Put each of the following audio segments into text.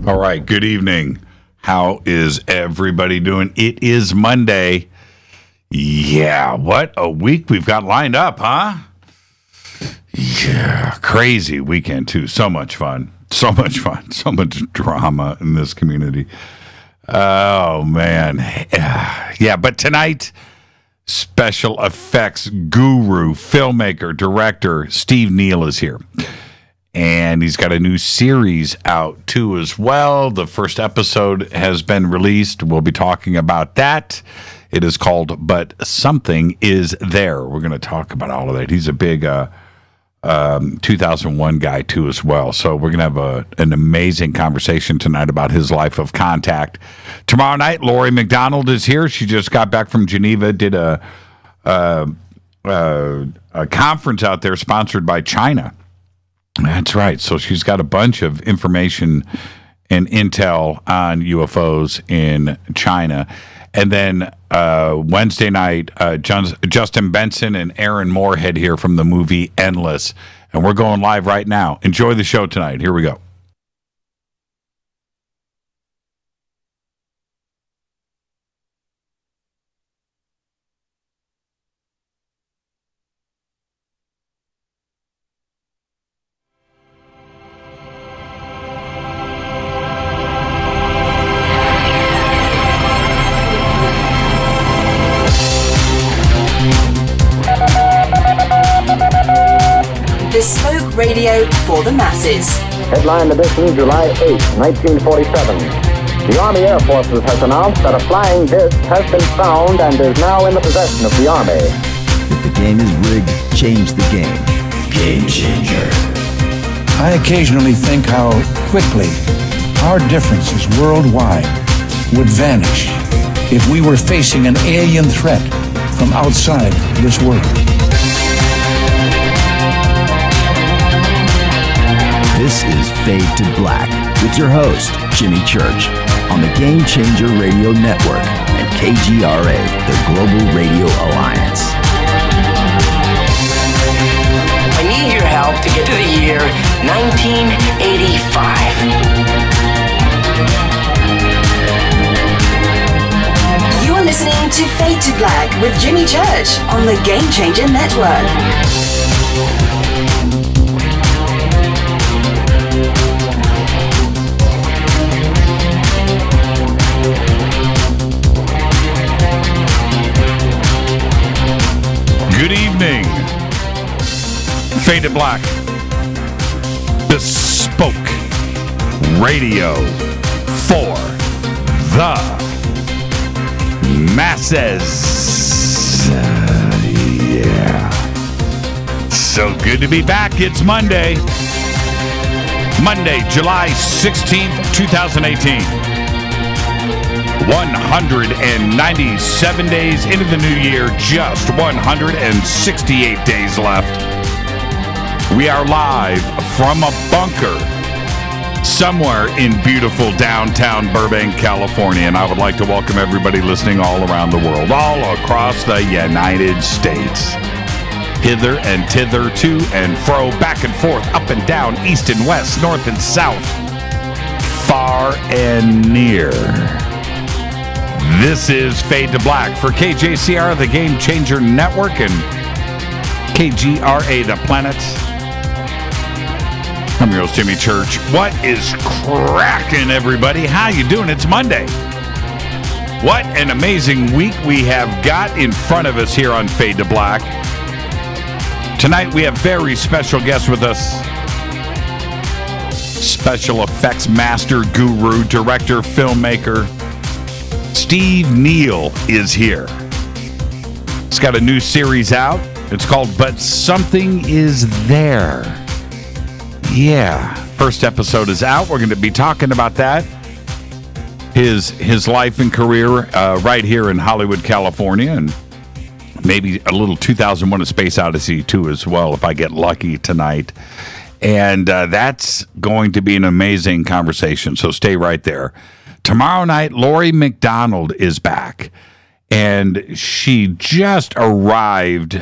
All right, good evening. How is everybody doing? It is Monday. Yeah, what a week we've got lined up, huh? Yeah, crazy weekend too. So much fun. So much fun. So much drama in this community. Oh, man. Yeah, but tonight, special effects guru, filmmaker, director, Steve Neill is here. And he's got a new series out, too, as well. The first episode has been released. We'll be talking about that. It is called But Something Is There. We're going to talk about all of that. He's a big 2001 guy, too, as well. So we're going to have an amazing conversation tonight about his life of contact. Tomorrow night, Lori McDonald is here. She just got back from Geneva, did a conference out there sponsored by China. That's right. So she's got a bunch of information and intel on UFOs in China. And then Wednesday night, Justin Benson and Aaron Moorhead here from the movie Endless. And we're going live right now. Enjoy the show tonight. Here we go. Bespoke radio for the masses. Headline edition, July 8, 1947. The Army Air Forces has announced that a flying disc has been found and is now in the possession of the Army. If the game is rigged, change the game. Game changer. I occasionally think how quickly our differences worldwide would vanish if we were facing an alien threat from outside this world. This is Fade to Black with your host, Jimmy Church, on the Game Changer Radio Network and KGRA, the Global Radio Alliance. I need your help to get to the year 1985. You are listening to Fade to Black with Jimmy Church on the Game Changer Network. Good evening. Fade to Black. Bespoke radio for the masses. Yeah. So good to be back. It's Monday. Monday, July 16th, 2018. 197 days into the new year, just 168 days left. We are live from a bunker somewhere in beautiful downtown Burbank, California, and I would like to welcome everybody listening all around the world, all across the United States. Hither and thither, to and fro, back and forth, up and down, east and west, north and south, far and near. This is Fade to Black for KJCR, the Game Changer Network, and KGRA, the Planet. I'm your host, Jimmy Church. What is cracking, everybody? How you doing? It's Monday. What an amazing week we have got in front of us here on Fade to Black. Tonight we have very special guests with us. Special effects master, guru, director, filmmaker, Steve Neill is here. He's got a new series out. It's called But Something Is There. Yeah. First episode is out. We're going to be talking about that. His life and career right here in Hollywood, California, and maybe a little 2001: A Space Odyssey too as well, if I get lucky tonight. And that's going to be an amazing conversation, so stay right there. Tomorrow night, Lori McDonald is back, and she just arrived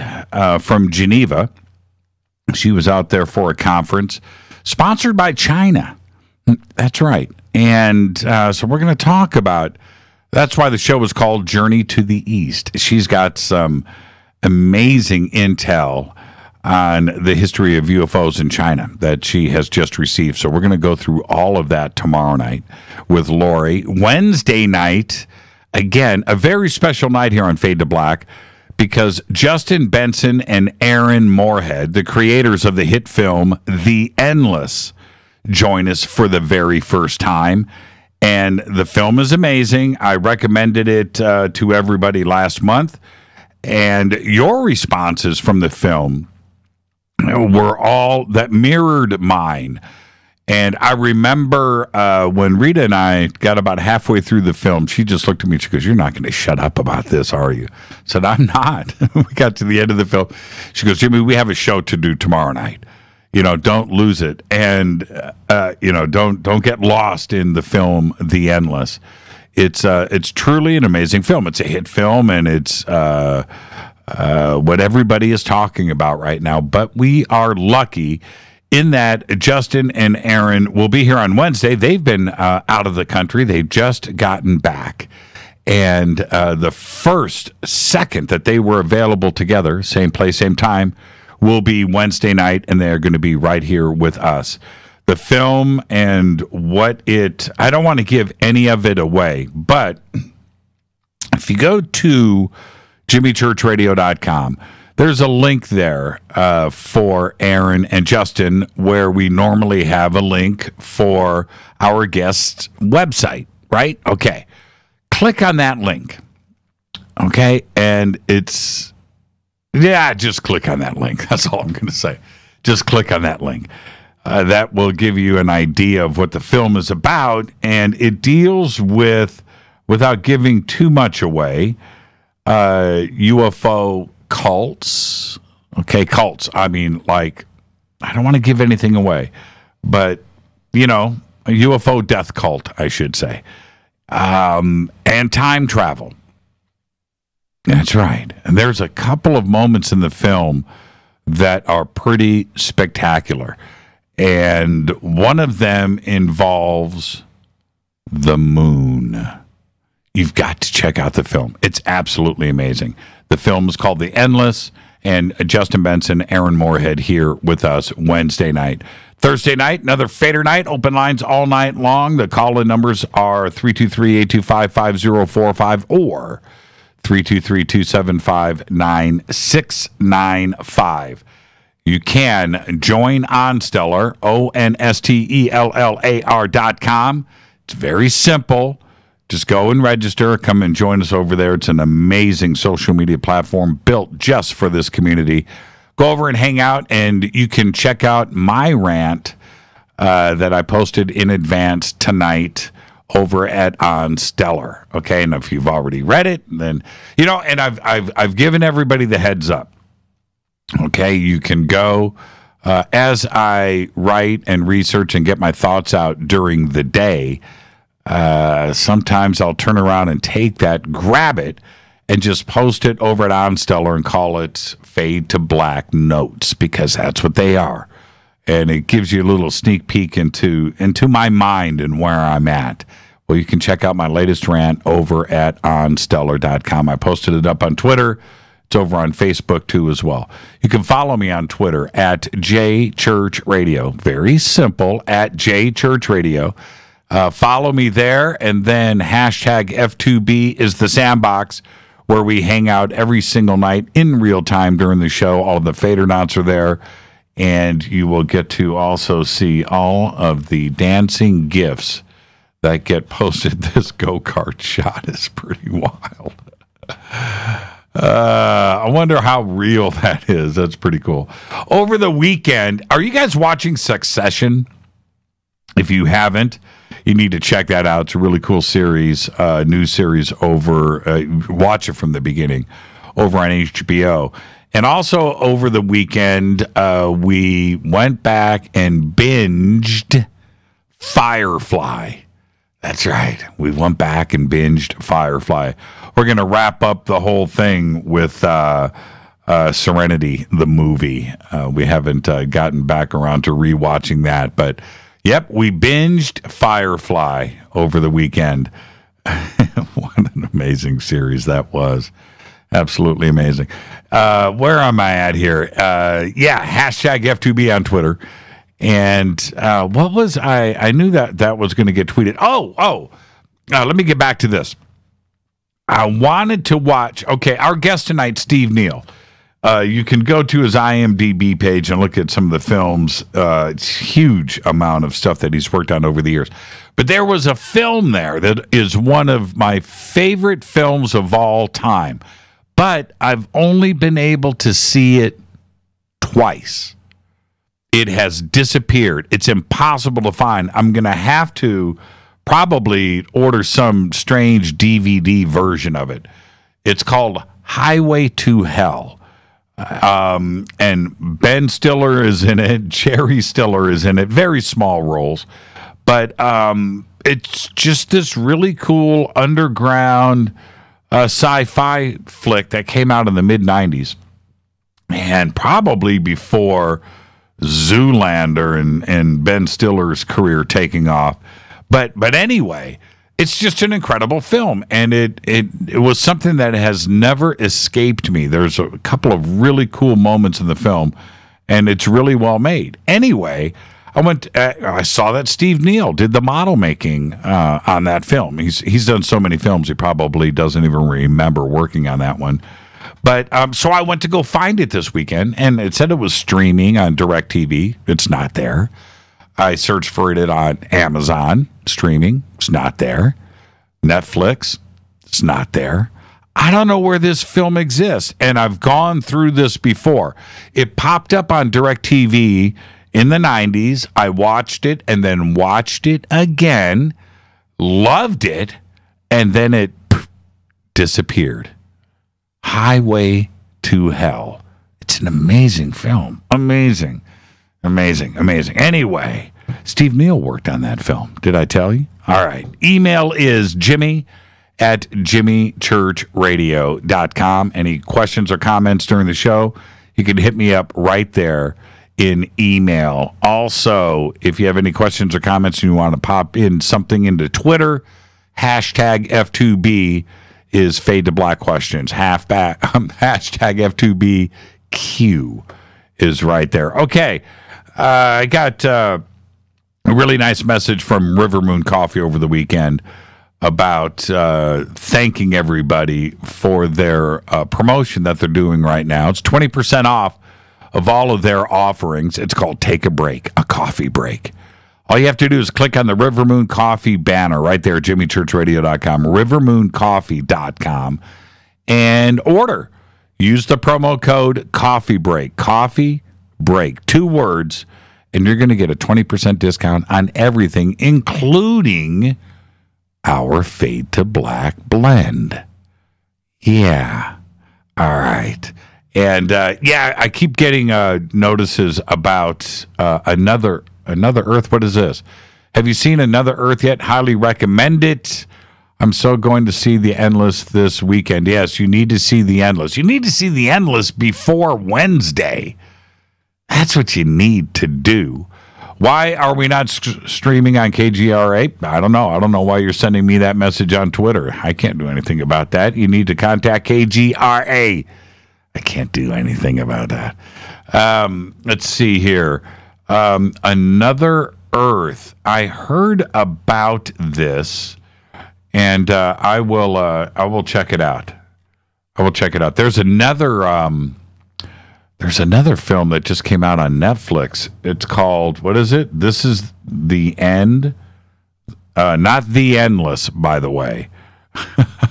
from Geneva. She was out there for a conference sponsored by China. That's right. And so we're going to talk about, that's why the show was called Journey to the East. She's got some amazing intel on the history of UFOs in China that she has just received. So we're going to go through all of that tomorrow night with Lori. Wednesday night, again, a very special night here on Fade to Black, because Justin Benson and Aaron Moorhead, the creators of the hit film The Endless, join us for the very first time. And the film is amazing. I recommended it to everybody last month. And your responses from the film were all that mirrored mine. And I remember when Rita and I got about halfway through the film, she just looked at me and she goes, "You're not going to shut up about this, are you?" I said, "I'm not." We got to the end of the film. She goes, "Jimmy, we have a show to do tomorrow night. Don't lose it. And, don't get lost in the film, The Endless." It's truly an amazing film. It's a hit film, and it's what everybody is talking about right now. But we are lucky in that Justin and Aaron will be here on Wednesday. They've been out of the country. They've just gotten back. And the second that they were available together, same place, same time, will be Wednesday night, and they're going to be right here with us. The film and I don't want to give any of it away, but if you go to jimmychurchradio.com, there's a link there for Aaron and Justin, where we normally have a link for our guest's website, right? Okay. Click on that link. Okay. And just click on that link. That's all I'm going to say. Just click on that link. That will give you an idea of what the film is about. And it deals with, without giving too much away, UFO cults. Okay, cults. I mean, I don't want to give anything away, but, a UFO death cult, I should say. And time travel. That's right. And there's a couple of moments in the film that are pretty spectacular. And one of them involves the moon. You've got to check out the film. It's absolutely amazing. The film is called The Endless, and Justin Benson, Aaron Moorhead here with us Wednesday night. Thursday night, another Fader night. Open lines all night long. The call-in numbers are 323-825-5045 or 323-275-9695. You can join Onstellar, ONSTELLAR.com. It's very simple. Just go and register. Come and join us over there. It's an amazing social media platform built just for this community. Go over and hang out, and you can check out my rant that I posted in advance tonight over at Onstellar. Okay, and if you've already read it, then and I've given everybody the heads up. Okay, you can go as I write and research and get my thoughts out during the day. Sometimes I'll turn around and take that, grab it, and just post it over at Onstellar and call it Fade to Black Notes, because that's what they are. And it gives you a little sneak peek into my mind and where I'm at. Well, you can check out my latest rant over at onstellar.com. I posted it up on Twitter. It's over on Facebook, too, as well. You can follow me on Twitter at JChurchRadio. Very simple, at JChurchRadio. Follow me there, and then hashtag F2B is the sandbox, where we hang out every single night in real time during the show. All of the Fadernauts are there, and you will get to also see all of the dancing GIFs that get posted. This go-kart shot is pretty wild. I wonder how real that is. That's pretty cool. Over the weekend, are you guys watching Succession? If you haven't, you need to check that out. It's a really cool series, new series over, watch it from the beginning, over on HBO. And also over the weekend, we went back and binged Firefly. That's right. We went back and binged Firefly. We're going to wrap up the whole thing with Serenity, the movie. We haven't gotten back around to rewatching that, but Yep, we binged Firefly over the weekend. What an amazing series that was. Absolutely amazing. Where am I at here? Hashtag F2B on Twitter. And what was I knew that was going to get tweeted. Let me get back to this. I wanted to watch, our guest tonight, Steve Neill. You can go to his IMDb page and look at some of the films. It's a huge amount of stuff that he's worked on over the years. But there was a film there that is one of my favorite films of all time. But I've only been able to see it twice. It has disappeared. It's impossible to find. I'm going to have to probably order some strange DVD version of it. It's called Highway to Hell. And Ben Stiller is in it. Jerry Stiller is in it. Very small roles. But it's just this really cool underground sci-fi flick that came out in the mid-'90s. And probably before Zoolander and Ben Stiller's career taking off. But anyway, it's just an incredible film, and it was something that has never escaped me. There's a couple of really cool moments in the film, and it's really well made. Anyway, I saw that Steve Neill did the model making on that film. He's done so many films, he probably doesn't even remember working on that one. But so I went to go find it this weekend, and it said it was streaming on DirecTV. It's not there. I searched for it on Amazon streaming. It's not there. Netflix. It's not there. I don't know where this film exists, and I've gone through this before. It popped up on DirecTV in the 90s. I watched it and then watched it again, loved it, and then it disappeared. Highway to Hell. It's an amazing film. Amazing. Anyway, Steve Neill worked on that film. Did I tell you? All right. Email is jimmy@jimmychurchradio.com. Any questions or comments during the show, you can hit me up right there in email. Also, if you have any questions or comments and you want to pop in something into Twitter, hashtag F2B is Fade to Black Questions. Hashtag F2BQ is right there. Okay. I got a really nice message from River Moon Coffee over the weekend about thanking everybody for their promotion that they're doing right now. It's 20% off of all of their offerings. It's called Take a Break, a coffee break. All you have to do is click on the River Moon Coffee banner right there at jimmychurchradio.com, rivermooncoffee.com, and order. Use the promo code Coffee Break. Coffee Break. 2 words, and you're going to get a 20% discount on everything, including our Fade to Black blend. Yeah. All right. And, I keep getting notices about Another Earth. What is this? Have you seen Another Earth yet? Highly recommend it. I'm so going to see The Endless this weekend. Yes, you need to see The Endless. You need to see The Endless before Wednesday. That's what you need to do. Why are we not streaming on KGRA? I don't know. I don't know why you're sending me that message on Twitter. I can't do anything about that. You need to contact KGRA. I can't do anything about that. Let's see here. Another Earth. I heard about this, and I will check it out. There's another film that just came out on Netflix. It's called, what is it? This Is the End. Not The Endless, by the way.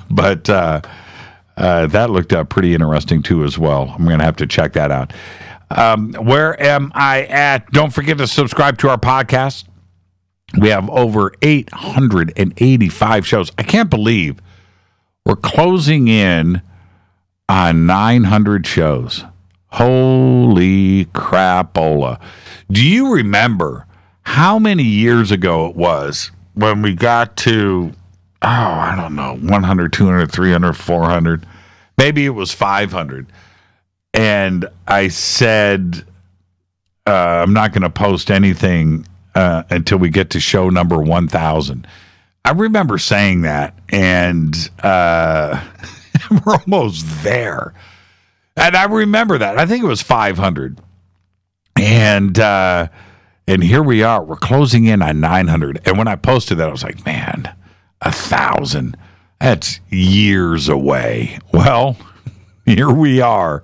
But that looked pretty interesting, too, as well. I'm going to have to check that out. Where am I at? Don't forget to subscribe to our podcast. We have over 885 shows. I can't believe we're closing in on 900 shows. Holy crapola. Do you remember how many years ago it was when we got to, I don't know, 100, 200, 300, 400? Maybe it was 500. And I said, I'm not going to post anything until we get to show number 1,000. I remember saying that, and we're almost there. And I remember that. I think it was 500. And here we are. We're closing in on 900. And when I posted that, I was like, man, 1,000. That's years away. Well, here we are.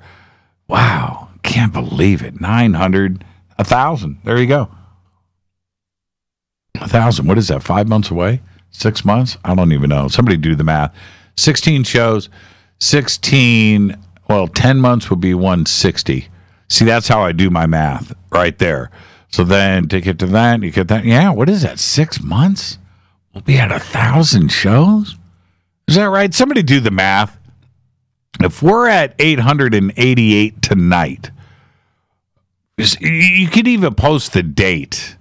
Wow. Can't believe it. 900, 1,000. There you go. 1,000. What is that? 5 months away? 6 months? I don't even know. Somebody do the math. 16 shows. 10 months would be 160. See, that's how I do my math right there. So then to get to that, you get that. Yeah, what is that? 6 months? We'll be at 1,000 shows? Is that right? Somebody do the math. If we're at 888 tonight, you could even post the date.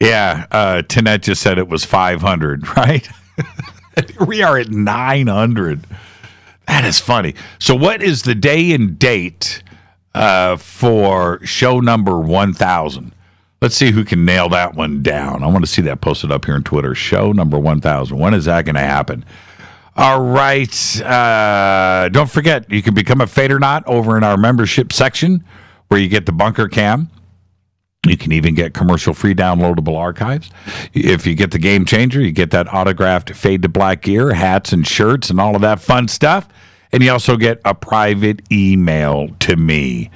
Yeah, Tanette just said it was 500, right? We are at 900. That is funny. So what is the day and date for show number 1,000? Let's see who can nail that one down. I want to see that posted up here on Twitter. Show number 1,000. When is that going to happen? All right. Don't forget, you can become a Fadernaut over in our membership section where you get the bunker cam. You can even get commercial-free downloadable archives. If you get the Game Changer, you get that autographed Fade to Black gear, hats and shirts, and all of that fun stuff. And you also get a private email to me.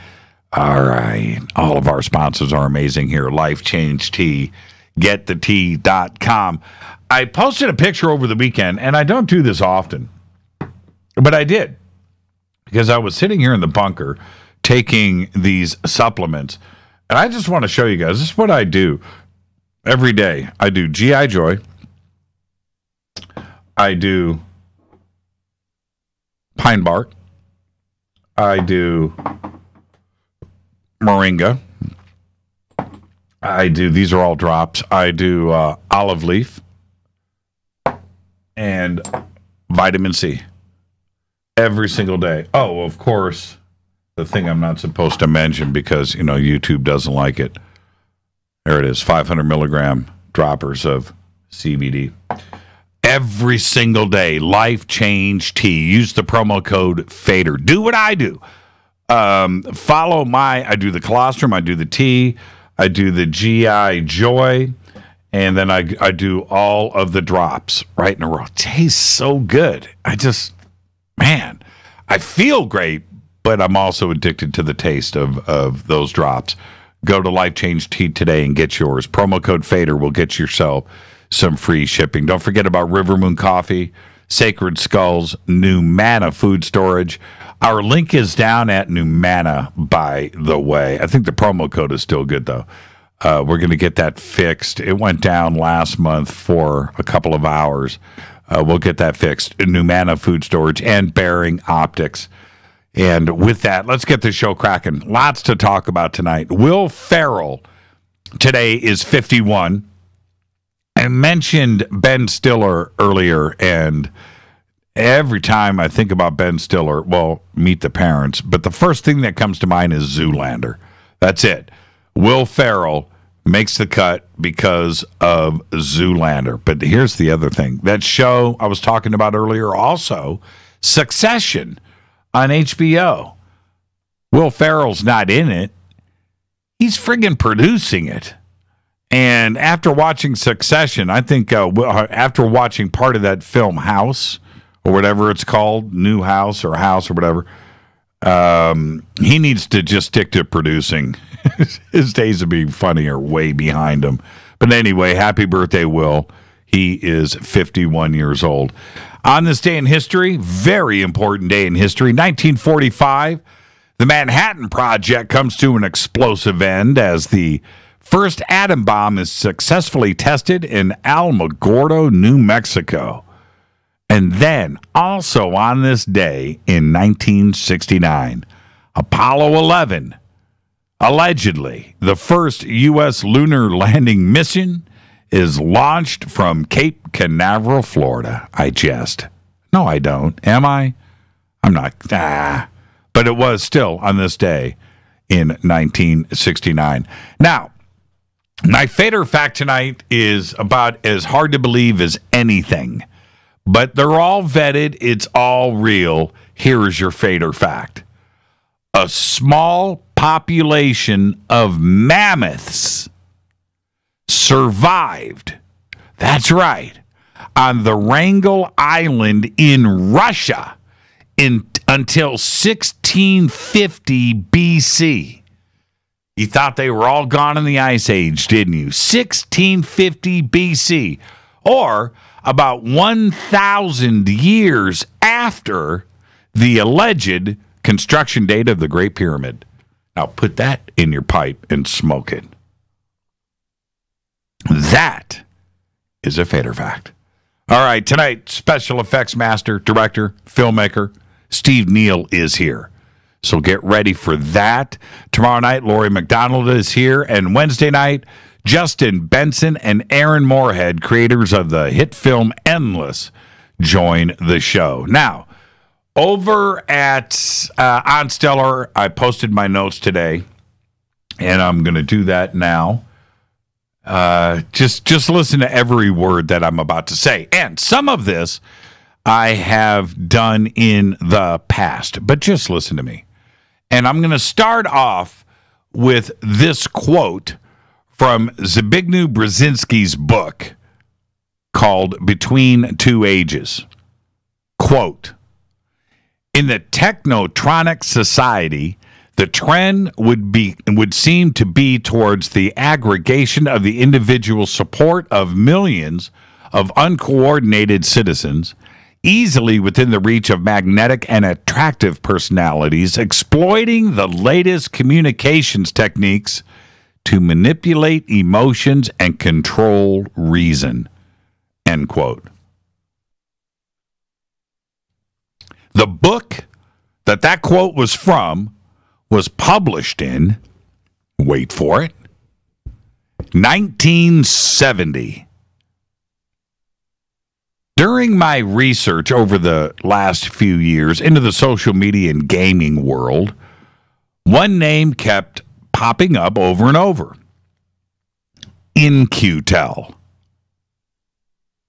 All right. All of our sponsors are amazing here. Life Change Tea, getthetea.com. I posted a picture over the weekend, and I don't do this often, but I did because I was sitting here in the bunker taking these supplements. And I just want to show you guys, this is what I do every day. I do G.I. Joy. I do Pine Bark. I do Moringa. I do, these are all drops. I do Olive Leaf and Vitamin C every single day. Oh, of course. The thing I'm not supposed to mention because, YouTube doesn't like it. There it is, 500 milligram droppers of CBD. Every single day, Life Change Tea. Use the promo code FADER. Do what I do. Follow I do the colostrum, I do the tea, I do the GI Joy, and then I do all of the drops right in a row. It tastes so good. I feel great. But I'm also addicted to the taste of those drops. Go to Life Change Tea today and get yours. Promo code FADER will get yourself some free shipping. Don't forget about River Moon Coffee, Sacred Skulls, New Mana Food Storage. Our link is down at New Mana, by the way. I think the promo code is still good, though. We're going to get that fixed. It went down last month for a couple of hours. We'll get that fixed. New Mana Food Storage and Bearing Optics. And with that, let's get the show cracking. Lots to talk about tonight. Will Ferrell today is 51. I mentioned Ben Stiller earlier, and every time I think about Ben Stiller, well, Meet the Parents, but the first thing that comes to mind is Zoolander. That's it. Will Ferrell makes the cut because of Zoolander. But here's the other thing. That show I was talking about earlier also, Succession, on HBO. Will Ferrell's not in it. He's friggin' producing it. And after watching Succession, I think after watching part of that film House, or whatever it's called, New House or House or whatever, he needs to just stick to producing. His days of being funny are way behind him. But anyway, happy birthday, Will. He is 51 years old. On this day in history, very important day in history, 1945, the Manhattan Project comes to an explosive end as the first atom bomb is successfully tested in Alamogordo, New Mexico. And then, also on this day in 1969, Apollo 11, allegedly the first U.S. lunar landing mission, is launched from Cape Canaveral, Florida. No, I don't. Am I? I'm not. But it was still on this day in 1969. Now, My fader fact tonight is about as hard to believe as anything, but they're all vetted. It's all real. Here is your fader fact. A small population of mammoths survived, that's right, on the Wrangel Island in Russia until 1650 BC. You thought they were all gone in the Ice Age, didn't you? 1650 BC, or about 1,000 years after the alleged construction date of the Great Pyramid. Now put that in your pipe and smoke it. That is a fader fact. All right, tonight, special effects master, director, filmmaker, Steve Neill is here. So get ready for that. Tomorrow night, Laurie McDonald is here. And Wednesday night, Justin Benson and Aaron Moorhead, creators of the hit film Endless, join the show. Now, over at On Stellar, I posted my notes today, and I'm going to do that now. Just listen to every word that I'm about to say. And some of this I have done in the past, but just listen to me. And I'm going to start off with this quote from Zbigniew Brzezinski's book called Between Two Ages. Quote, in the technotronic society, the trend would seem to be towards the aggregation of the individual support of millions of uncoordinated citizens, easily within the reach of magnetic and attractive personalities, exploiting the latest communications techniques to manipulate emotions and control reason. End quote. The book that quote was from was published in, wait for it, 1970. During my research over the last few years into the social media and gaming world, one name kept popping up over and over. In-Q-Tel.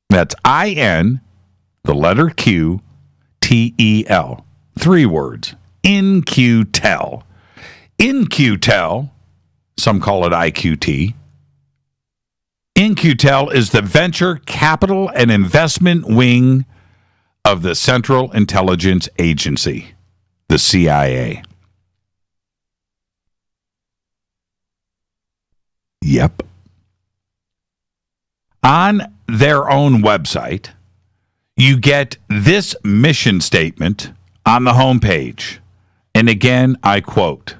That's I-N, the letter Q, T-E-L. 3 words. In-Q-Tel. In-Q-Tel, some call it IQT. In-Q-Tel is the venture capital and investment wing of the Central Intelligence Agency, the CIA. Yep. On their own website, you get this mission statement on the homepage. And again, I quote,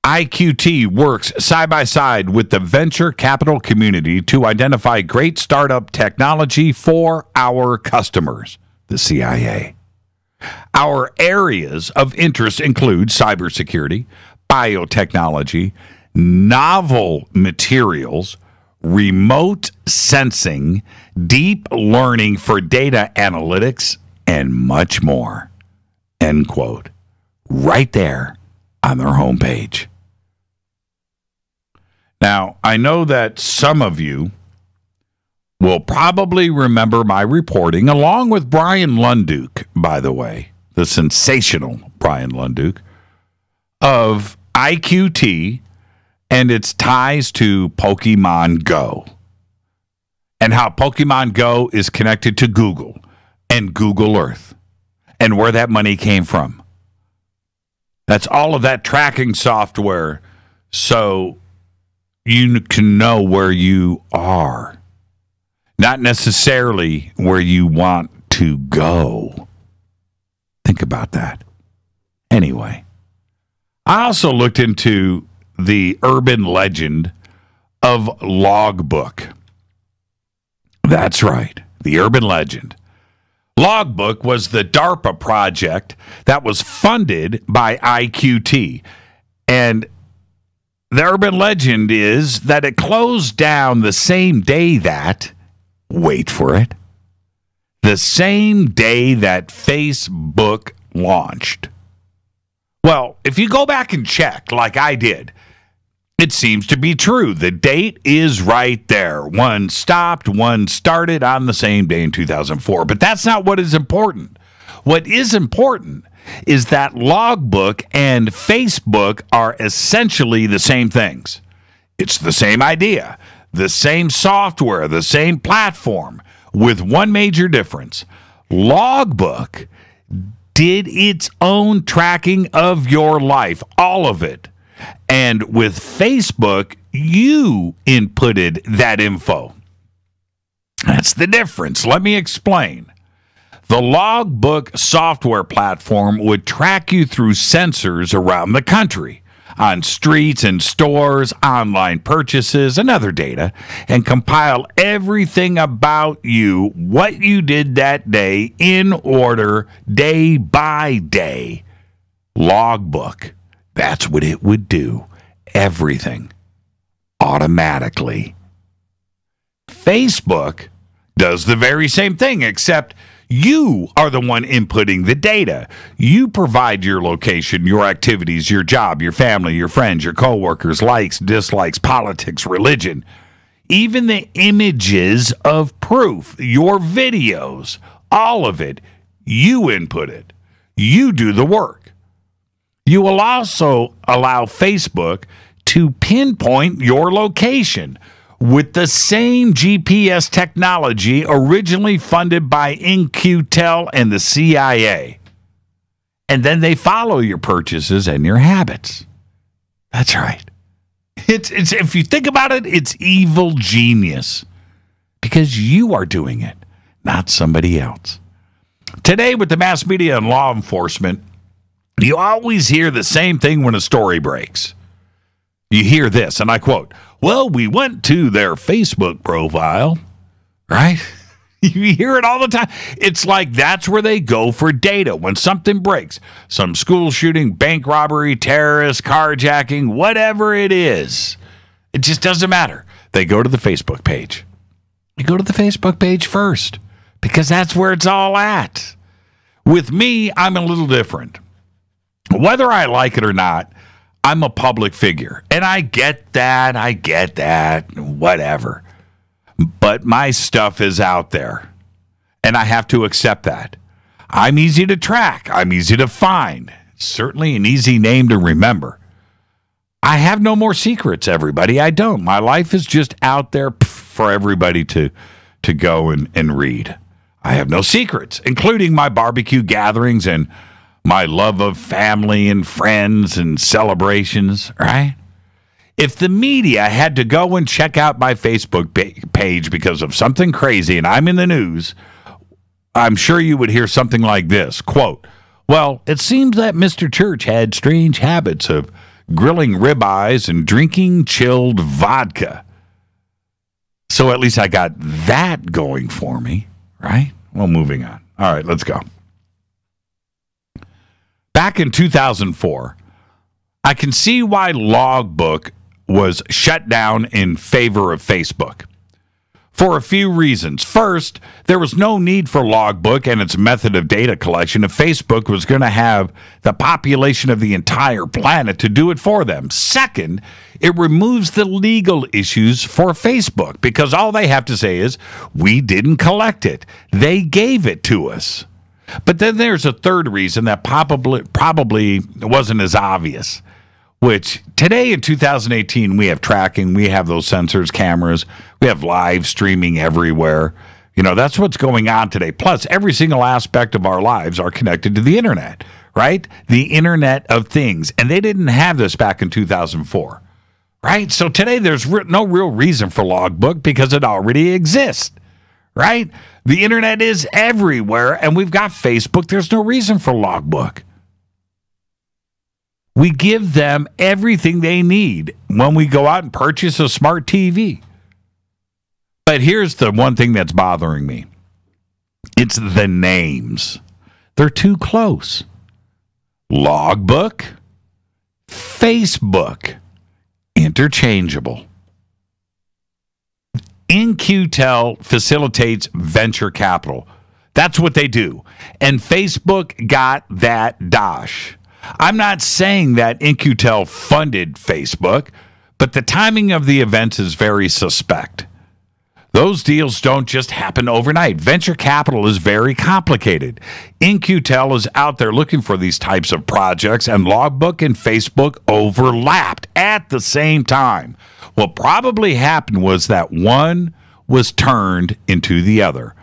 IQT works side by side with the venture capital community to identify great startup technology for our customers, the CIA. Our areas of interest include cybersecurity, biotechnology, novel materials, remote sensing, deep learning for data analytics, and much more. End quote. Right there on their homepage. Now, I know that some of you will probably remember my reporting, along with Brian Lunduke, by the way, the sensational Brian Lunduke, of IQT and its ties to Pokemon Go, and how Pokemon Go is connected to Google and Google Earth, and where that money came from. That's all of that tracking software, so you can know where you are, not necessarily where you want to go. Think about that. Anyway, I also looked into the urban legend of Logbook. That's right, the urban legend. Logbook was the DARPA project that was funded by IQT, and the urban legend is that it closed down the same day that, wait for it, the same day that Facebook launched. Well, if you go back and check, like I did, It seems to be true. The date is right there. One stopped, one started on the same day in 2004. But that's not what is important. What is important is that Logbook and Facebook are essentially the same things. It's the same idea, the same software, the same platform, with one major difference. Logbook did its own tracking of your life, all of it. And with Facebook, you inputted that info. That's the difference. Let me explain. The Logbook software platform would track you through sensors around the country, on streets and stores, online purchases, and other data, and compile everything about you, what you did that day, in order, day by day. Logbook. That's what it would do. Everything. Automatically. Facebook does the very same thing, except you are the one inputting the data. You provide your location, your activities, your job, your family, your friends, your coworkers, likes, dislikes, politics, religion, even the images of proof, your videos, all of it, you input it. You do the work. You will also allow Facebook to pinpoint your location with the same GPS technology originally funded by In-Q-Tel and the CIA. And then they follow your purchases and your habits. That's right. It's if you think about it, it's evil genius. Because you are doing it, not somebody else. Today, with the mass media and law enforcement, you always hear the same thing when a story breaks. You hear this, and I quote, "Well, we went to their Facebook profile," right? You hear it all the time. It's like that's where they go for data when something breaks. Some school shooting, bank robbery, terrorist, carjacking, whatever it is. It just doesn't matter. They go to the Facebook page. You go to the Facebook page first because that's where it's all at. With me, I'm a little different. Whether I like it or not, I'm a public figure. And I get that, whatever. But my stuff is out there. And I have to accept that. I'm easy to track. I'm easy to find. Certainly an easy name to remember. I have no more secrets, everybody. I don't. My life is just out there for everybody to go and read. I have no secrets, including my barbecue gatherings and my love of family and friends and celebrations, right? If the media had to go and check out my Facebook page because of something crazy and I'm in the news, I'm sure you would hear something like this, quote, "Well, it seems that Mr. Church had strange habits of grilling ribeyes and drinking chilled vodka." So at least I got that going for me, right? Well, moving on. All right, let's go. Back in 2004, I can see why Logbook was shut down in favor of Facebook. For a few reasons. First, there was no need for Logbook and its method of data collection if Facebook was going to have the population of the entire planet to do it for them. Second, it removes the legal issues for Facebook because all they have to say is, we didn't collect it. They gave it to us. But then there's a third reason that probably wasn't as obvious, which today in 2018, we have tracking, we have those sensors, cameras, we have live streaming everywhere. You know, that's what's going on today. Plus, every single aspect of our lives are connected to the internet, right? The Internet of Things. And they didn't have this back in 2004, right? So today there's no real reason for Logbook because it already exists. Right? The internet is everywhere, and we've got Facebook. There's no reason for Logbook. We give them everything they need when we go out and purchase a smart TV. But here's the one thing that's bothering me. It's the names. They're too close. Logbook, Facebook, interchangeable. In-Q-Tel facilitates venture capital. That's what they do. And Facebook got that dosh. I'm not saying that In-Q-Tel funded Facebook, But the timing of the events is very suspect. Those deals don't just happen overnight. Venture capital is very complicated. In-Q-Tel is out there looking for these types of projects, and Logbook and Facebook overlapped at the same time. What probably happened was that one was turned into the other.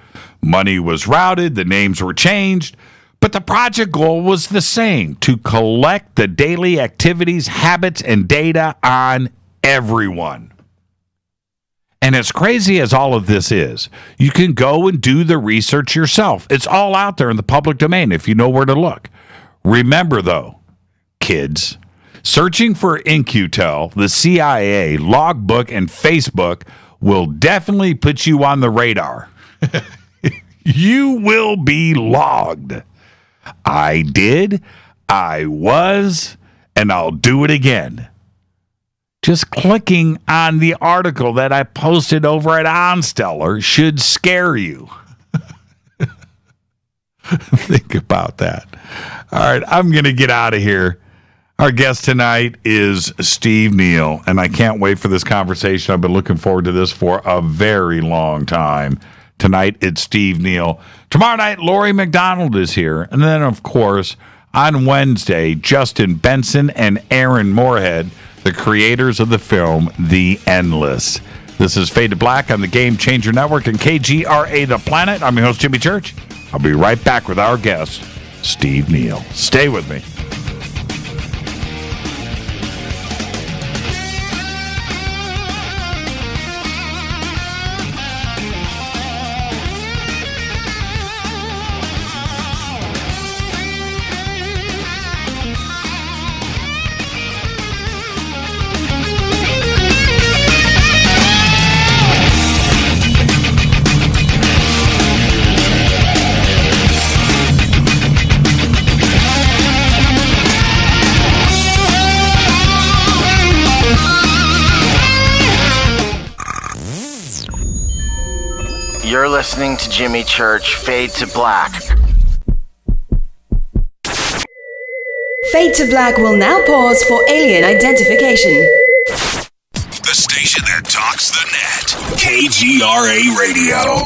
Money was routed, the names were changed, but the project goal was the same: to collect the daily activities, habits, and data on everyone. And as crazy as all of this is, you can go and do the research yourself. It's all out there in the public domain if you know where to look. Remember, though, kids, searching for In-Q-Tel, the CIA, Logbook, and Facebook will definitely put you on the radar. You will be logged. I did, I was, and I'll do it again. Just clicking on the article that I posted over at OnStellar should scare you. Think about that. All right, I'm going to get out of here. Our guest tonight is Steve Neill, and I can't wait for this conversation. I've been looking forward to this for a very long time. Tonight, it's Steve Neill. Tomorrow night, Lori McDonald is here. And then, of course, on Wednesday, Justin Benson and Aaron Moorhead, the creators of the film The Endless. This is Fade to Black on the Game Changer Network and KGRA The Planet. I'm your host, Jimmy Church. I'll be right back with our guest, Steve Neill. Stay with me. You're listening to Jimmy Church, Fade to Black. Fade to Black will now pause for alien identification. The station that talks the net. KGRA Radio.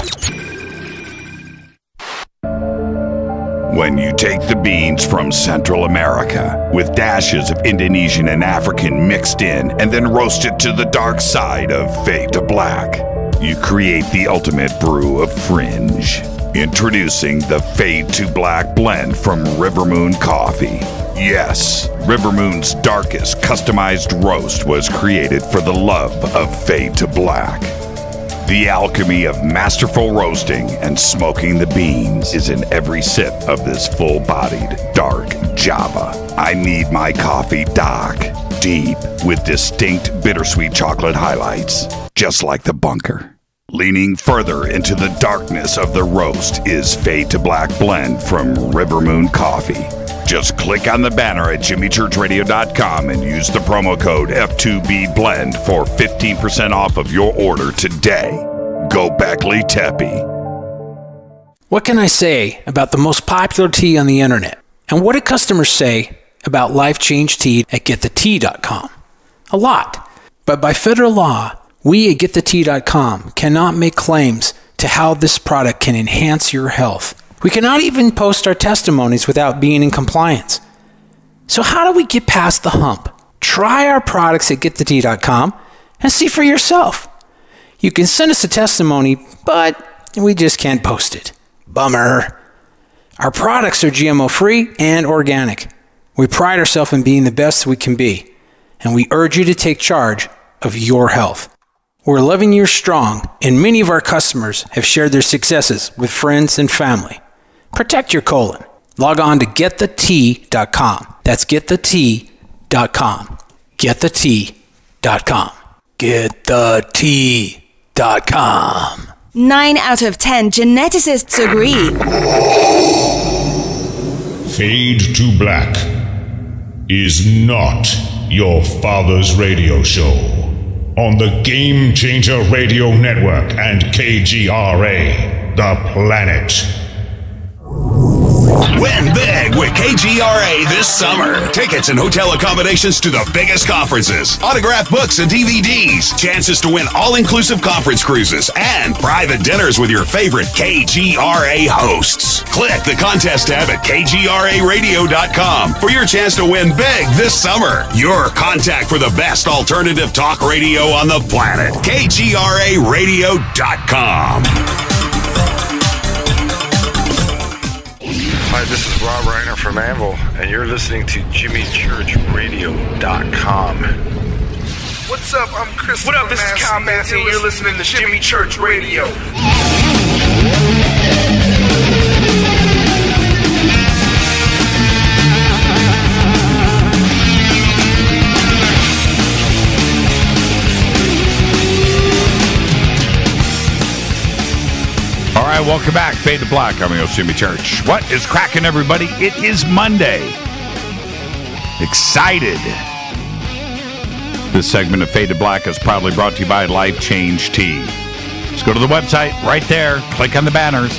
When you take the beans from Central America with dashes of Indonesian and African mixed in and then roast it to the dark side of Fade to Black, you create the ultimate brew of fringe. Introducing the Fade to Black blend from River Moon Coffee. Yes, River Moon's darkest customized roast was created for the love of Fade to Black. The alchemy of masterful roasting and smoking the beans is in every sip of this full-bodied, dark Java. I need my coffee dark, deep, with distinct bittersweet chocolate highlights, just like the bunker. Leaning further into the darkness of the roast is Fade to Black blend from River Moon Coffee. Just click on the banner at jimmychurchradio.com and use the promo code F2BBLEND for 15% off of your order today. Go Beckley Teppy. What can I say about the most popular tea on the internet? And what do customers say about Life Change Tea at getthetea.com? A lot. But by federal law, we at getthetea.com cannot make claims to how this product can enhance your health. We cannot even post our testimonies without being in compliance. So how do we get past the hump? Try our products at getthetea.com and see for yourself. You can send us a testimony, but we just can't post it. Bummer. Our products are GMO-free and organic. We pride ourselves in being the best we can be, and we urge you to take charge of your health. We're 11 years strong, and many of our customers have shared their successes with friends and family. Protect your colon. Log on to getthetea.com. That's getthetea.com. Getthetea.com. Getthetea.com. 9 out of 10 geneticists agree. Fade to Black is not your father's radio show. On the Game Changer Radio Network and KGRA, The Planet. Win big with KGRA this summer. Tickets and hotel accommodations to the biggest conferences, autographed books and DVDs, chances to win all-inclusive conference cruises, and private dinners with your favorite KGRA hosts. Click the contest tab at kgraradio.com for your chance to win big this summer. Your contact for the best alternative talk radio on the planet. kgraradio.com. Hi, this is Rob Reiner from Anvil, and you're listening to JimmyChurchRadio.com. What's up? I'm Chris. What up? This is Kyle Massey, and you're listening to Jimmy Church Radio. All right, welcome back. Fade to Black. I'm your host, Jimmy Church. What is cracking, everybody? It is Monday. Excited. This segment of Fade to Black is proudly brought to you by Life Change Tea. Just go to the website right there. Click on the banners.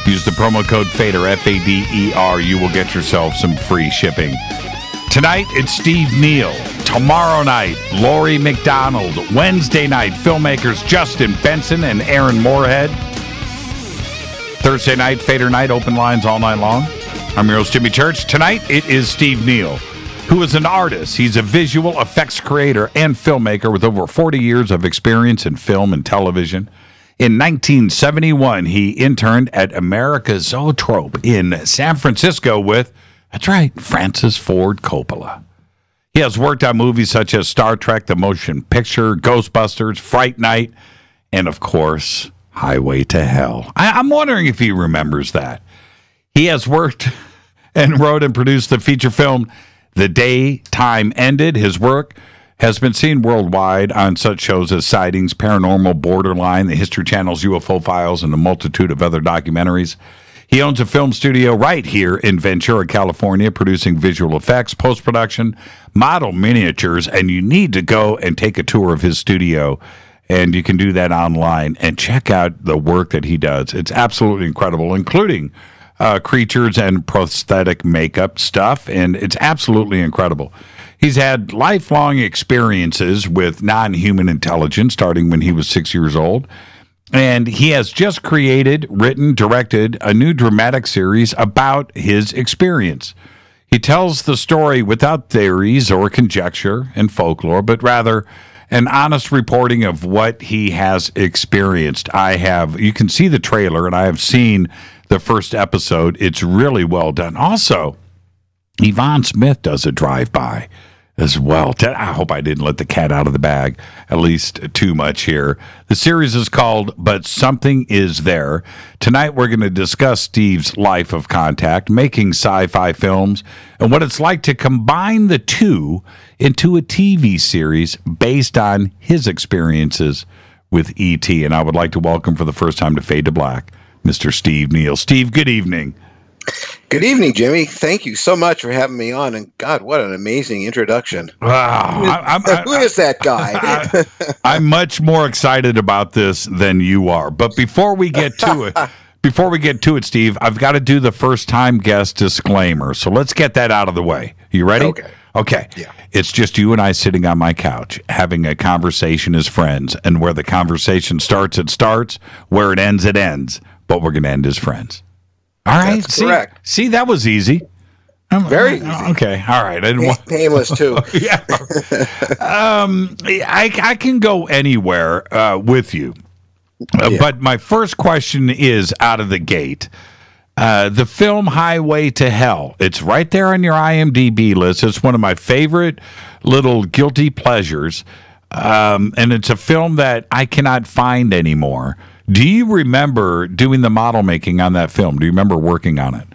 Use the promo code FADER, F-A-D-E-R. You will get yourself some free shipping. Tonight, it's Steve Neill. Tomorrow night, Lori McDonald. Wednesday night, filmmakers Justin Benson and Aaron Moorhead. Thursday night, Fader night, open lines all night long. I'm your host, Jimmy Church. Tonight, it is Steve Neill, who is an artist. He's a visual effects creator and filmmaker with over 40 years of experience in film and television. In 1971, he interned at America's Zoetrope in San Francisco with, that's right, Francis Ford Coppola. He has worked on movies such as Star Trek, The Motion Picture, Ghostbusters, Fright Night, and, of course, Highway to Hell. I'm wondering if he remembers that. He has worked and wrote and produced the feature film The Day Time Ended. His work has been seen worldwide on such shows as Sightings, Paranormal, Borderline, the History Channel's UFO Files, and a multitude of other documentaries. He owns a film studio right here in Ventura, California, producing visual effects, post-production, model miniatures, and you need to go and take a tour of his studio. And you can do that online and check out the work that he does. It's absolutely incredible, including creatures and prosthetic makeup stuff, and it's absolutely incredible. He's had lifelong experiences with non-human intelligence, starting when he was 6 years old. And he has just created, written, directed a new dramatic series about his experience. He tells the story without theories or conjecture and folklore, but rather an honest reporting of what he has experienced. You can see the trailer, and I have seen the first episode. It's really well done. Also, Yvonne Smith does a drive-by as well. I hope I didn't let the cat out of the bag, at least too much here. The series is called But Something Is There. Tonight we're going to discuss Steve's life of contact, making sci-fi films, and what it's like to combine the two into a TV series based on his experiences with E.T. And I would like to welcome for the first time to Fade to Black, Mr. Steve Neill. Steve, good evening. Good evening, Jimmy. Thank you so much for having me on. And God, what an amazing introduction. Wow. Who is that guy? I'm much more excited about this than you are. But before we get to it, Steve, I've got to do the first time guest disclaimer. So let's get that out of the way. You ready? Okay. Yeah. It's just you and I sitting on my couch having a conversation as friends. And where the conversation starts, it starts. Where it ends. But we're going to end as friends. All right. That's correct. See, that was easy. Very easy. Okay. All right. Painless, too. Yeah. I can go anywhere with you. But my first question is out of the gate. The film Highway to Hell. It's right there on your IMDb list. It's one of my favorite little guilty pleasures. And it's a film that I cannot find anymore. Do you remember doing the model making on that film? Do you remember working on it?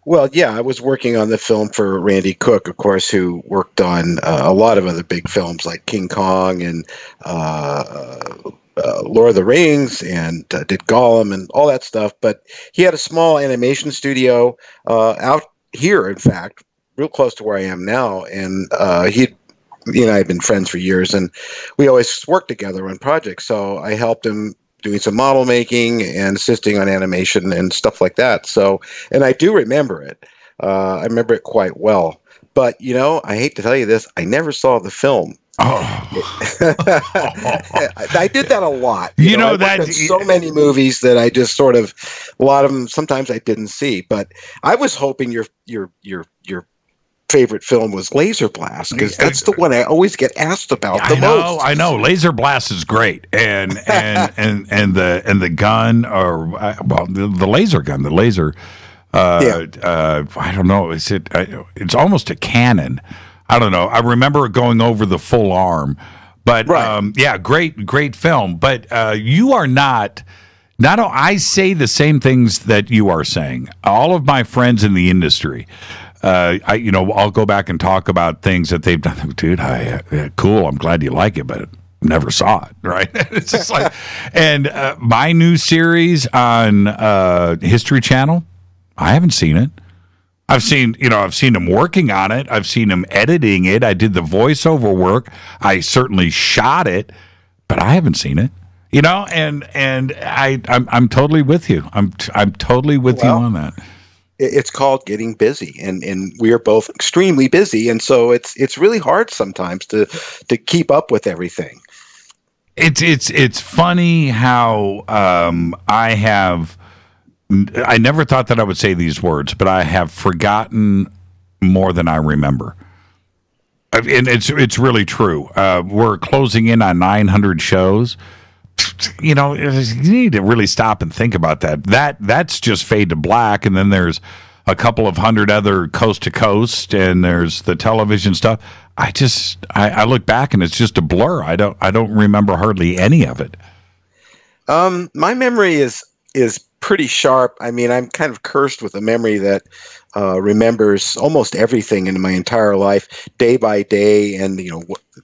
Well, yeah, I was working on the film for Randy Cook, of course, who worked on a lot of other big films like King Kong and Lord of the Rings and did Gollum and all that stuff. But he had a small animation studio out here, in fact, real close to where I am now. And he and I had been friends for years, and we always worked together on projects. So I helped him doing some model making and assisting on animation and stuff like that. So, and I do remember it. I remember it quite well. But, I hate to tell you this, I never saw the film. Oh. I did that a lot. I worked on so many movies that I just sort of, a lot of them sometimes I didn't see. But I was hoping your favorite film was Laser Blast, because that's the one I always get asked about the most. I know. Laser Blast is great, and the gun, or the laser gun, the laser. I don't know. It's almost a cannon. I don't know. I remember going over the full arm, but great film. But you are not. I say the same things that you are saying. All of my friends in the industry. I'll go back and talk about things that they've done. Dude, cool. I'm glad you like it, but never saw it. Right? It's just like, and my new series on History Channel, I haven't seen it. I've seen him working on it. I've seen him editing it. I did the voiceover work. I certainly shot it, but I haven't seen it. And I'm totally with you. I'm totally with you on that. It's called getting busy, and we are both extremely busy, and so it's really hard sometimes to keep up with everything. It's funny how I never thought that I would say these words, but I have forgotten more than I remember. And it's really true. We're closing in on 900 shows. You need to really stop and think about that. That's just Fade to Black, and then there's a couple of hundred other Coast to Coast, and there's the television stuff. I look back and it's just a blur. I don't remember hardly any of it. My memory is pretty sharp. I mean, I'm kind of cursed with a memory that remembers almost everything in my entire life, day by day, and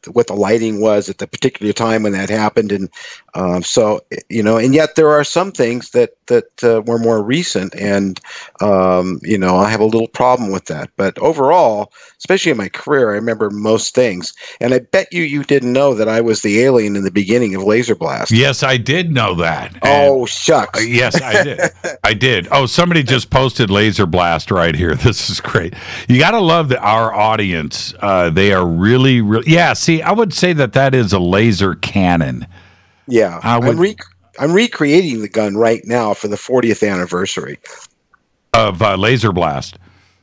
what the lighting was at the particular time when that happened, and and yet there are some things that were more recent, and I have a little problem with that. But overall, especially in my career, I remember most things. And I bet you didn't know that I was the alien in the beginning of Laser Blast. Yes, I did know that. Oh, shucks. Yes, I did. I did. Oh, somebody just posted Laser Blast right here. This is great. You got to love our audience. They are really, really. Yeah, see, I would say that is a laser cannon. Yeah, I'm recreating the gun right now for the 40th anniversary of Laser Blast.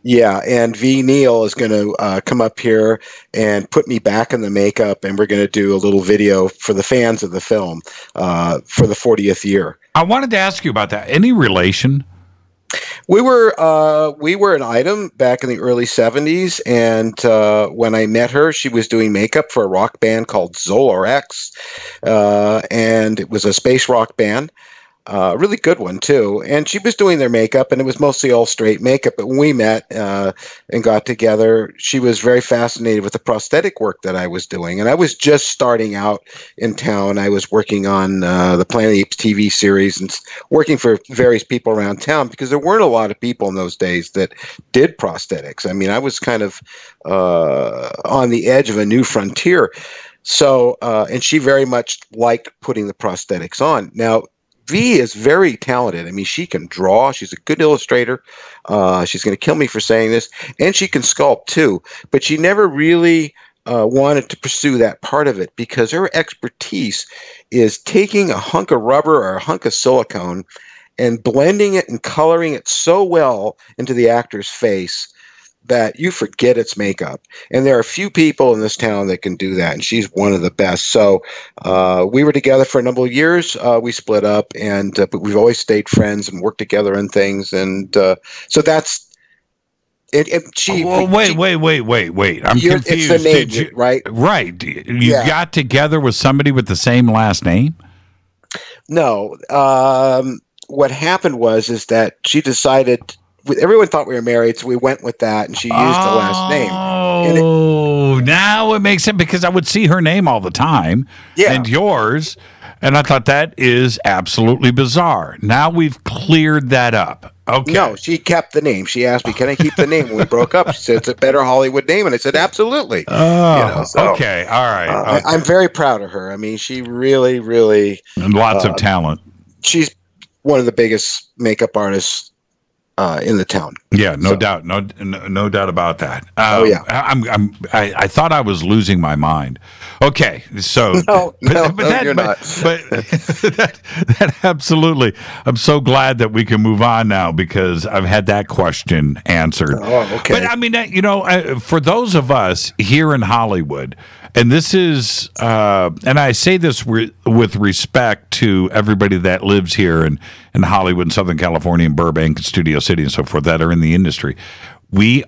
Yeah, and V. Neill is going to come up here and put me back in the makeup, and we're going to do a little video for the fans of the film for the 40th year. I wanted to ask you about that. Any relation? We were an item back in the early 70s, and when I met her, she was doing makeup for a rock band called Zolar X, and it was a space rock band. Really good one too, and she was doing their makeup, and it was mostly all straight makeup. But when we met and got together, she was very fascinated with the prosthetic work that I was doing, and I was just starting out in town. I was working on the Planet of the Apes TV series and working for various people around town, because there weren't a lot of people in those days that did prosthetics. I mean, I was kind of on the edge of a new frontier. So, and she very much liked putting the prosthetics on. Now, V is very talented. I mean, she can draw. She's a good illustrator. She's going to kill me for saying this. And she can sculpt too. But she never really wanted to pursue that part of it, because her expertise is taking a hunk of rubber or a hunk of silicone and blending it and coloring it so well into the actor's face that you forget it's makeup. And there are a few people in this town that can do that, and she's one of the best. So we were together for a number of years. We split up, and but we've always stayed friends and worked together on things. And so that's it. Wait. I'm confused. It's the name, right? Right. You got together with somebody with the same last name? No. What happened is that she decided. Everyone thought we were married, so we went with that, and she used the last name. Oh, now it makes sense because I would see her name all the time and yours. And I thought that is absolutely bizarre. Now we've cleared that up. Okay. No, she kept the name. She asked me, "Can I keep the name?" When we broke up, she said, "It's a better Hollywood name," and I said, "Absolutely." Oh, okay, all right. Okay. I'm very proud of her. I mean, she really, really and lots of talent. She's one of the biggest makeup artists in the town. Yeah, no doubt, no doubt about that. I thought I was losing my mind. Okay, so you're not. But that absolutely. I'm so glad that we can move on now because I've had that question answered. Oh, okay. But I mean, for those of us here in Hollywood, and this is, and I say this with respect to everybody that lives here in Hollywood, and Southern California, and Burbank, and Studio City, and so forth, that are in the industry. We're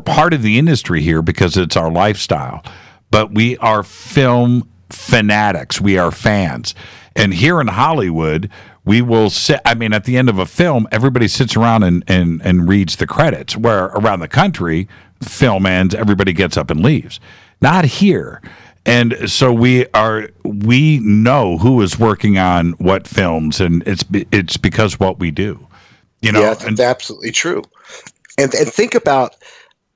part of the industry here because it's our lifestyle, but we are film fanatics. We are fans. And here in Hollywood, we will sit, I mean, at the end of a film, everybody sits around and reads the credits, where around the country, film ends, everybody gets up and leaves. Not here. And so we know who is working on what films, and it's because what we do. Yeah, that's absolutely true. And think about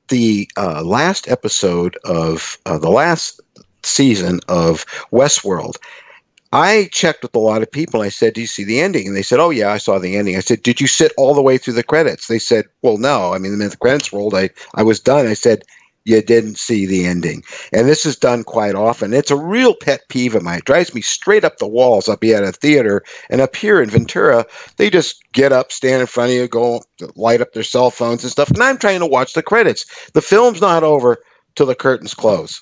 the last episode of the last season of Westworld. I checked with a lot of people. And I said, "Do you see the ending?" And they said, "Oh yeah, I saw the ending." I said, "Did you sit all the way through the credits?" They said, "Well, no. I mean, the minute the credits rolled, I was done." I said, "You didn't see the ending." And this is done quite often. It's a real pet peeve of mine. It drives me straight up the walls. I'll be at a theater, and up here in Ventura, they just get up, stand in front of you, go light up their cell phones and stuff. And I'm trying to watch the credits. The film's not over till the curtains close.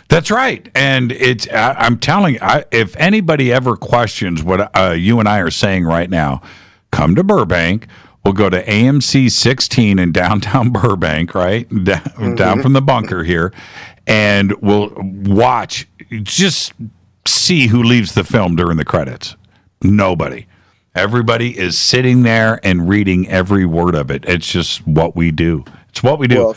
That's right. And I'm telling you, if anybody ever questions what you and I are saying right now, come to Burbank. We'll go to AMC 16 in downtown Burbank, right? Down from the bunker here. And we'll watch, just see who leaves the film during the credits. Nobody. Everybody is sitting there and reading every word of it. It's just what we do. It's what we do. Well,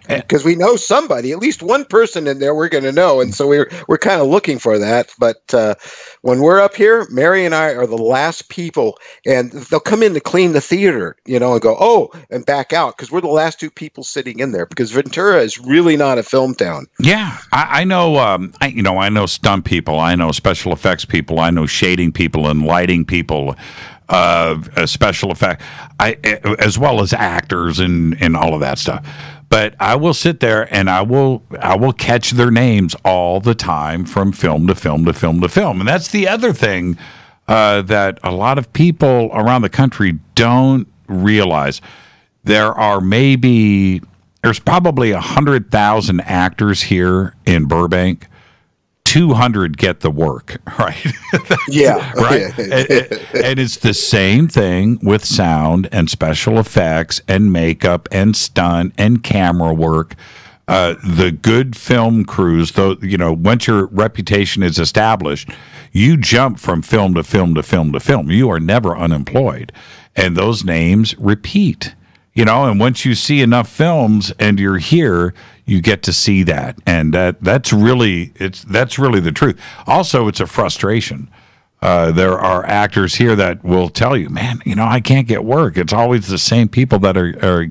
because we know somebody, at least one person in there we're going to know. And so we're kind of looking for that. But when we're up here, Mary and I are the last people, and they'll come in to clean the theater, and go, "Oh," and back out, because we're the last two people sitting in there, because Ventura is really not a film town. Yeah, I know. I know stunt people. I know special effects people. I know shading people and lighting people. Special effect, as well as actors and all of that stuff. But I will sit there and I will catch their names all the time from film to film to film to film. And that's the other thing that a lot of people around the country don't realize. There's probably 100,000 actors here in Burbank. 200 get the work, right? Yeah. Right? And it's the same thing with sound and special effects and makeup and stunt and camera work. The good film crews, though, once your reputation is established, you jump from film to film to film to film. You are never unemployed. And those names repeat. And once you see enough films and you're here, you get to see that, and that's really the truth. Also, it's a frustration. There are actors here that will tell you, "Man, I can't get work. It's always the same people that are."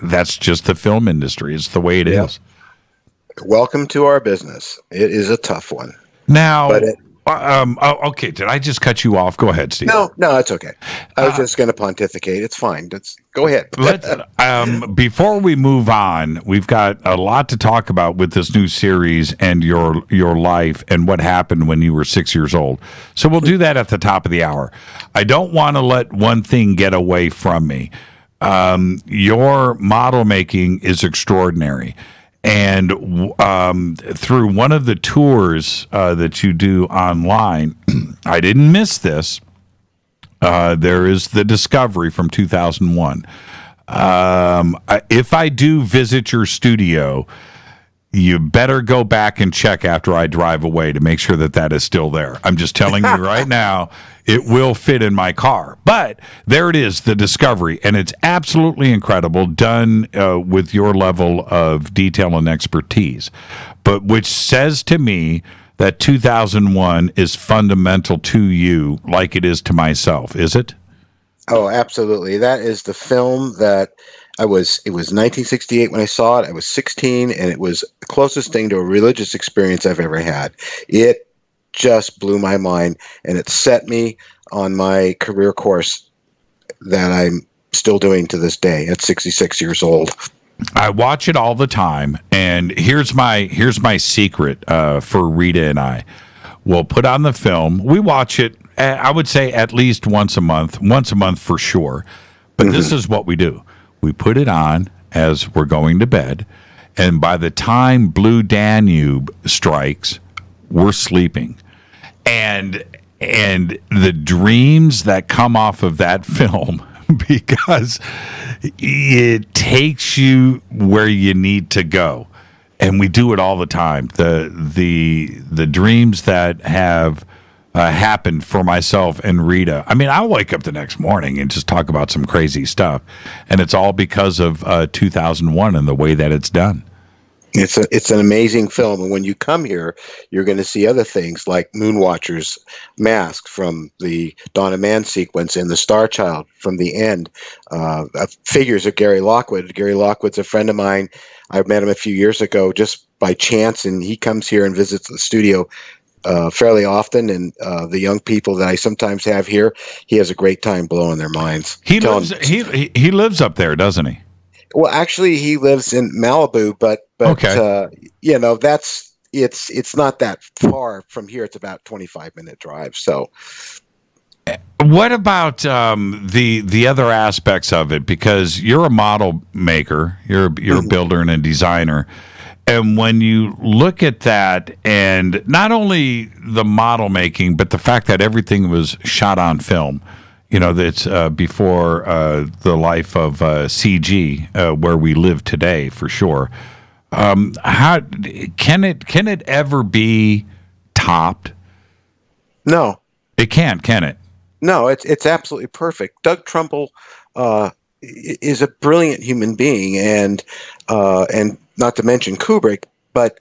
That's just the film industry. It's the way it is. Welcome to our business. It is a tough one. Now, okay. Did I just cut you off? Go ahead, Steve. No, it's okay. I was just going to pontificate. It's fine. Go ahead. Before we move on, we've got a lot to talk about with this new series and your life and what happened when you were 6 years old. So we'll do that at the top of the hour. I don't want to let one thing get away from me. Your model making is extraordinary. And through one of the tours that you do online, I didn't miss this. There is the Discovery from 2001. If I do visit your studio, you better go back and check after I drive away to make sure that that is still there. I'm just telling you right now, it will fit in my car. But there it is, the Discovery, and it's absolutely incredible, done with your level of detail and expertise, but which says to me that 2001 is fundamental to you like it is to myself, is it? Oh, absolutely. That is the film that it was 1968 when I saw it. I was 16, and it was the closest thing to a religious experience I've ever had. It just blew my mind, and it set me on my career course that I'm still doing to this day at 66 years old. I watch it all the time, and here's my secret for Rita and I. We'll put on the film. We watch it, I would say, at least once a month for sure. But this is what we do. We put it on as we're going to bed, and by the time Blue Danube strikes, we're sleeping. And the dreams that come off of that film, because it takes you where you need to go. And we do it all the time. The dreams that have happened for myself and Rita. I mean, I'll wake up the next morning and just talk about some crazy stuff, and it's all because of 2001 and the way that it's done. It's an amazing film, and when you come here, you're going to see other things like Moonwatcher's mask from the Dawn of Man sequence and the Star Child from the end. Figures of Gary Lockwood. Gary Lockwood's a friend of mine. I met him a few years ago just by chance, and he comes here and visits the studio fairly often, and the young people that I sometimes have here, he has a great time blowing their minds. He lives up there, doesn't he? Well, actually, he lives in Malibu, but okay. It's not that far from here. It's about 25-minute drive. So, what about the other aspects of it? Because you're a model maker, you're a builder and a designer. And when you look at that, and not only the model making, but the fact that everything was shot on film, you know, that's before the life of CG, where we live today, for sure. How can it ever be topped? No, it can't. Can it? No, it's absolutely perfect. Doug Trumbull is a brilliant human being, and not to mention Kubrick, but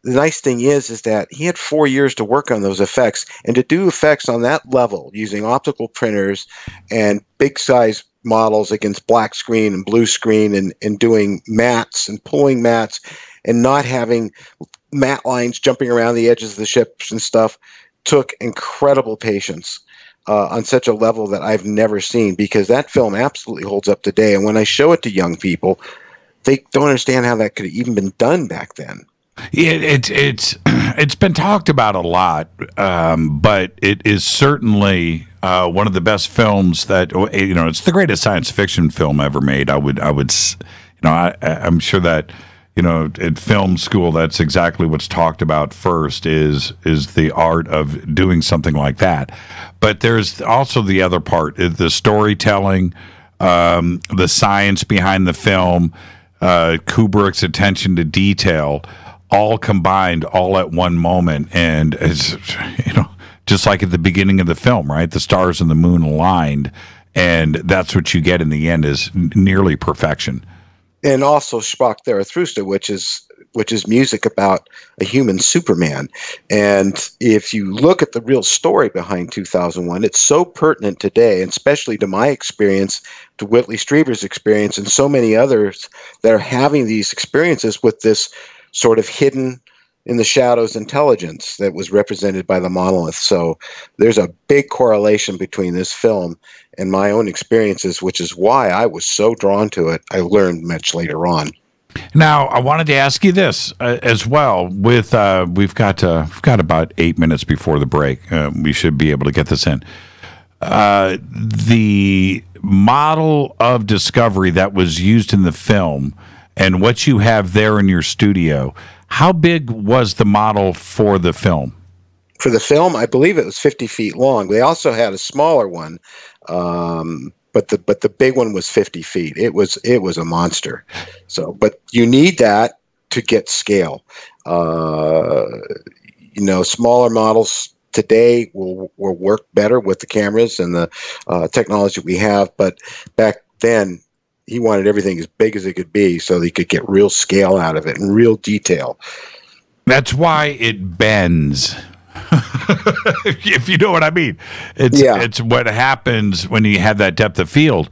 the nice thing is that he had 4 years to work on those effects, and to do effects on that level using optical printers and big size models against black screen and blue screen, and doing mattes and pulling mattes and not having matte lines jumping around the edges of the ships and stuff, took incredible patience on such a level that I've never seen, because that film absolutely holds up today. And when I show it to young people, they don't understand how that could have even been done back then. It's been talked about a lot, but it is certainly one of the best films that, you know, it's the greatest science fiction film ever made. I'm sure that, you know, at film school, that's exactly what's talked about first is the art of doing something like that. But there's also the other part, the storytelling, the science behind the film, Kubrick's attention to detail, all combined, all at one moment. And it's, you know, just like at the beginning of the film, right? The stars and the moon aligned, and that's what you get in the end, is nearly perfection. And also Sprach Zarathustra, which is music about a human Superman. And if you look at the real story behind 2001, it's so pertinent today, and especially to my experience, to Whitley Strieber's experience, and so many others that are having these experiences with this sort of hidden in the shadows intelligence that was represented by the monolith. So there's a big correlation between this film and my own experiences, which is why I was so drawn to it. I learned much later on. Now, I wanted to ask you this as well. With we've got about 8 minutes before the break. We should be able to get this in. The model of Discovery that was used in the film and what you have there in your studio, how big was the model for the film? For the film, I believe it was 50 feet long. They also had a smaller one, but the big one was 50 feet. It was a monster. So, but you need that to get scale. Smaller models today will work better with the cameras and the technology we have, but back then he wanted everything as big as it could be so that he could get real scale out of it and real detail. That's why it bends. If you know what I mean. It's what happens when you have that depth of field.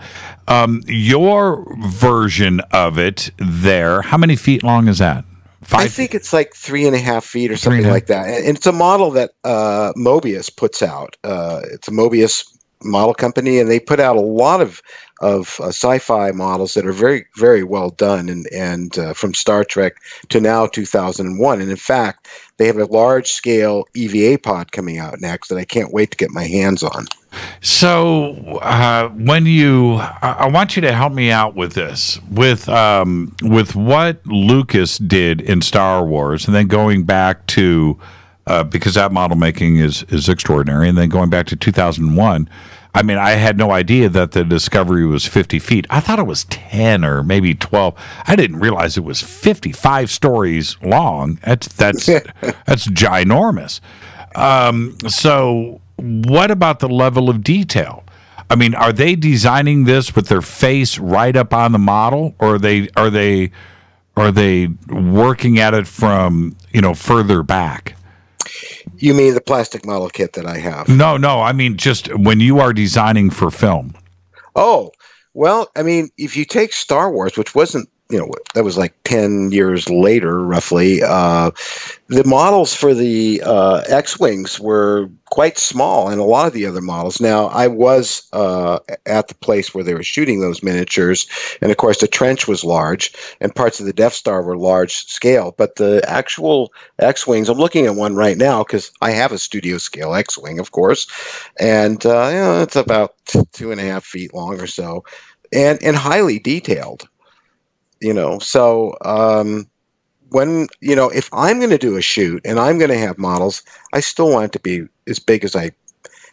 Your version of it there, how many feet long is that? 5 I think it's like 3.5 feet or something like that. And it's a model that Mobius puts out. It's a Mobius model company, and they put out a lot of sci-fi models that are very, very well done, and from Star Trek to now 2001. And in fact, they have a large-scale EVA pod coming out next that I can't wait to get my hands on. So when I want you to help me out with this, with what Lucas did in Star Wars, and then going back to because that model making is extraordinary, and then going back to 2001. I mean, I had no idea that the Discovery was 50 feet. I thought it was 10 or maybe 12. I didn't realize it was 55 stories long. That's ginormous. So what about the level of detail? I mean, are they designing this with their face right up on the model, or are they working at it from further back? You mean the plastic model kit that I have? No. I mean, just when you are designing for film. Oh, well, I mean, if you take Star Wars, which wasn't, that was like 10 years later, roughly, the models for the X-Wings were quite small, and a lot of the other models. Now, I was at the place where they were shooting those miniatures, and of course, the trench was large, and parts of the Death Star were large scale, but the actual X-Wings, I'm looking at one right now, because I have a studio scale X-Wing, of course, and it's about 2.5 feet long or so, and highly detailed. So when, if I'm going to do a shoot and I'm going to have models, I still want it to be as big as I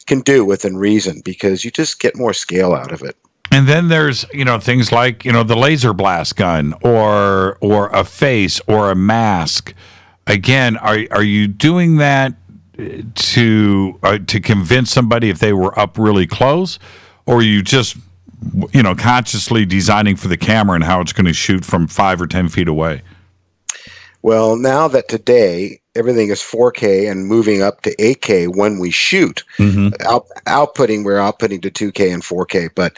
can do within reason, because you just get more scale out of it. And then there's, things like, the laser blast gun or a face or a mask. Again, are you doing that to convince somebody if they were up really close, or are you just consciously designing for the camera and how it's going to shoot from 5 or 10 feet away? Well, now that today everything is 4K and moving up to 8K when we shoot, we're outputting to 2K and 4K, but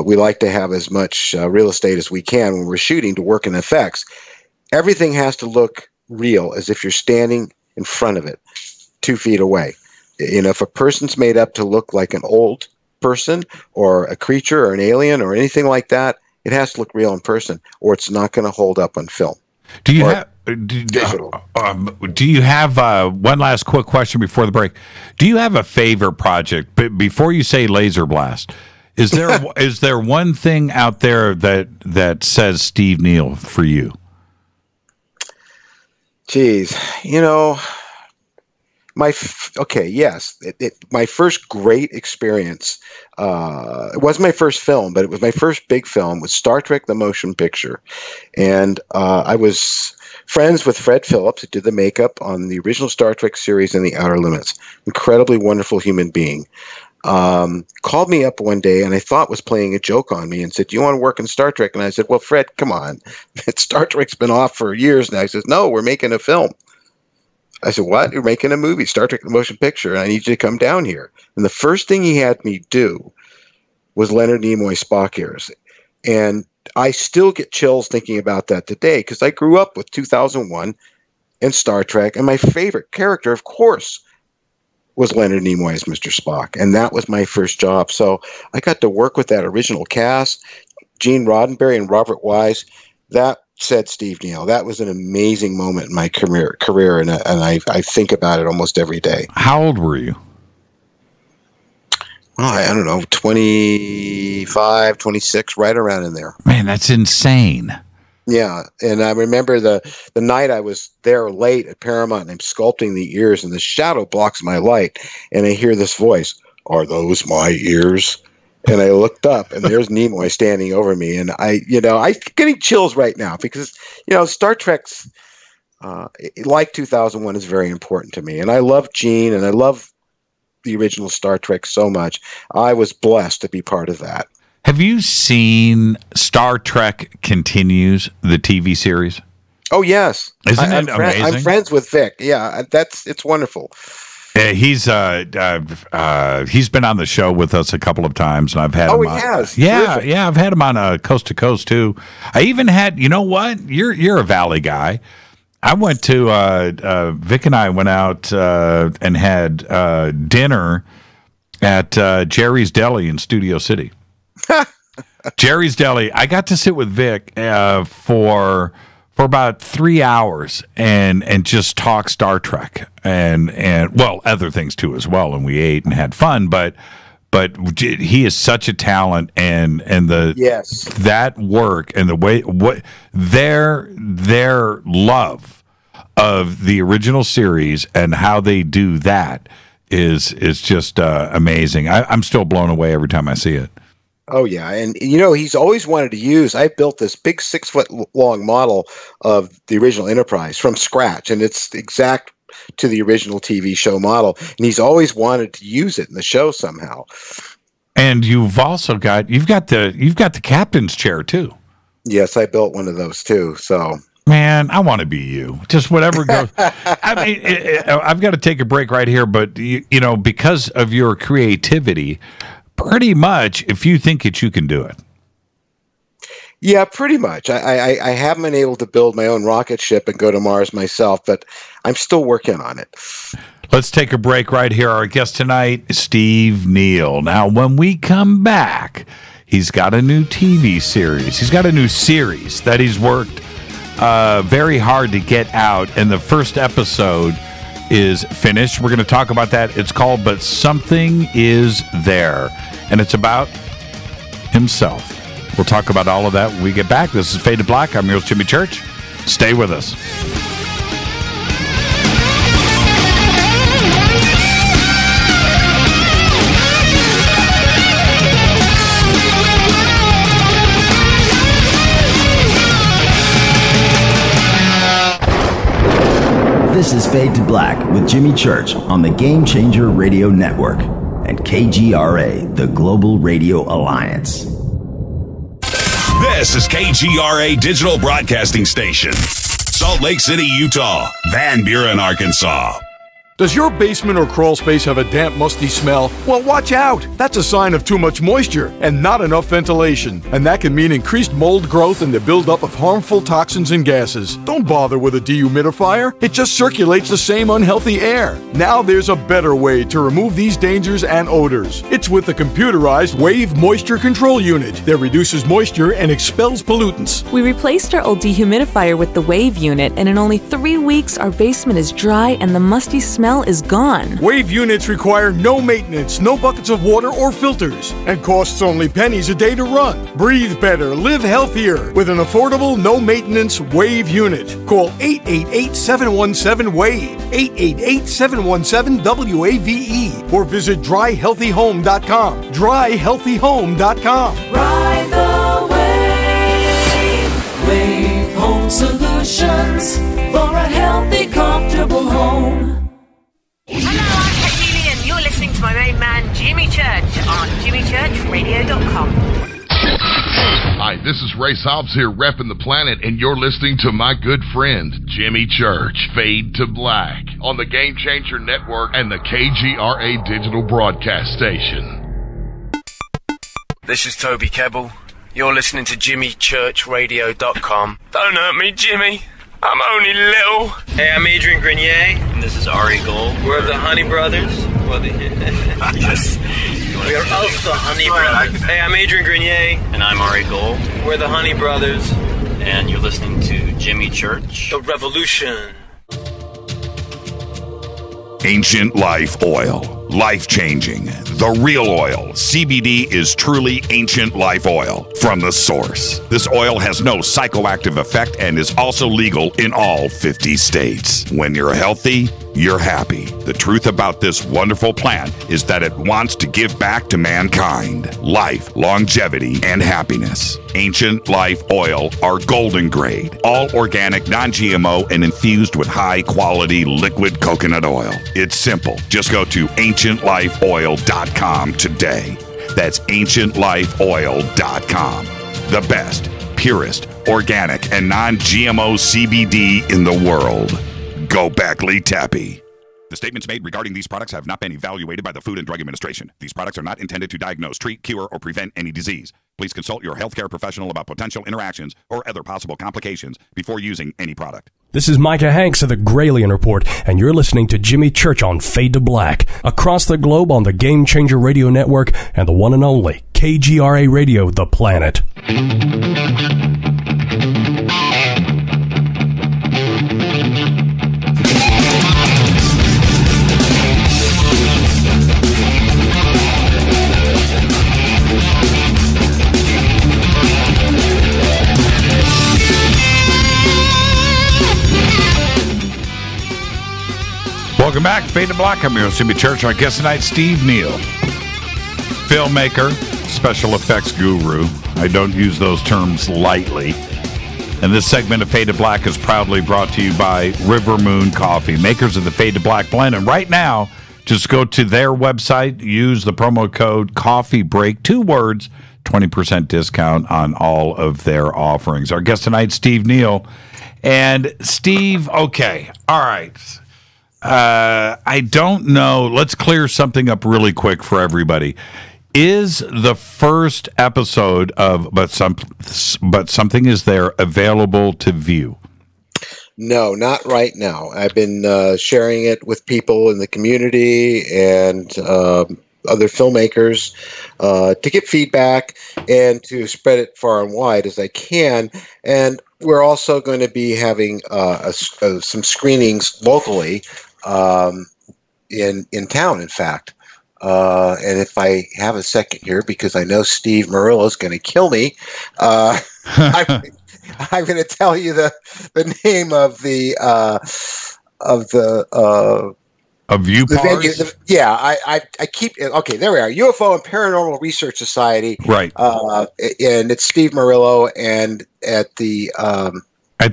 we like to have as much real estate as we can when we're shooting to work in effects. Everything has to look real, as if you're standing in front of it, 2 feet away. If a person's made up to look like an old person or a creature or an alien or anything like that, it has to look real in person, or it's not going to hold up on film. Do you have one last quick question before the break? Do you have a favorite project? But before you say laser blast, is there one thing out there that says Steve Neill for you? Geez, my first great experience, it wasn't my first film, but it was my first big film, was Star Trek the Motion Picture. And I was friends with Fred Phillips, who did the makeup on the original Star Trek series and The Outer Limits. Incredibly wonderful human being. Called me up one day and I thought was playing a joke on me and said, "Do you want to work in Star Trek?" And I said, "Well, Fred, come on. Star Trek's been off for years now." He says, "No, we're making a film." I said, "What? You're making a movie, Star Trek the Motion Picture, and I need you to come down here." And the first thing he had me do was Leonard Nimoy Spock ears. And I still get chills thinking about that today, because I grew up with 2001 and Star Trek, and my favorite character, of course, was Leonard Nimoy as Mr. Spock. And that was my first job. So I got to work with that original cast, Gene Roddenberry and Robert Wise. That said Steve Neill. That was an amazing moment in my career, and I think about it almost every day. How old were you? Oh, I don't know, 25, 26, right around in there. Man, that's insane. Yeah, and I remember the night I was there late at Paramount, and I'm sculpting the ears, and the shadow blocks my light, and I hear this voice, "Are those my ears?" And I looked up, and there's Nimoy standing over me. And I'm getting chills right now because, Star Trek's, like 2001, is very important to me. And I love Gene, and I love the original Star Trek so much. I was blessed to be part of that. Have you seen Star Trek Continues, the TV series? Oh, yes. Isn't it amazing? I'm friends with Vic. Yeah, it's wonderful. He's been on the show with us a couple of times, and I've had him on. Oh, he has? Yeah, Terrific. yeah, I've had him on Coast to Coast, too. I even had, you know what? You're a Valley guy. I went to, Vic and I went out and had dinner at Jerry's Deli in Studio City. Jerry's Deli. I got to sit with Vic for about 3 hours and just talk Star Trek and well, other things too as well. And we ate and had fun, but he is such a talent and that work and the way their love of the original series and how they do that is just amazing. I'm still blown away every time I see it. Oh, yeah. And, he's always wanted to use, I built this big 6-foot-long model of the original Enterprise from scratch, and it's exact to the original TV show model. And he's always wanted to use it in the show somehow. And you've also got the captain's chair, too. Yes, I built one of those, too. So, man, I want to be you. Just whatever goes. I mean, I've got to take a break right here, but, because of your creativity, pretty much, if you think it, you can do it. Yeah, pretty much. I haven't been able to build my own rocket ship and go to Mars myself, but I'm still working on it. Let's take a break right here. Our guest tonight is Steve Neill. Now, when we come back, he's got a new TV series. He's got a new series that he's worked very hard to get out, and the first episode is finished. We're going to talk about that. It's called But Something Is There, and it's about himself. We'll talk about all of that when we get back. This is Fade to Black. I'm your host, Jimmy Church. Stay with us. This is Fade to Black with Jimmy Church on the Game Changer Radio Network and KGRA, the Global Radio Alliance. This is KGRA Digital Broadcasting Station, Salt Lake City, Utah, Van Buren, Arkansas. Does your basement or crawl space have a damp, musty smell? Well, watch out! That's a sign of too much moisture and not enough ventilation. And that can mean increased mold growth and the buildup of harmful toxins and gases. Don't bother with a dehumidifier. It just circulates the same unhealthy air. Now there's a better way to remove these dangers and odors. It's with the computerized Wave Moisture Control Unit that reduces moisture and expels pollutants. We replaced our old dehumidifier with the Wave unit, and in only 3 weeks, our basement is dry and the musty smell is gone. Wave units require no maintenance, no buckets of water or filters, and costs only pennies a day to run. Breathe better, live healthier with an affordable, no-maintenance Wave unit. Call 888-717-WAVE, 888-717-WAVE, or visit dryhealthyhome.com. Dryhealthyhome.com. Ride the wave. Wave Home Solutions for a healthy, comfortable home. Hello, I'm Katie, and you're listening to my main man, Jimmy Church, on jimmychurchradio.com. Hi, this is Ray Hobbs here, repping the planet, and you're listening to my good friend, Jimmy Church, Fade to Black, on the Game Changer Network and the KGRA Digital Broadcast Station. This is Toby Kebbell. You're listening to jimmychurchradio.com. Don't hurt me, Jimmy. I'm only little. Hey, I'm Adrian Grenier. And this is Ari Gold. We're the Honey Brothers. Yes. We are of the Honey Brothers. Hey, I'm Adrian Grenier. And I'm Ari Gold. We're the Honey Brothers. And you're listening to Jimmy Church. The Revolution. Ancient Life Oil. Life-changing. The real oil. CBD is truly Ancient Life Oil. from the source. This oil has no psychoactive effect and is also legal in all 50 states. When you're healthy, you're happy. The truth about this wonderful plant is that it wants to give back to mankind life, longevity, and happiness. Ancient Life Oil are golden grade, all organic, non-GMO, and infused with high-quality liquid coconut oil. It's simple. Just go to ancientlifeoil.com today. That's ancientlifeoil.com. The best, purest, organic, and non-GMO CBD in the world. Go Beckley Tappy. The statements made regarding these products have not been evaluated by the Food and Drug Administration. These products are not intended to diagnose, treat, cure, or prevent any disease. Please consult your healthcare professional about potential interactions or other possible complications before using any product. This is Micah Hanks of the Gralien Report, and you're listening to Jimmy Church on Fade to Black, across the globe on the Game Changer Radio Network and the one and only KGRA Radio, The Planet. Welcome back, Fade to Black. I'm your host, Jimmy Church. Our guest tonight, Steve Neill, filmmaker, special effects guru. I don't use those terms lightly. And this segment of Fade to Black is proudly brought to you by River Moon Coffee, makers of the Fade to Black blend. And right now, just go to their website, use the promo code Coffee Break, 2 words, 20% discount on all of their offerings. Our guest tonight, Steve Neill. And Steve, okay, all right. I don't know. Let's clear something up really quick for everybody. Is the first episode of But Something Is There available to view? No, not right now. I've been sharing it with people in the community and other filmmakers to get feedback and to spread it far and wide as I can. And we're also going to be having some screenings locally in town, in fact. And if I have a second here, because I know Steve Murillo is going to kill me, I'm going to tell you the name of the View venue. Yeah, I keep okay. There we are. UFO and Paranormal Research Society, right? And it's Steve Murillo, and at the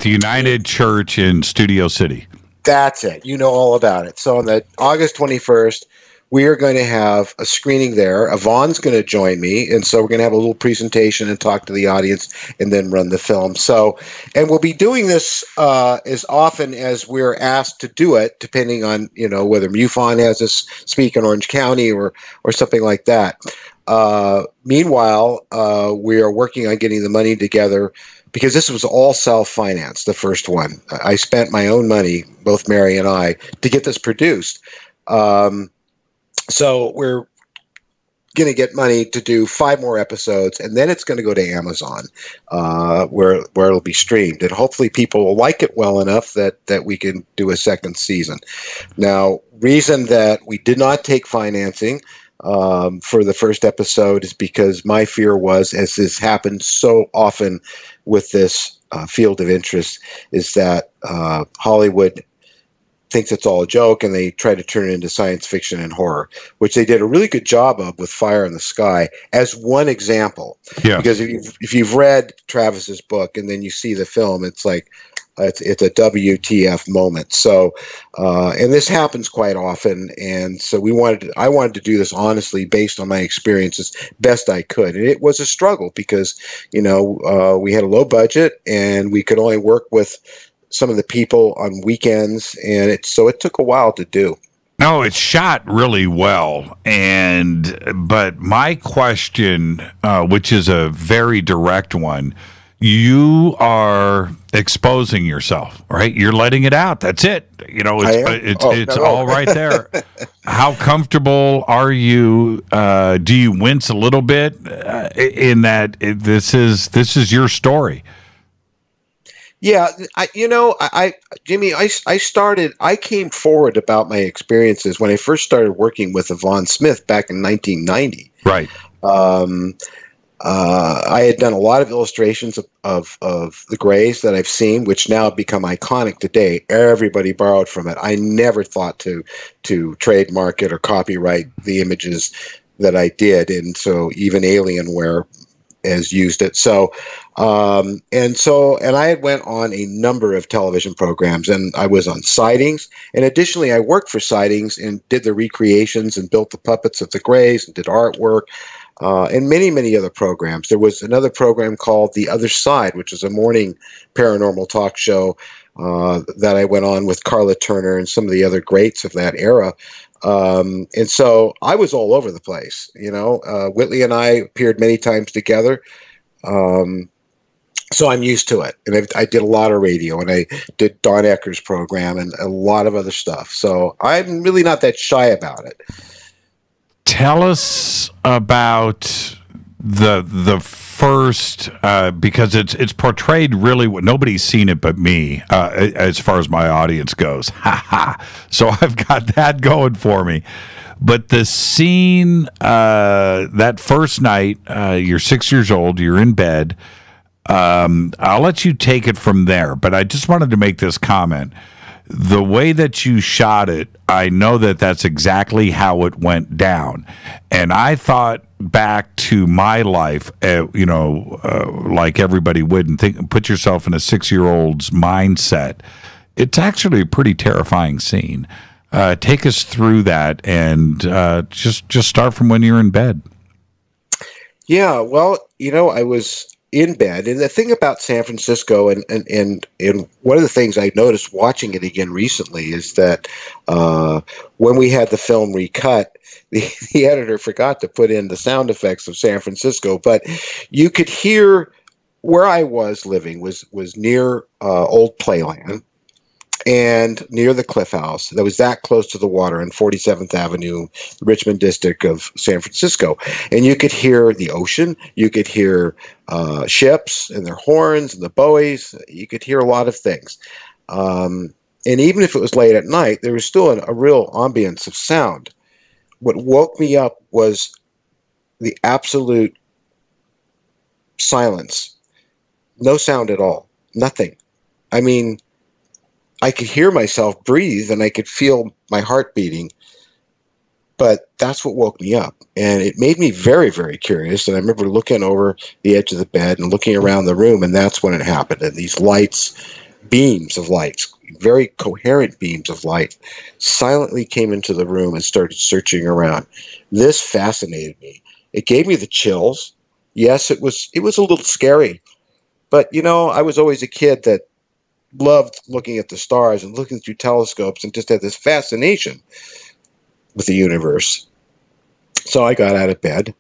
United Church in Studio City. That's it. You know all about it. So on the August 21st, we are going to have a screening there. Yvonne's going to join me, and so we're going to have a little presentation and talk to the audience and then run the film. So, and we'll be doing this as often as we're asked to do it, depending on, whether MUFON has us speak in Orange County or something like that. Meanwhile, we are working on getting the money together, because this was all self-financed, the first one. I spent my own money, both Mary and I, to get this produced. So we're going to get money to do 5 more episodes, and then it's going to go to Amazon, where it'll be streamed. And hopefully people will like it well enough that we can do a second season. Now, reason that we did not take financing for the first episode is because my fear was, as this happens so often with this field of interest, is that Hollywood thinks it's all a joke and they try to turn it into science fiction and horror, which they did a really good job of with Fire in the Sky as one example. Yeah. Because if you've read Travis's book and then you see the film, it's like it's a WTF moment. So, and this happens quite often. And so I wanted to do this honestly based on my experiences best I could. And it was a struggle because, we had a low budget and we could only work with some of the people on weekends. And it took a while to do. No, it's shot really well. But my question, which is a very direct one, you are exposing yourself, right? You're letting it out. That's it. It's all right there. How comfortable are you? Do you wince a little bit in that this is your story? Yeah, Jimmy, I came forward about my experiences when I first started working with Yvonne Smith back in 1990. Right. I had done a lot of illustrations of the Greys that I've seen, which now have become iconic today. Everybody borrowed from it. I never thought to trademark it or copyright the images that I did, and so even Alienware has used it. So, and I had went on a number of television programs, and I was on Sightings, and additionally, I worked for Sightings and did the recreations and built the puppets of the Greys and did artwork. And many, many other programs. There was another program called The Other Side, which is a morning paranormal talk show that I went on with Carla Turner and some of the other greats of that era. And so I was all over the place. Whitley and I appeared many times together. So I'm used to it. And I did a lot of radio, and I did Don Ecker's program and a lot of other stuff. So I'm really not that shy about it. Tell us about the first, because it's portrayed really. Nobody's seen it but me, as far as my audience goes. So I've got that going for me. But the scene, that first night, you're 6 years old, you're in bed. I'll let you take it from there. But I just wanted to make this comment. The way that you shot it, I know that that's exactly how it went down. And I thought back to my life, like everybody would, and put yourself in a 6-year-old's mindset. It's actually a pretty terrifying scene. Take us through that, and just start from when you're in bed. Yeah, well, I was in bed, and the thing about San Francisco, and one of the things I noticed watching it again recently is that when we had the film recut, the editor forgot to put in the sound effects of San Francisco, but you could hear where I was living was near Old Playland and near the Cliff House. That was that close to the water on 47th Avenue, the Richmond district of San Francisco. And you could hear the ocean. You could hear ships and their horns and the buoys. You could hear a lot of things. And even if it was late at night, there was still a real ambience of sound. What woke me up was the absolute silence. No sound at all. Nothing. I mean, I could hear myself breathe and I could feel my heart beating, but that's what woke me up. And it made me very, very curious. And I remember looking over the edge of the bed and looking around the room, and that's when it happened. And these beams of lights, very coherent beams of light, silently came into the room and started searching around. This fascinated me. It gave me the chills. Yes, it was a little scary, but I was always a kid that loved looking at the stars and looking through telescopes and just had this fascination with the universe. So I got out of bed,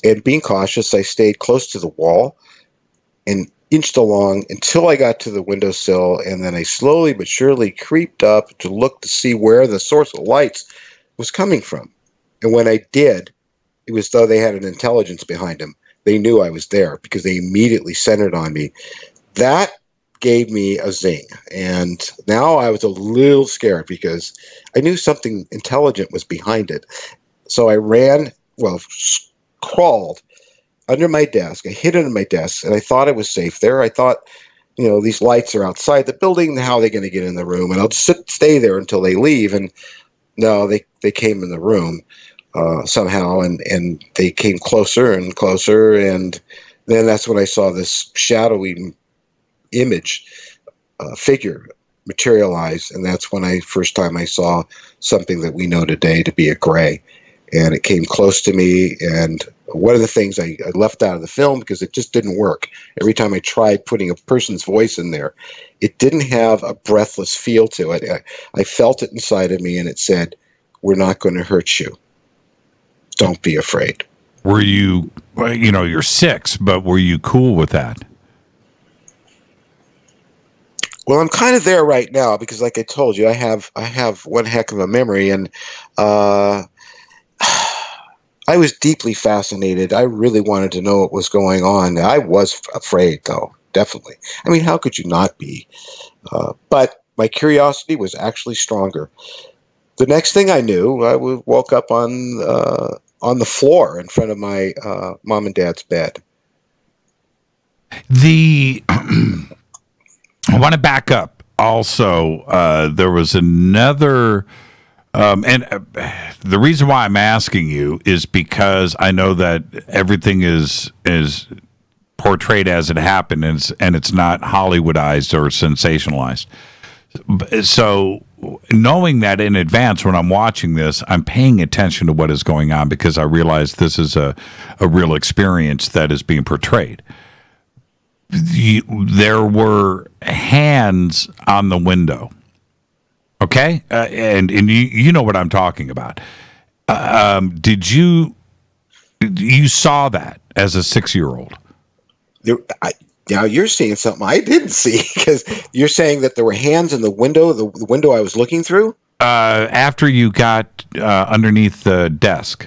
and being cautious, I stayed close to the wall and inched along until I got to the windowsill, and then I slowly but surely creeped up to look to see where the source of lights was coming from. And when I did, it was as though they had an intelligence behind them. They knew I was there because they immediately centered on me. That gave me a zing, and now I was a little scared because I knew something intelligent was behind it. So I crawled under my desk. I hid under my desk, and I thought I was safe there. I thought, these lights are outside the building. How are they going to get in the room? And I'll just stay there until they leave. And no, they came in the room somehow, and they came closer and closer, and then that's when I saw this shadowy image figure materialize, and that's when first time I saw something that we know today to be a Grey, and it came close to me. And one of the things I left out of the film because it just didn't work. Every time I tried putting a person's voice in there, it didn't have a breathless feel to it. I felt it inside of me, and it said, "We're not going to hurt you. Don't be afraid." Were you, you're 6, but were you cool with that? Well, I'm kind of there right now because, like I told you, I have one heck of a memory, and I was deeply fascinated. I really wanted to know what was going on. I was afraid, though, definitely. I mean, how could you not be? But my curiosity was actually stronger. The next thing I knew, I woke up on on the floor in front of my mom and dad's bed. I want to back up. Also, there was another, and the reason why I'm asking you is because I know that everything is portrayed as it happened, and it's not Hollywoodized or sensationalized. So, knowing that in advance when I'm watching this, I'm paying attention to what is going on because I realize this is a real experience that is being portrayed. There were hands on the window, okay, and you know what I'm talking about. Did you saw that as a 6-year-old? Now you're seeing something I didn't see, because you're saying that there were hands in the window, the window I was looking through. After you got underneath the desk.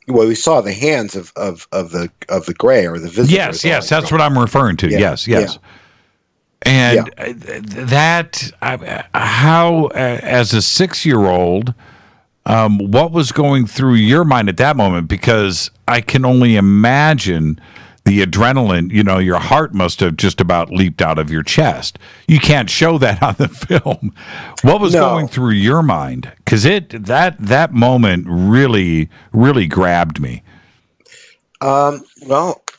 Well, we saw the hands of the gray or the visitors. Yes, that's what I'm referring to. Yeah, yes. Yeah. And that, how, as a 6-year-old, what was going through your mind at that moment? Because I can only imagine the adrenaline, your heart must have just about leaped out of your chest. You can't show that on the film. What was going through your mind? Because that moment really, really grabbed me. Well,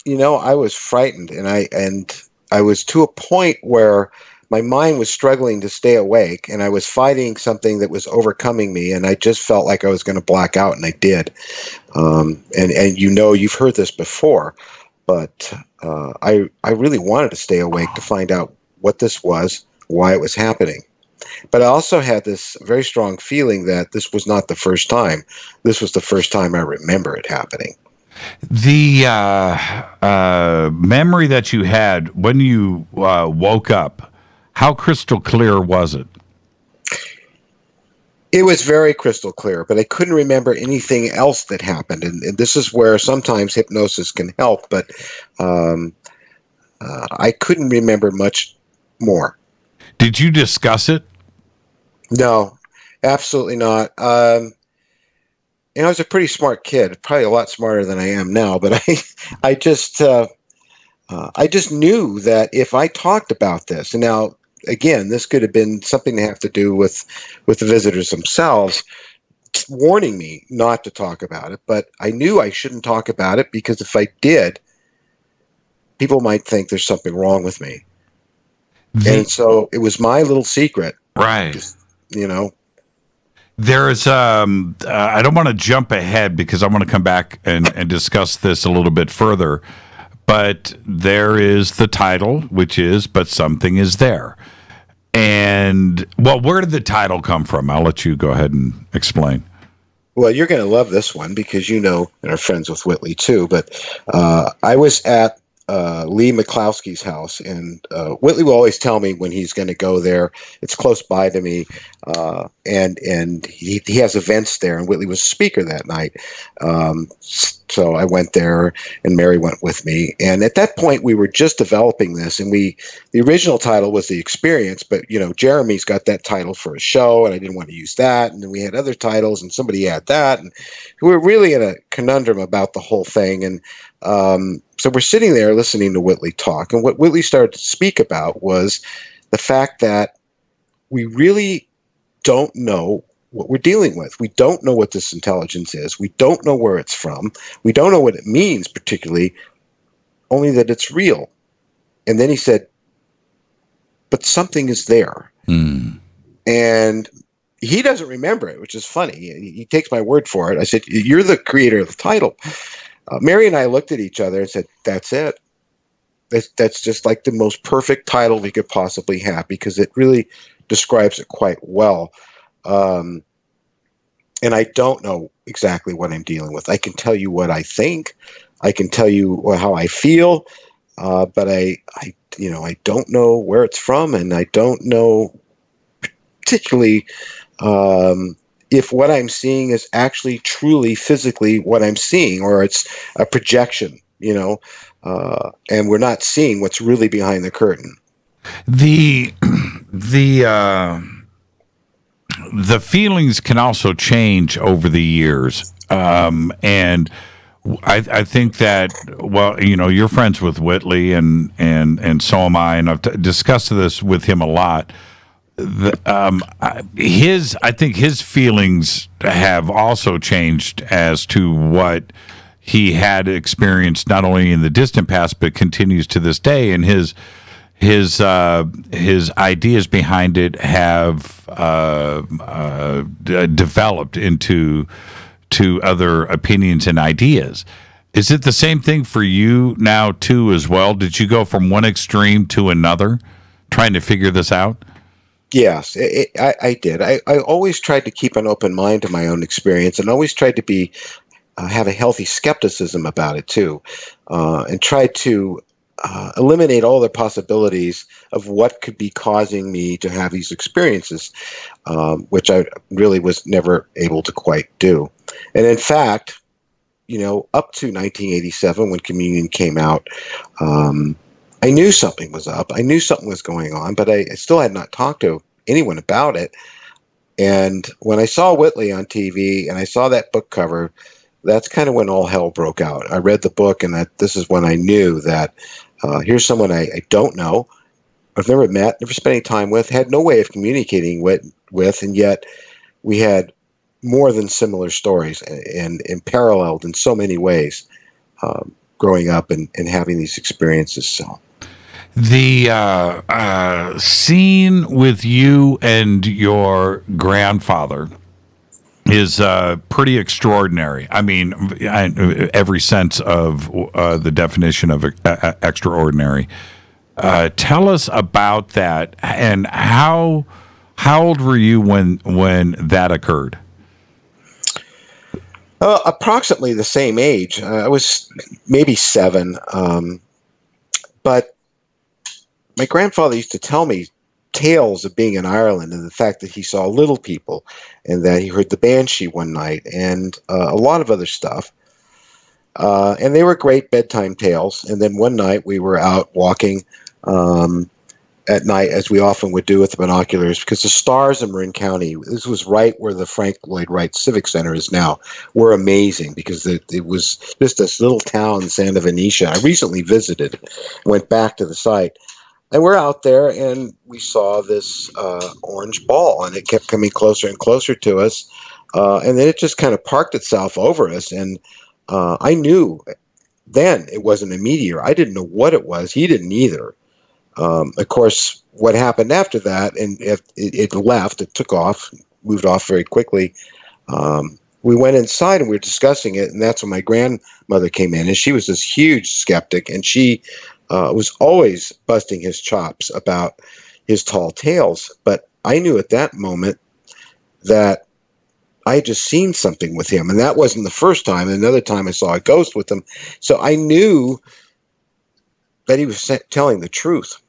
I was frightened, and I was to a point where my mind was struggling to stay awake, and I was fighting something that was overcoming me, and I just felt like I was going to black out, and I did. And you've heard this before. But I really wanted to stay awake to find out what this was, why it was happening. But I also had this very strong feeling that this was not the first time. This was the first time I remember it happening. The memory that you had when you woke up, how crystal clear was it? It was very crystal clear, but I couldn't remember anything else that happened. And this is where sometimes hypnosis can help, but I couldn't remember much more. Did you discuss it? No, absolutely not. I was a pretty smart kid, probably a lot smarter than I am now, but I just knew that if I talked about this, and now, again, this could have been something to have to do with the visitors themselves warning me not to talk about it, but I knew I shouldn't talk about it because if I did, people might think there's something wrong with me. And so it was my little secret. Right. Just, There's, I don't want to jump ahead because I want to come back and discuss this a little bit further, but there is the title, which is But Something Is There. And, well, where did the title come from? I'll let you go ahead and explain. Well, you're going to love this one because and are friends with Whitley too. But I was at Lee McCloskey's house, and Whitley will always tell me when he's going to go there. It's close by to me, and he has events there. And Whitley was a speaker that night, so I went there, and Mary went with me. And at that point, we were just developing this, and the original title was The Experience, but Jeremy's got that title for a show, and I didn't want to use that. And then we had other titles, and somebody had that, and we were really in a conundrum about the whole thing. And so we're sitting there listening to Whitley talk, and what Whitley started to speak about was the fact that we really don't know what we're dealing with. We don't know what this intelligence is. We don't know where it's from. We don't know what it means particularly, only that it's real. And then he said, but something is there. And he doesn't remember it, which is funny. He takes my word for it. I said, you're the creator of the title. Mary and I looked at each other and said, that's it. That's just like the most perfect title we could possibly have because it really describes it quite well. And I don't know exactly what I'm dealing with. I can tell you what I think. I can tell you how I feel, but I don't know where it's from, and I don't know particularly if what I'm seeing is actually truly physically what I'm seeing, or it's a projection, and we're not seeing what's really behind the curtain. The feelings can also change over the years. And I think that, well, you're friends with Whitley, and so am I, and I've discussed this with him a lot. I think his feelings have also changed as to what he had experienced, not only in the distant past, but continues to this day. And his ideas behind it have developed into other opinions and ideas. Is it the same thing for you now too, as well? Did you go from one extreme to another, trying to figure this out? Yes, I did. I always tried to keep an open mind to my own experience, and always tried to have a healthy skepticism about it too, and tried to eliminate all the possibilities of what could be causing me to have these experiences, which I really was never able to quite do. And in fact, up to 1987, when Communion came out, I knew something was up. I knew something was going on, but I still had not talked to anyone about it. And when I saw Whitley on TV and I saw that book cover, that's kind of when all hell broke out. I read the book, and this is when I knew that here's someone I don't know, I've never met, never spent any time with, had no way of communicating with, and yet we had more than similar stories and paralleled in so many ways growing up and having these experiences. So the scene with you and your grandfather is pretty extraordinary. I mean, every sense of the definition of extraordinary. Tell us about that, and how old were you when that occurred? Approximately the same age. I was maybe 7, but my grandfather used to tell me tales of being in Ireland, and the fact that he saw little people, and that he heard the banshee one night, and a lot of other stuff. And they were great bedtime tales. And then one night we were out walking at night, as we often would do with the binoculars, because the stars in Marin County, this was right where the Frank Lloyd Wright Civic Center is now, were amazing, because it was just this little town, Santa Venetia. I recently visited, went back to the site. And we're out there, and we saw this orange ball, and it kept coming closer and closer to us. And then it just kind of parked itself over us. And I knew then it wasn't a meteor. I didn't know what it was. He didn't either. Of course, what happened after that, and it left, it took off, moved off very quickly. We went inside and we were discussing it, and that's when my grandmother came in, and she was this huge skeptic, and she was always busting his chops about his tall tales. But I knew at that moment that I had just seen something with him, and that wasn't the first time. Another time I saw a ghost with him. So I knew that he was telling the truth.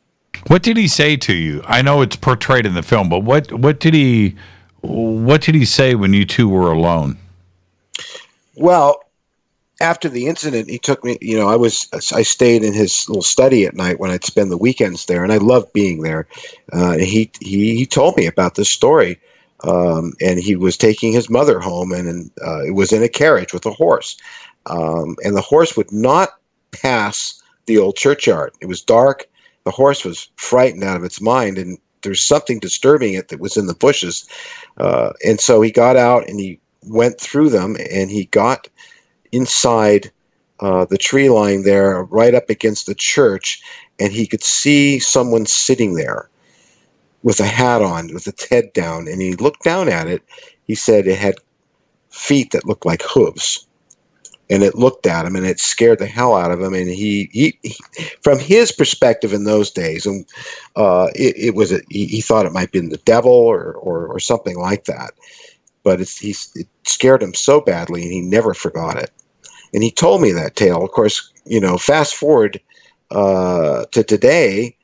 What did he say to you? I know it's portrayed in the film, but what did he say when you two were alone? Well, after the incident, he took me, I stayed in his little study at night when I'd spend the weekends there, and I loved being there. He told me about this story, and he was taking his mother home, and it was in a carriage with a horse. And the horse would not pass the old churchyard. It was dark. The horse was frightened out of its mind, and there's something disturbing it that was in the bushes. And so he got out and he went through them, and he got inside the tree line there, right up against the church, and he could see someone sitting there with a hat on, with its head down, and he looked down at it. He said it had feet that looked like hooves, and it looked at him, and it scared the hell out of him. And he from his perspective in those days, and he thought it might be the devil or something like that. But it scared him so badly, and he never forgot it. And he told me that tale. Of course, fast forward to today,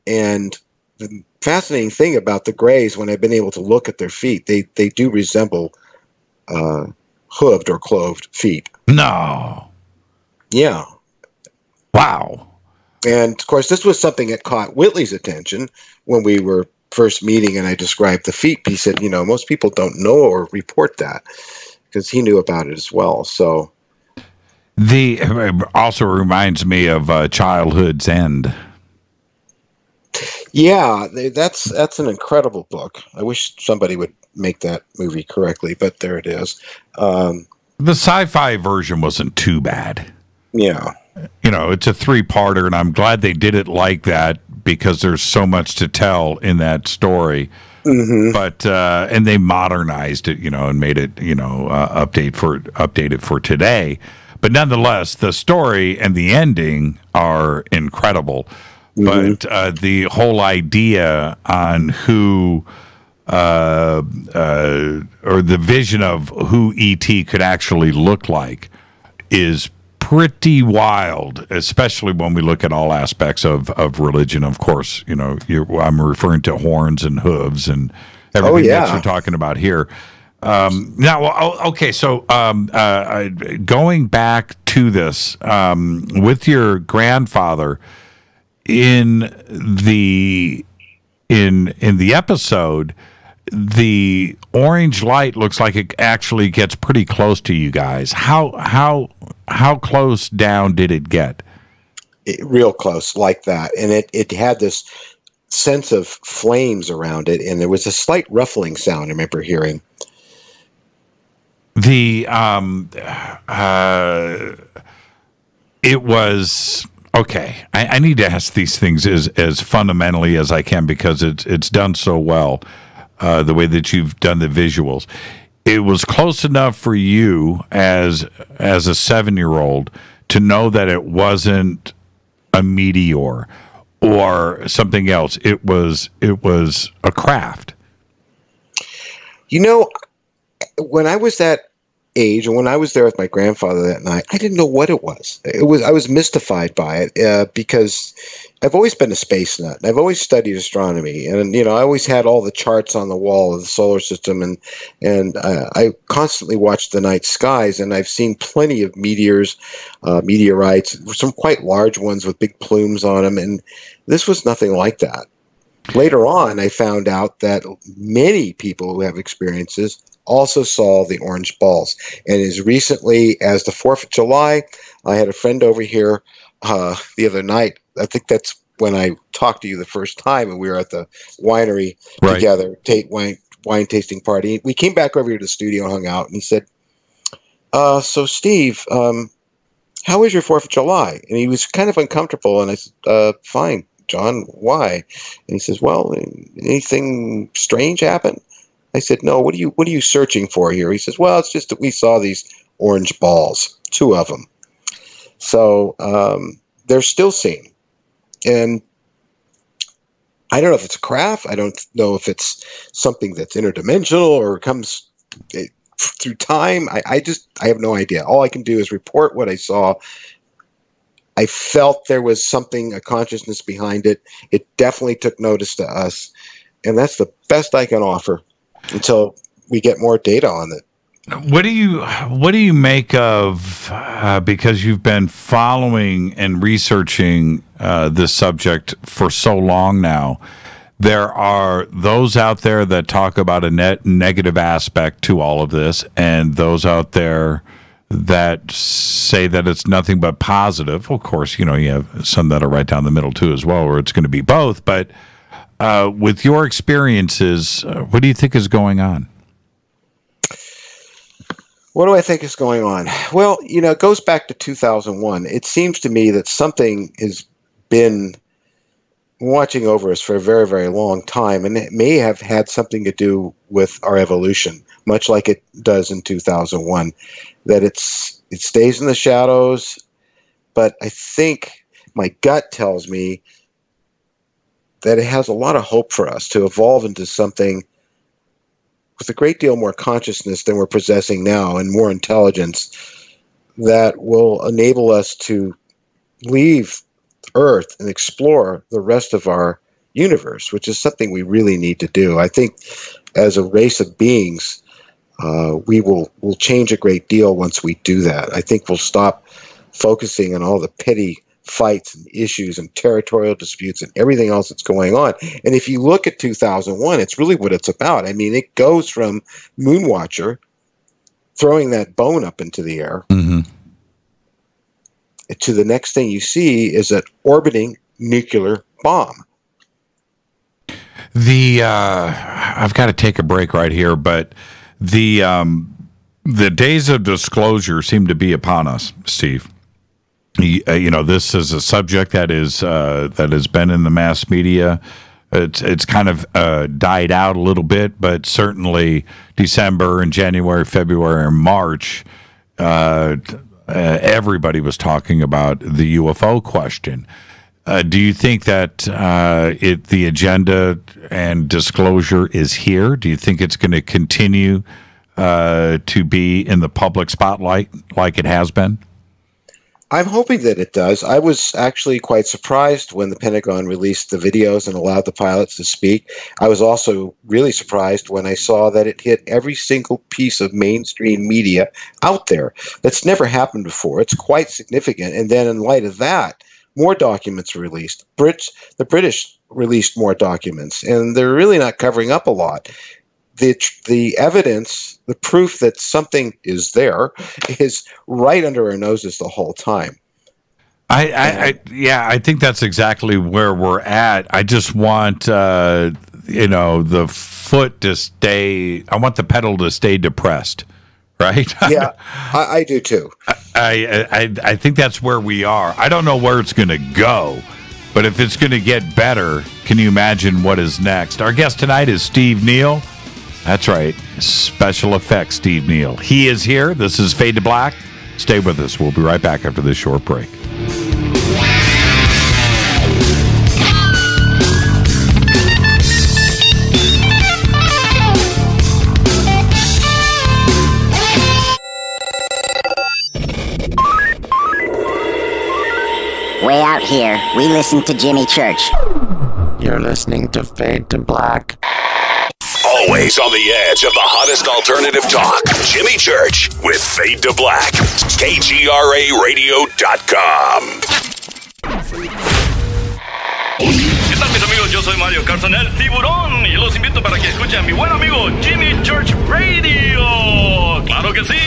and the fascinating thing about the Greys, when I've been able to look at their feet, they do resemble hooved or cloved feet. No. Yeah. Wow. And of course, this was something that caught Whitley's attention when we were first meeting, and I described the feet. He said, most people don't know or report that, because he knew about it as well. So it also reminds me of Childhood's End. Yeah, that's an incredible book. I wish somebody would make that movie correctly, but there it is. The sci-fi version wasn't too bad. Yeah. You know, it's a 3-parter, and I'm glad they did it like that because there's so much to tell in that story. Mm-hmm. But and they modernized it, and made it, updated for today. But nonetheless, the story and the ending are incredible. Mm-hmm. But the whole idea on who or the vision of who E.T. could actually look like is pretty wild, especially when we look at all aspects of religion. Of course, I'm referring to horns and hooves and everything that you're talking about here. So going back to this, with your grandfather in the episode, the orange light looks like it actually gets pretty close to you guys. How close down did it get? Real close, like that. And it had this sense of flames around it, and there was a slight ruffling sound I remember hearing. It was... Okay, I need to ask these things as fundamentally as I can because it's done so well, the way that you've done the visuals. It was close enough for you as a 7-year-old to know that it wasn't a meteor or something else. It was a craft. When I was that age, and when I was there with my grandfather that night, I didn't know what it was. I was mystified by it because I've always been a space nut. I've always studied astronomy, and I always had all the charts on the wall of the solar system, and I constantly watched the night skies, and I've seen plenty of meteors, meteorites, some quite large ones with big plumes on them, and this was nothing like that. Later on, I found out that many people who have experiences also saw the orange balls. And as recently as the 4th of July, I had a friend over here the other night. I think that's when I talked to you the first time, and we were at the winery together, wine tasting party. We came back over here to the studio and hung out, and he said, so Steve, how was your 4th of July? And he was kind of uncomfortable, and I said, fine, John, why? And he says, well, anything strange happen? I said, no, what are you searching for here? He says, well, it's just that we saw these orange balls, 2 of them. So they're still seen. And I don't know if it's a craft. I don't know if it's something that's interdimensional or comes through time. I have no idea. All I can do is report what I saw. I felt there was a consciousness behind it. It definitely took notice to us. And that's the best I can offer until we get more data on it. What do you make of, because you've been following and researching this subject for so long now, there are those out there that talk about a negative aspect to all of this, and those out there that say that it's nothing but positive. Of course, you have some that are right down the middle too as well, where it's going to be both. But with your experiences, what do you think is going on? What do I think is going on? Well, it goes back to 2001. It seems to me that something has been watching over us for a very, very long time, and it may have had something to do with our evolution, much like it does in 2001, that it stays in the shadows. But I think my gut tells me that it has a lot of hope for us to evolve into something with a great deal more consciousness than we're possessing now, and more intelligence that will enable us to leave Earth and explore the rest of our universe, which is something we really need to do. I think as a race of beings, we'll change a great deal once we do that. I think we'll stop focusing on all the petty fights and issues and territorial disputes and everything else that's going on. And if you look at 2001, it's really what it's about. I mean, it goes from Moonwatcher throwing that bone up into the air, to the next thing you see is an orbiting nuclear bomb. I've got to take a break right here, but the days of disclosure seem to be upon us, Steve. This is a subject that has been in the mass media. It's kind of died out a little bit, but certainly December and January, February, and March, everybody was talking about the UFO question. Do you think that the agenda and disclosure is here? Do you think it's going to continue to be in the public spotlight like it has been? I'm hoping that it does. I was actually quite surprised when the Pentagon released the videos and allowed the pilots to speak. I was also really surprised when I saw that it hit every single piece of mainstream media out there. That's never happened before. It's quite significant. And then in light of that, more documents were released. The British released more documents, and they're really not covering up a lot. The evidence, the proof that something is there, is right under our noses the whole time. I think that's exactly where we're at. I just want the foot to stay. I want the pedal to stay depressed. Right? Yeah, I do too. I think that's where we are. I don't know where it's going to go, but if it's going to get better, can you imagine what is next? Our guest tonight is Steve Neill. That's right, special effects Steve Neill. He is here. This is Fade to Black. Stay with us. We'll be right back after this short break. Way out here, we listen to Jimmy Church. You're listening to Fade to Black. Always on the edge of the hottest alternative talk. Jimmy Church with Fade to Black. KGRARadio.com. ¿Qué tal, mis amigos? Yo soy Mario Carson, el tiburón, y los invito para que escuchen a mi buen amigo Jimmy Church Radio. ¡Claro que sí!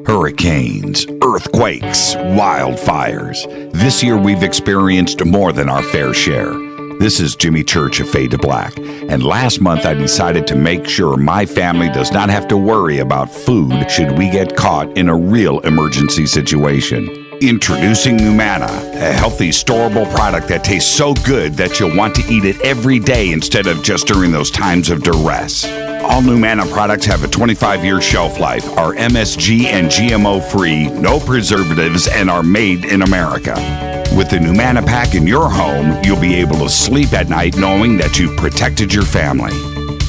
Hurricanes, earthquakes, wildfires. This year we've experienced more than our fair share. This is Jimmy Church of Fade to Black, and last month I decided to make sure my family does not have to worry about food should we get caught in a real emergency situation. Introducing Numana, a healthy, storable product that tastes so good that you'll want to eat it every day instead of just during those times of duress. All Numana products have a 25-year shelf life, are MSG and GMO-free, no preservatives, and are made in America. With the Numana pack in your home, you'll be able to sleep at night knowing that you've protected your family.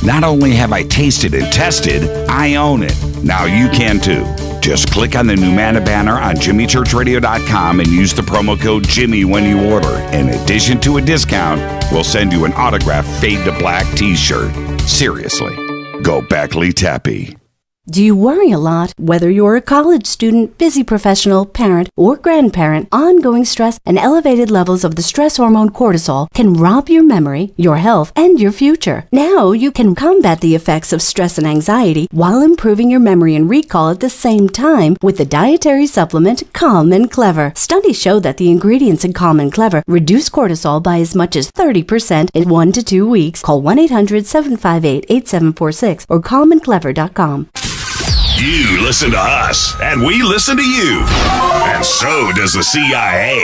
Not only have I tasted and tested, I own it. Now you can too. Just click on the Numana banner on JimmyChurchRadio.com and use the promo code Jimmy when you order. In addition to a discount, we'll send you an autographed Fade to Black t-shirt. Seriously, go Beckley Tappy. Do you worry a lot? Whether you're a college student, busy professional, parent, or grandparent, ongoing stress and elevated levels of the stress hormone cortisol can rob your memory, your health, and your future. Now you can combat the effects of stress and anxiety while improving your memory and recall at the same time with the dietary supplement Calm and Clever. Studies show that the ingredients in Calm and Clever reduce cortisol by as much as 30% in 1 to 2 weeks. Call 1-800-758-8746 or calmandclever.com. You listen to us, and we listen to you. And so does the CIA.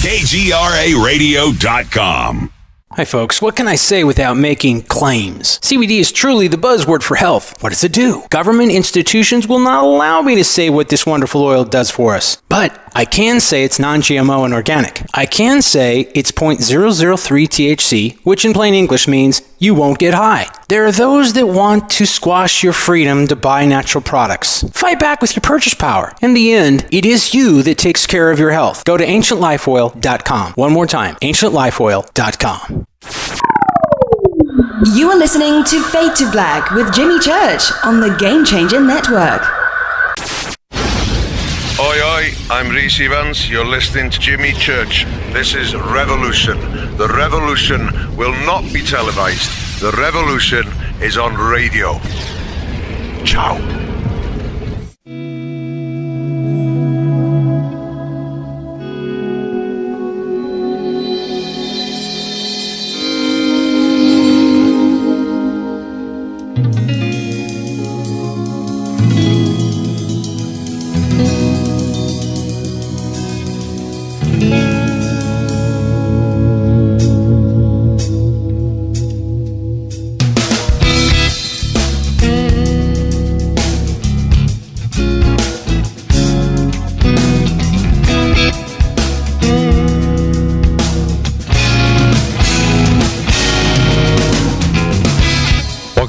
KGRARadio.com. Hi folks, what can I say without making claims? CBD is truly the buzzword for health. What does it do? Government institutions will not allow me to say what this wonderful oil does for us. But I can say it's non-GMO and organic. I can say it's 0.003 THC, which in plain English means you won't get high. There are those that want to squash your freedom to buy natural products. Fight back with your purchase power. In the end, it is you that takes care of your health. Go to ancientlifeoil.com. One more time, ancientlifeoil.com. You are listening to Fade to Black with Jimmy Church on the Game Changer Network. Oi, Hi, I'm Rhys Evans. You're listening to Jimmy Church. This is Revolution. The revolution will not be televised. The revolution is on radio. Ciao.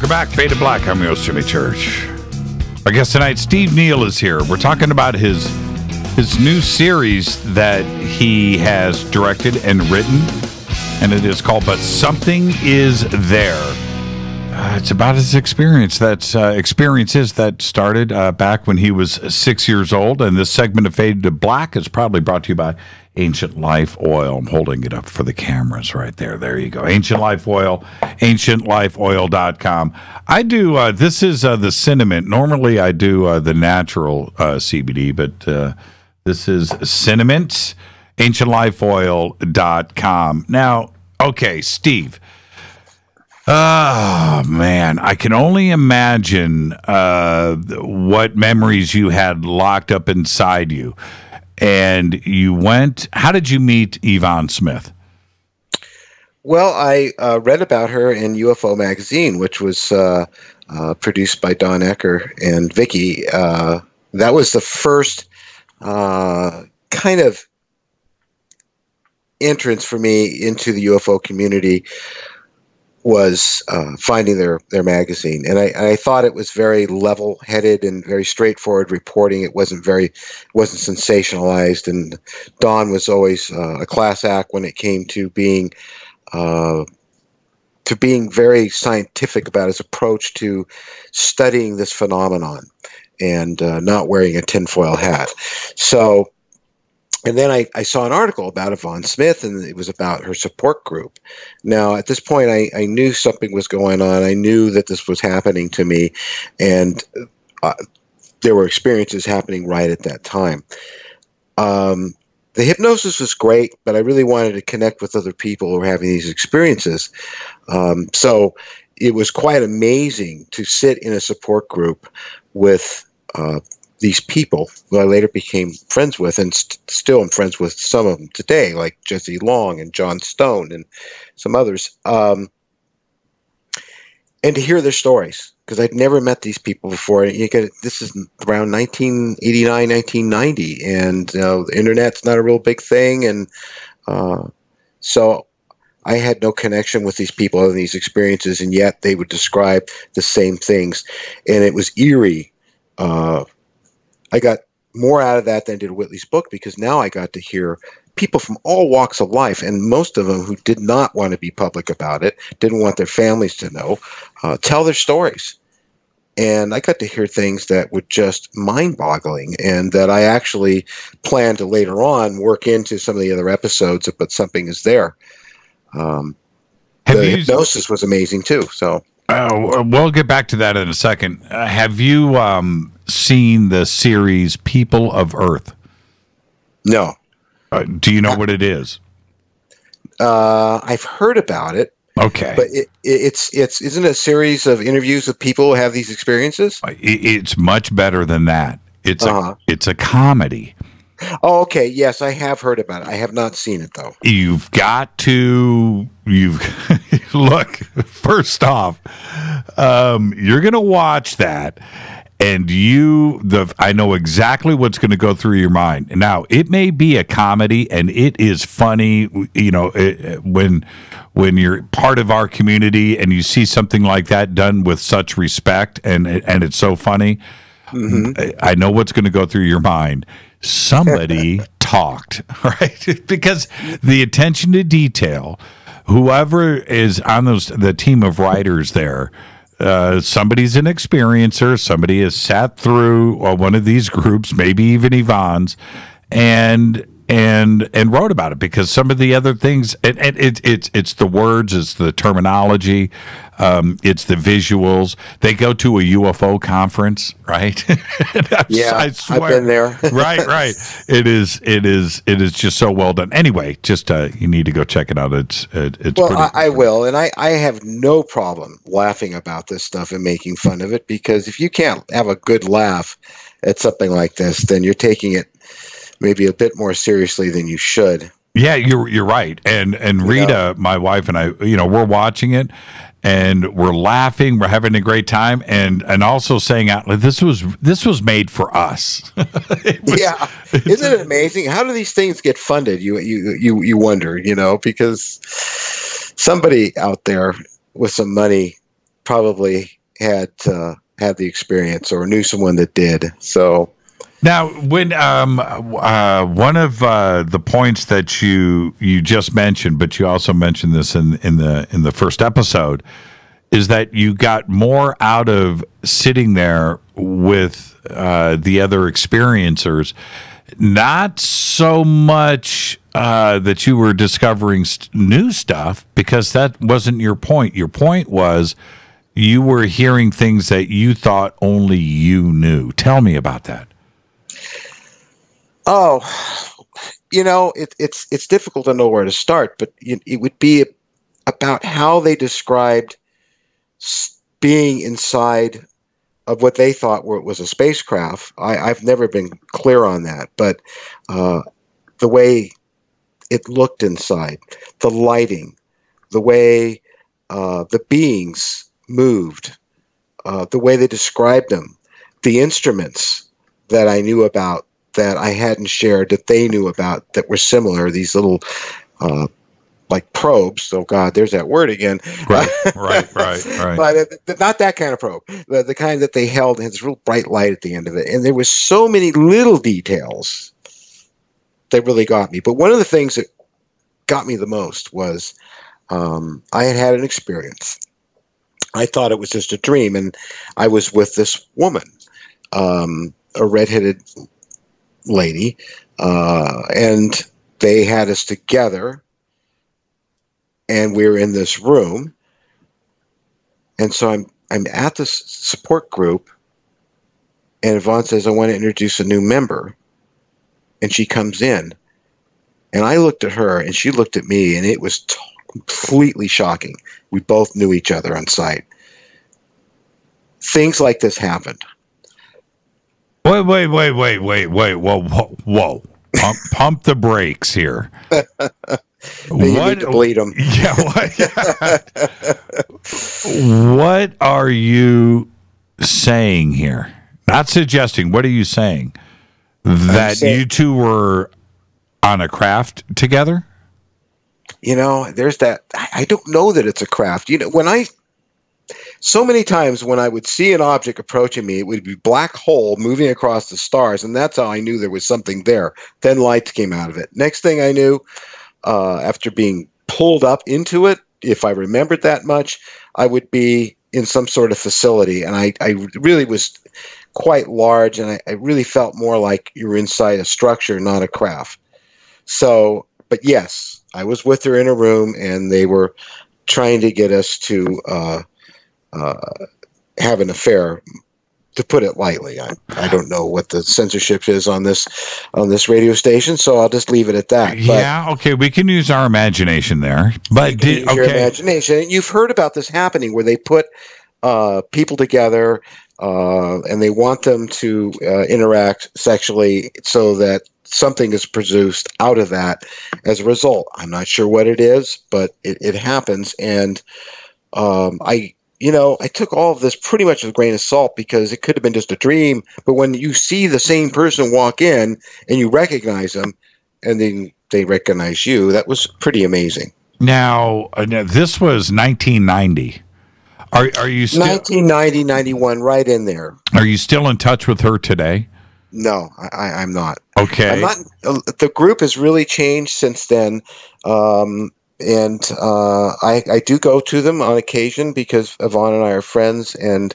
Back, Fade to Black. I'm your host, Jimmy Church. Our guest tonight, Steve Neill, is here. We're talking about his new series that he has directed and written, and it is called But Something Is There. It's about his experiences that started back when he was 6 years old, and this segment of Fade to Black is probably brought to you by Ancient Life Oil. I'm holding it up for the cameras right there. There you go. Ancient Life Oil, ancientlifeoil.com. I do, this is the cinnamon. Normally I do the natural CBD, but this is cinnamon, ancientlifeoil.com. Now, okay, Steve. Oh, man, I can only imagine what memories you had locked up inside you. And you went, how did you meet Yvonne Smith? Well, I read about her in UFO Magazine, which was produced by Don Ecker and Vicky. That was the first kind of entrance for me into the UFO community, was finding their magazine. And I thought it was very level-headed and very straightforward reporting. It wasn't sensationalized, and Don was always a class act when it came to being very scientific about his approach to studying this phenomenon and not wearing a tinfoil hat. So, and then I saw an article about Yvonne Smith, and it was about her support group. Now, at this point, I knew something was going on. I knew that this was happening to me, and there were experiences happening right at that time. The hypnosis was great, but I really wanted to connect with other people who were having these experiences. So it was quite amazing to sit in a support group with these people who I later became friends with, and still am friends with some of them today, like Jesse Long and John Stone and some others, and to hear their stories, because I'd never met these people before. This is around 1989, 1990, and the internet's not a real big thing, and so I had no connection with these people and these experiences, and yet they would describe the same things, and it was eerie. I got more out of that than I did Whitley's book, because now I got to hear people from all walks of life, and most of them who did not want to be public about it, didn't want their families to know, tell their stories. And I got to hear things that were just mind-boggling, and that I actually plan to later on work into some of the other episodes, but Something Is There. The hypnosis was amazing too. So we'll get back to that in a second. Have you seen the series People of Earth? No. Do you know what it is? I've heard about it. Okay, but it's isn't it a series of interviews with people who have these experiences? It's much better than that. It's a comedy. Oh, okay. Yes, I have heard about it. I have not seen it though. You've look. First off, you're gonna watch that. And I know exactly what's going to go through your mind. Now, it may be a comedy, and it is funny. You know, when you're part of our community and you see something like that done with such respect, and it's so funny. Mm-hmm. I know what's going to go through your mind. Somebody talked, right? Because the attention to detail. Whoever is on the team of writers there. somebody's an experiencer. Somebody has sat through one of these groups, maybe even Yvonne's, and wrote about it, because some of the other things, and it's the words, it's the terminology, it's the visuals. They go to a UFO conference, right? Yeah, I swear. I've been there. right. It is just so well done. Anyway, just you need to go check it out. It's well, I will, and I have no problem laughing about this stuff and making fun of it, because if you can't have a good laugh at something like this, then you're taking it maybe a bit more seriously than you should. Yeah, you're right. And Rita, my wife, and I, we're watching it and we're laughing, we're having a great time, and also saying out, this was made for us. Yeah, isn't it amazing? How do these things get funded? You wonder, because somebody out there with some money probably had the experience or knew someone that did. So. Now, when one of the points that you just mentioned, but you also mentioned this in the first episode, is that you got more out of sitting there with the other experiencers, not so much that you were discovering new stuff, because that wasn't your point. Your point was you were hearing things that you thought only you knew. Tell me about that. Oh, it's difficult to know where to start, but it would be about how they described being inside of what they thought was a spacecraft. I've never been clear on that, but the way it looked inside, the lighting, the way the beings moved, the way they described them, the instruments that I knew about that I hadn't shared, that they knew about, that were similar, these little like probes. Oh God, there's that word again. Right. But not that kind of probe, the kind that they held and had this real bright light at the end of it. And there was so many little details that really got me. But one of the things that got me the most was I had an experience. I thought it was just a dream, and I was with this woman, a redheaded lady, and they had us together, and we were in this room, and so I'm at this support group, and Yvonne says, I want to introduce a new member, and she comes in, and I looked at her, and she looked at me, and it was completely shocking. We both knew each other on sight. Things like this happened. Wait. Whoa. Pump the brakes here. You need to bleed them. Yeah. What are you saying here? Not suggesting. What are you saying? That you two were on a craft together? There's that. I don't know that it's a craft. So many times when I would see an object approaching me, it would be black hole moving across the stars, and that's how I knew there was something there. Then lights came out of it. Next thing I knew, after being pulled up into it, if I remembered that much, I would be in some sort of facility, and I really was quite large, and I really felt more like you were inside a structure, not a craft. So, but yes, I was with her in a room, and they were trying to get us to have an affair, to put it lightly. I don't know what the censorship is on this radio station, so I'll just leave it at that. Yeah, okay, we can use our imagination there. But your imagination. And you've heard about this happening where they put people together and they want them to interact sexually so that something is produced out of that as a result. I'm not sure what it is, but it happens. And I took all of this pretty much with a grain of salt, because it could have been just a dream. But when you see the same person walk in and you recognize them, and then they recognize you, that was pretty amazing. Now this was 1990. Are you still 1990, 91, right in there? Are you still in touch with her today? No, I'm not. Okay. I'm not. The group has really changed since then. And I do go to them on occasion because Yvonne and I are friends, and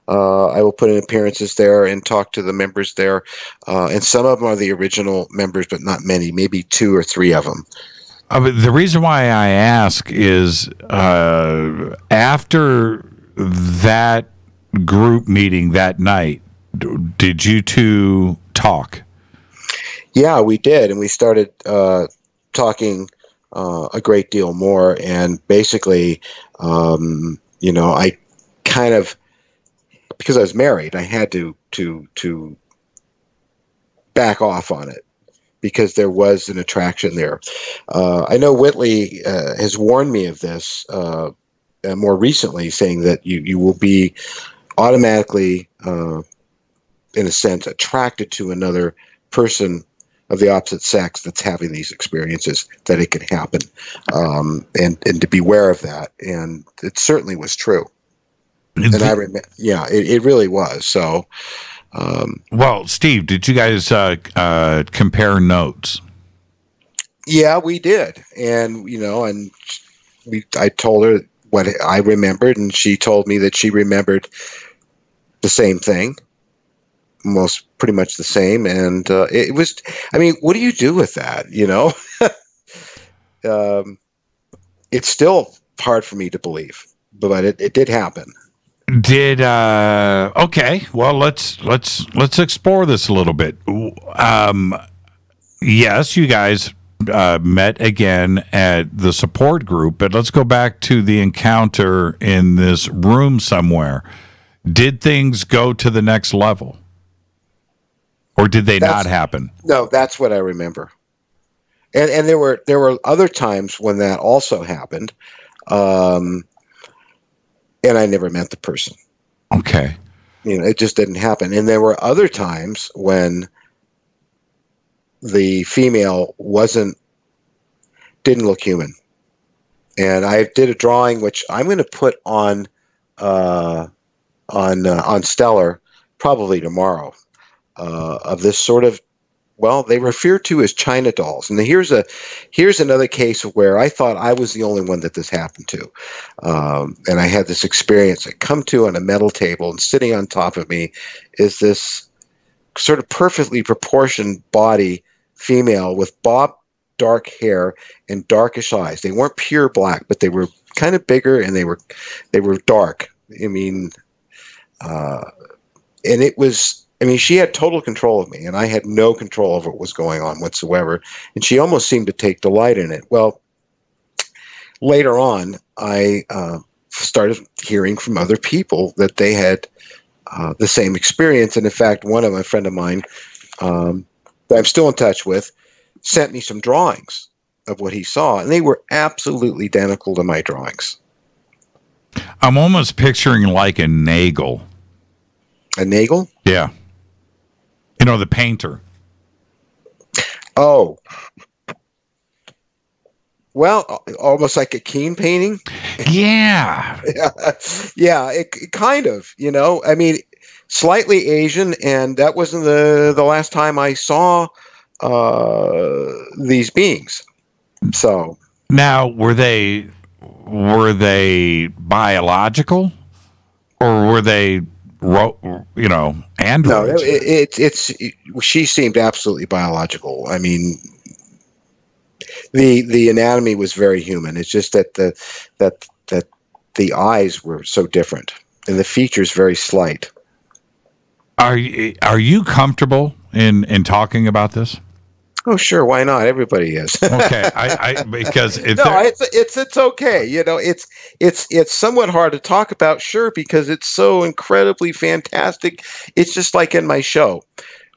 I will put in appearances there and talk to the members there. And some of them are the original members, but not many, maybe 2 or 3 of them. But the reason why I ask is after that group meeting that night, did you two talk? Yeah, we did. And we started talking a great deal more. And basically, I kind of, because I was married, I had to back off on it, because there was an attraction there. I know Whitley has warned me of this more recently, saying that you will be automatically, in a sense, attracted to another person of the opposite sex that's having these experiences, that it can happen, and to beware of that. And it certainly was true. And I remember, yeah, it really was. So, well, Steve, did you guys compare notes? Yeah, we did. And, I told her what I remembered, and she told me that she remembered the same thing, pretty much the same. And it was, what do you do with that? It's still hard for me to believe, but it did happen. Okay, well, let's explore this a little bit. Yes, you guys met again at the support group, but let's go back to the encounter in this room somewhere. Did things go to the next level, or did they not happen? No, that's what I remember. And there were other times when that also happened. And I never met the person. Okay. It just didn't happen. And there were other times when the female didn't look human. And I did a drawing, which I'm going to put on Stellar probably tomorrow, of this sort of, well, they refer to as China dolls. And here's another case where I thought I was the only one that this happened to. And I had this experience. I come to on a metal table, and sitting on top of me is this sort of perfectly proportioned body female with bob dark hair and darkish eyes. They weren't pure black, but they were kind of bigger, and they were dark. And it was, she had total control of me, and I had no control over what was going on whatsoever. And she almost seemed to take delight in it. Well, later on, I started hearing from other people that they had the same experience. And in fact, a friend of mine that I'm still in touch with sent me some drawings of what he saw, and they were absolutely identical to my drawings. I'm almost picturing like a Nagel. A Nagel? Yeah. The painter. Oh. Well, almost like a Keen painting. Yeah. Yeah, it kind of, slightly Asian, and that wasn't the last time I saw these beings. So now, were they biological, or were they androids? No, she seemed absolutely biological. The anatomy was very human. It's just that the eyes were so different, and the features very slight. Are you comfortable in talking about this? Oh, sure. Why not? Everybody is. Okay. Because it's okay. It's somewhat hard to talk about, sure, because it's so incredibly fantastic. It's just like in my show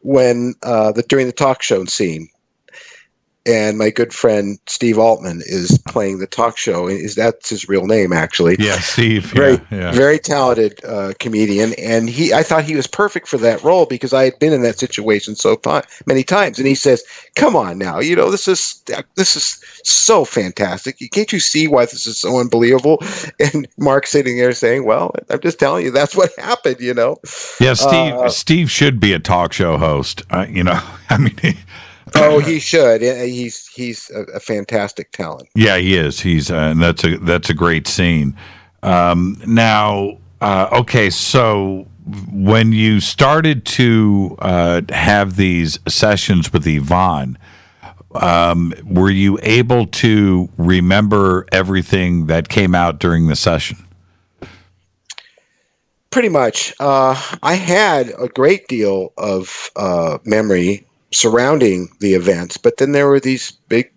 when during the talk show scene, and my good friend Steve Altman is playing the talk show. That's his real name, actually. Yeah, Steve. Very talented comedian, and I thought he was perfect for that role because I had been in that situation so many times. And he says, "Come on now, this is so fantastic. Can't you see why this is so unbelievable?" And Mark's sitting there saying, "Well, I'm just telling you, that's what happened." Yeah, Steve should be a talk show host. Oh, he should. He's a fantastic talent. Yeah, he is. He's and that's a great scene. Okay, so when you started to have these sessions with Yvonne, were you able to remember everything that came out during the session? Pretty much. I had a great deal of memory surrounding the events, but then there were these big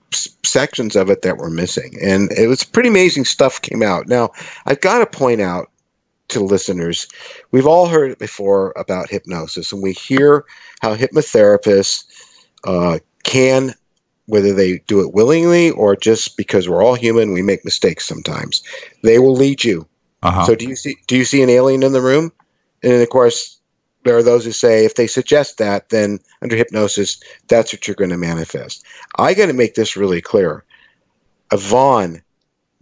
sections of it that were missing, and it was pretty amazing stuff came out. Now, I've got to point out to listeners, we've all heard it before about hypnosis, and we hear how hypnotherapists can, whether they do it willingly or just because we're all human, we make mistakes sometimes, they will lead you. So do you see an alien in the room? And of course, there are those who say if they suggest that, then under hypnosis, that's what you're going to manifest. I got to make this really clear. Yvonne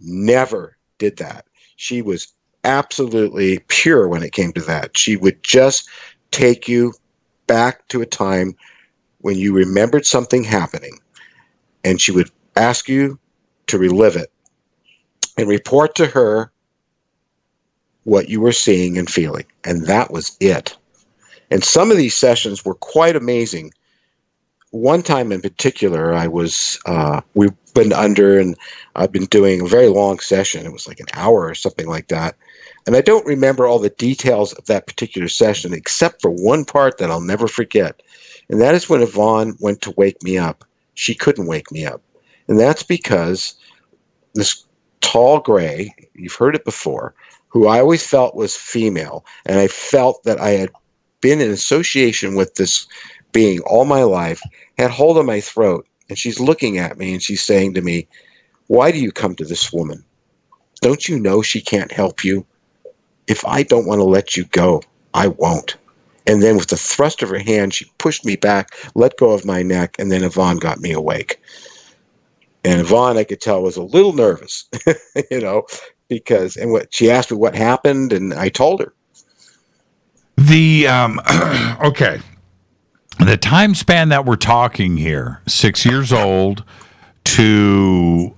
never did that. She was absolutely pure when it came to that. She would just take you back to a time when you remembered something happening, and she would ask you to relive it and report to her what you were seeing and feeling. And that was it. And some of these sessions were quite amazing. One time in particular, we've been under, and I've been doing a very long session. It was like an hour or something like that. And I don't remember all the details of that particular session, except for one part that I'll never forget. And that is when Yvonne went to wake me up. She couldn't wake me up. And that's because this tall gray, you've heard it before, who I always felt was female, and I felt that I had been in association with this being all my life, had hold of my throat, and she's looking at me and she's saying to me, "Why do you come to this woman? Don't you know she can't help you? If I don't want to let you go, I won't." And then with the thrust of her hand, she pushed me back, let go of my neck, and then Yvonne got me awake. And Yvonne, I could tell, was a little nervous, because she asked me what happened, and I told her. Okay. The time span that we're talking here, 6 years old to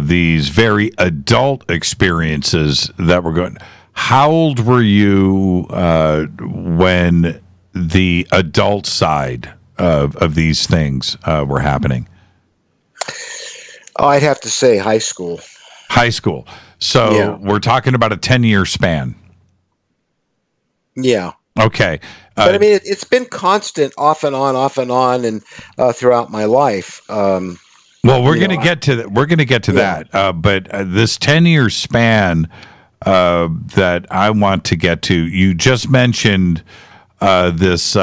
these very adult experiences that were going. How old were you when the adult side of these things were happening? Oh, I'd have to say high school. High school. So yeah. We're talking about a 10-year span. Yeah. Okay. But I mean, it's been constant, off and on, and throughout my life. Well, we're going to get to that. We're going to get to that. But this 10-year span that I want to get to, you just mentioned this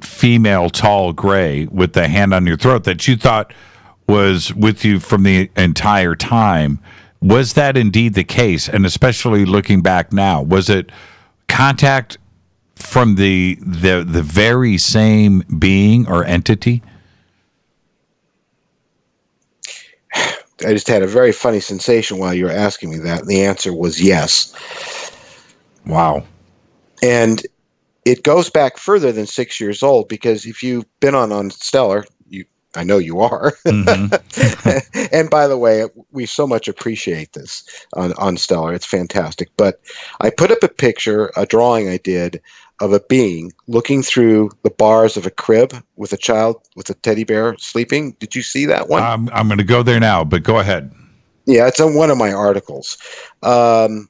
female tall gray with the hand on your throat that you thought was with you from the entire time. Was that indeed the case? And especially looking back now, was it contact from the very same being or entity? I just had a very funny sensation while you were asking me that, and the answer was yes. Wow. And it goes back further than 6 years old, because if you've been on Stellar, I know you are. Mm-hmm. And by the way, we so much appreciate this on Stellar. It's fantastic. But I put up a drawing I did of a being looking through the bars of a crib with a child with a teddy bear sleeping. Did you see that one? I'm going to go there now, but go ahead. Yeah, it's on one of my articles. That's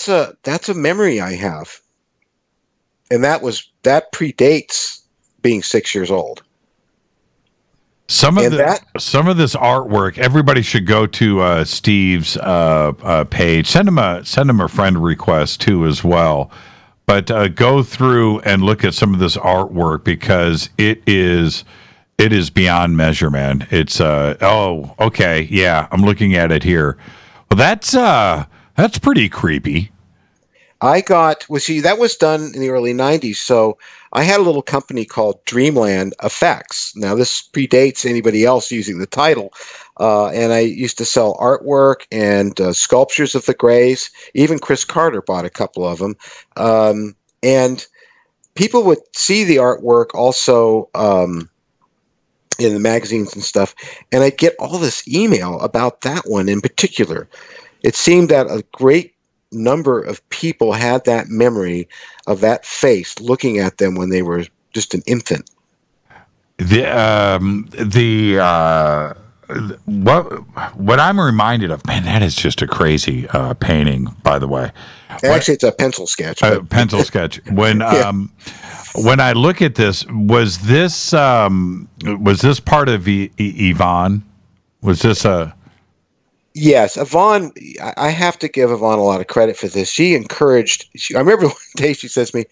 a memory I have, and that predates being 6 years old. Some of this artwork, everybody should go to Steve's page. Send him a friend request too as well. But go through and look at some of this artwork, because it is beyond measure, man. It's okay, yeah, I'm looking at it here. Well, that's pretty creepy. That was done in the early 90s, so I had a little company called Dreamland Effects. Now, this predates anybody else using the title, and I used to sell artwork and sculptures of the Greys. Even Chris Carter bought a couple of them. And people would see the artwork also in the magazines and stuff, and I'd get all this email about that one in particular. It seemed that a great number of people had that memory of that face looking at them when they were just an infant. What I'm reminded of, man, that is just a crazy painting, by the way. Actually, it's a pencil sketch. Pencil sketch. When I look at this, was this part of Yvonne? Was this a? Yes, Yvonne. I have to give Yvonne a lot of credit for this. She encouraged. I remember one day she says to me,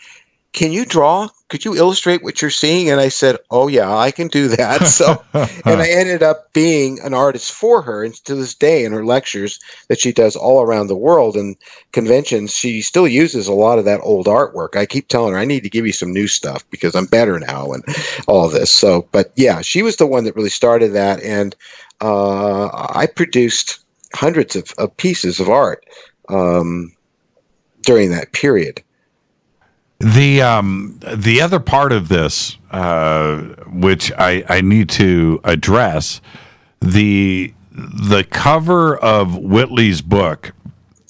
"Can you draw? Could you illustrate what you're seeing?" And I said, "Oh yeah, I can do that." So, and I ended up being an artist for her. And to this day, in her lectures that she does all around the world and conventions, she still uses a lot of that old artwork. I keep telling her, "I need to give you some new stuff because I'm better now," and all of this. So, but yeah, she was the one that really started that, and I produced hundreds of pieces of art during that period. The other part of this, which I need to address, the cover of Whitley's book,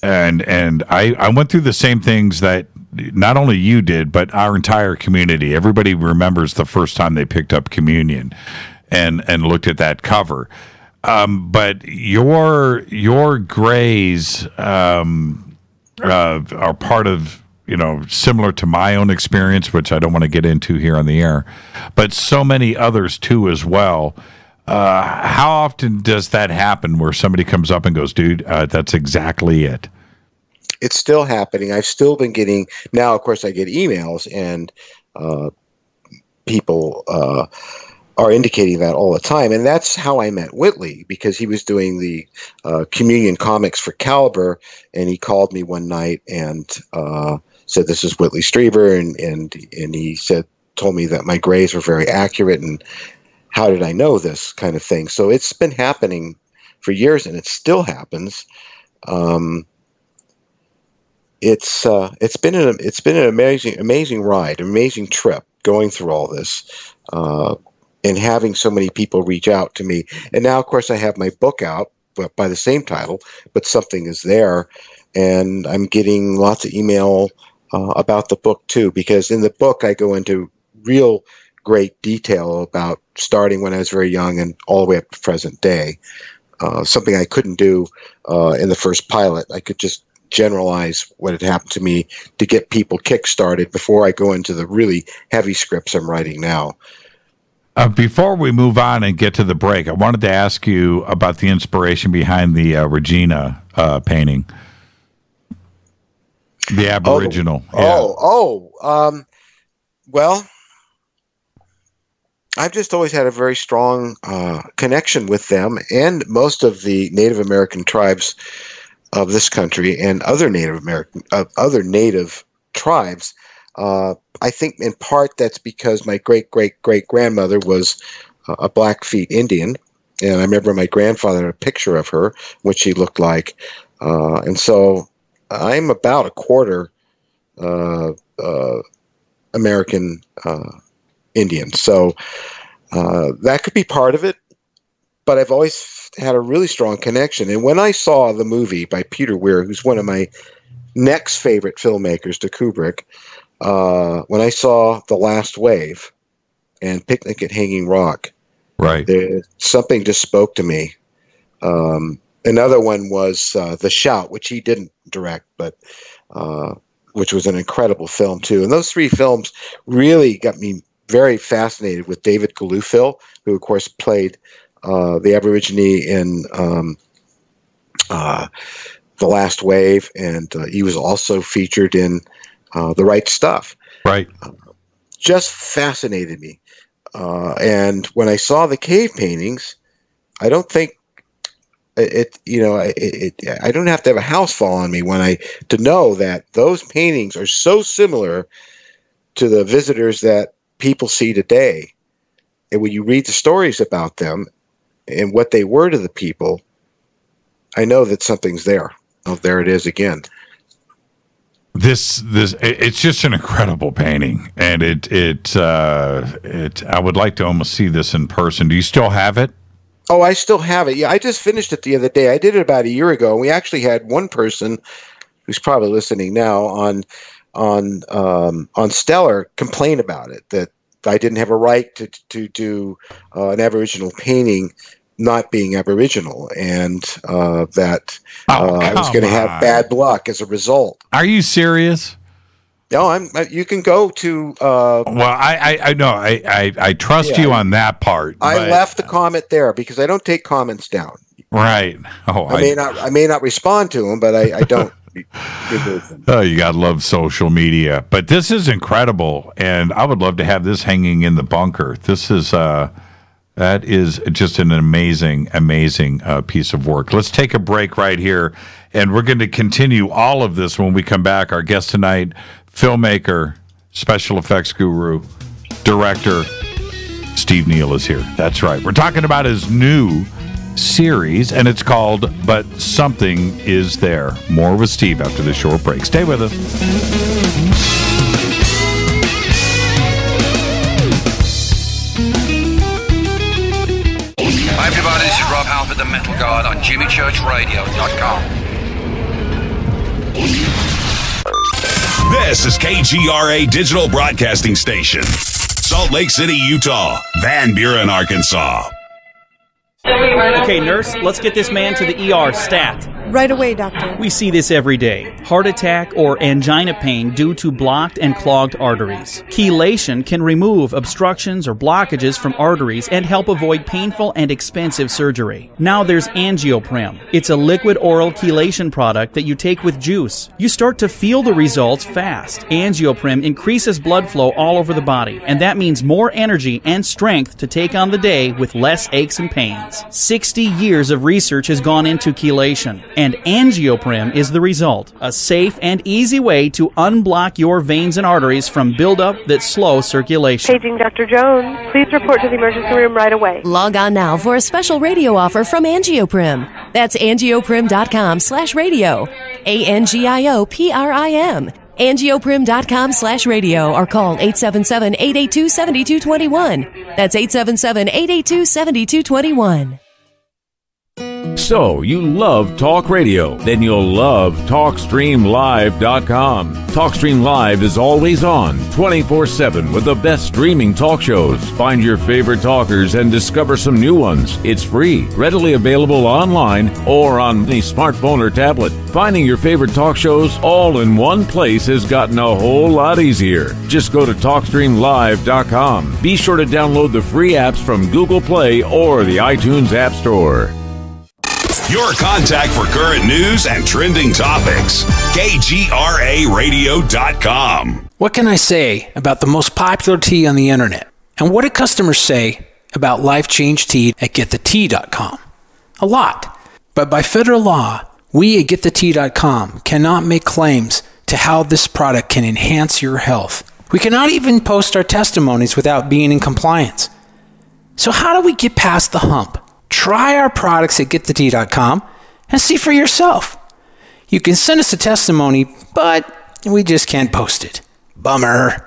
and I went through the same things that not only you did, but our entire community. Everybody remembers the first time they picked up communion and looked at that cover. But your grays are part of, similar to my own experience, which I don't want to get into here on the air, but so many others too as well. How often does that happen where somebody comes up and goes, "Dude, that's exactly it"? It's still happening. I've still been getting, now of course I get emails, and people are indicating that all the time. And that's how I met Whitley, because he was doing the communion comics for Caliber, and he called me one night and said, "This is Whitley Strieber," and he told me that my grays were very accurate, and how did I know this kind of thing. So it's been happening for years, and it still happens. It's been an amazing ride, amazing trip going through all this, and having so many people reach out to me. And now, of course, I have my book out, but by the same title, but Something Is There, and I'm getting lots of email about the book too, because in the book I go into real great detail about starting when I was very young and all the way up to present day. Something I couldn't do in the first pilot. I could just generalize what had happened to me to get people kick-started before I go into the really heavy scripts I'm writing now. Before we move on and get to the break, I wanted to ask you about the inspiration behind the Regina painting. The Aboriginal. Well, I've just always had a very strong connection with them and most of the Native American tribes of this country and other Native tribes. I think in part that's because my great-great-great-grandmother was a Blackfeet Indian, and I remember my grandfather had a picture of her, what she looked like. And so I'm about a quarter American Indian. So that could be part of it, but I've always had a really strong connection. And when I saw the movie by Peter Weir, who's one of my next favorite filmmakers to Kubrick, when I saw The Last Wave and Picnic at Hanging Rock, right, something just spoke to me. Another one was The Shout, which he didn't direct, but which was an incredible film too. And those three films really got me very fascinated with David Galufil, who of course played the Aborigine in The Last Wave, and he was also featured in The Right Stuff. Right. Just fascinated me. And when I saw the cave paintings, I don't think I don't have to have a house fall on me to know that those paintings are so similar to the visitors that people see today. And when you read the stories about them and what they were to the people, I know that something's there. Oh, there it is again. It's just an incredible painting, and I would like to almost see this in person. Do you still have it? Oh, I still have it. Yeah, I just finished it the other day. I did it about a year ago, and we actually had one person who's probably listening now on Stellar complain about it, that I didn't have a right to do an Aboriginal painting not being Aboriginal, and that I was going to have bad luck as a result. Are you serious? No, you can go to. Well, I know. I trust you on that part. I left the comment there because I don't take comments down. Right. Oh, I may not respond to them, but I don't. Oh, you gotta love social media. But this is incredible, and I would love to have this hanging in the bunker. This is that is just an amazing piece of work. Let's take a break right here, and we're going to continue all of this when we come back. Our guest tonight, filmmaker, special effects guru, director, Steve Neill is here. That's right. We're talking about his new series, and it's called But Something Is There. More with Steve after this short break. Stay with us. Hi everybody, this is Rob Halford, the Metal Guard on JimmyChurchRadio.com. This is KGRA Digital Broadcasting Station, Salt Lake City, Utah, Van Buren, Arkansas. Okay, nurse, let's get this man to the ER stat. Right away, doctor. We see this every day. Heart attack or angina pain due to blocked and clogged arteries. Chelation can remove obstructions or blockages from arteries and help avoid painful and expensive surgery. Now there's Angioprim. It's a liquid oral chelation product that you take with juice. You start to feel the results fast. Angioprim increases blood flow all over the body, and that means more energy and strength to take on the day with less aches and pains. 60 years of research has gone into chelation, and Angioprim is the result. A safe and easy way to unblock your veins and arteries from buildup that slow circulation. Paging Dr. Jones. Please report to the emergency room right away. Log on now for a special radio offer from Angioprim. That's angioprim.com/radio. ANGIOPRIM. Angioprim.com/radio or call 877-882-7221. That's 877-882-7221. So, you love talk radio? Then you'll love TalkStreamLive.com. TalkStream Live is always on, 24/7 with the best streaming talk shows. Find your favorite talkers and discover some new ones. It's free, readily available online or on any smartphone or tablet. Finding your favorite talk shows all in one place has gotten a whole lot easier. Just go to TalkStreamLive.com. Be sure to download the free apps from Google Play or the iTunes App Store. Your contact for current news and trending topics. KGRARadio.com. What can I say about the most popular tea on the internet? And what do customers say about Life Change Tea at GetTheTea.com? A lot. But by federal law, we at GetTheTea.com cannot make claims to how this product can enhance your health. We cannot even post our testimonies without being in compliance. So how do we get past the hump? Try our products at GetTheTea.com and see for yourself. You can send us a testimony, but we just can't post it. Bummer.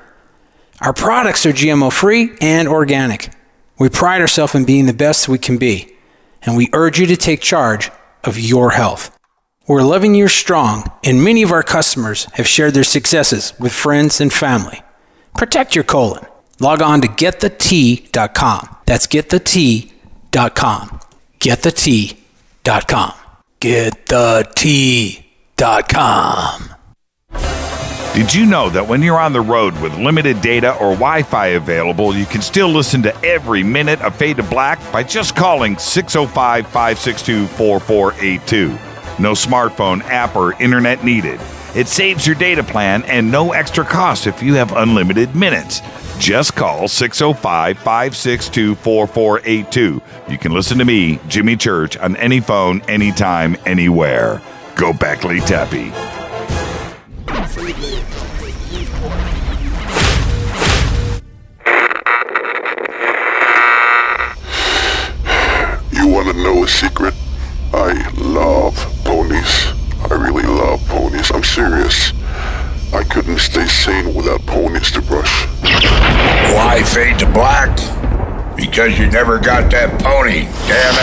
Our products are GMO-free and organic. We pride ourselves in being the best we can be, and we urge you to take charge of your health. We're 11 years strong, and many of our customers have shared their successes with friends and family. Protect your colon. Log on to GetTheTea.com. That's GetTheTea.com. GetTheTea.com. GetTheTea.com. Did you know that when you're on the road with limited data or Wi-Fi available, you can still listen to every minute of Fade to Black by just calling 605-562-4482. No smartphone, app, or internet needed. It saves your data plan and no extra cost if you have unlimited minutes. Just call 605-562-4482. You can listen to me, Jimmy Church, on any phone, anytime, anywhere. Go Beckley Tappy. You want to know a secret? I love ponies. I really love ponies. I'm serious. I couldn't stay sane without ponies to brush. Why fade to black? Because you never got that pony, damn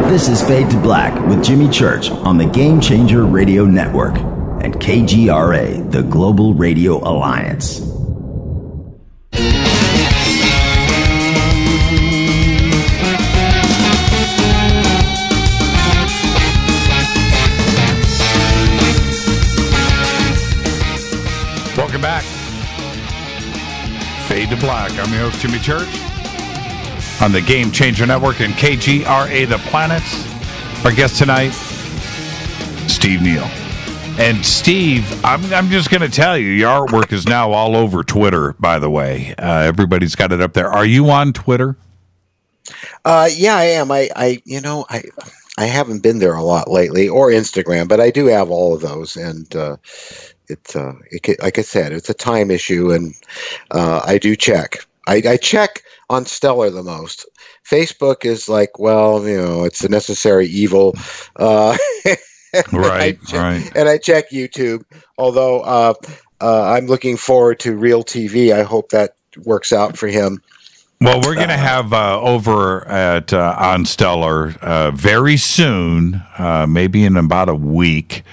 it. This is Fade to Black with Jimmy Church on the Game Changer Radio Network and KGRA, the Global Radio Alliance. Welcome back. Fade to Black. I'm your host, Jimmy Church, on the Game Changer Network and KGRA The Planets. Our guest tonight, Steve Neill. And Steve, I'm just going to tell you, your artwork is now all over Twitter, by the way. Everybody's got it up there. Are you on Twitter? Yeah, I am. I haven't been there a lot lately, or Instagram, but I do have all of those. And like I said, it's a time issue, and I do check. I check on Stellar the most. Facebook is like, well, it's a necessary evil. Right. And I check YouTube, although I'm looking forward to Real TV. I hope that works out for him. Well, we're going to have over at on Stellar very soon, maybe in about a week,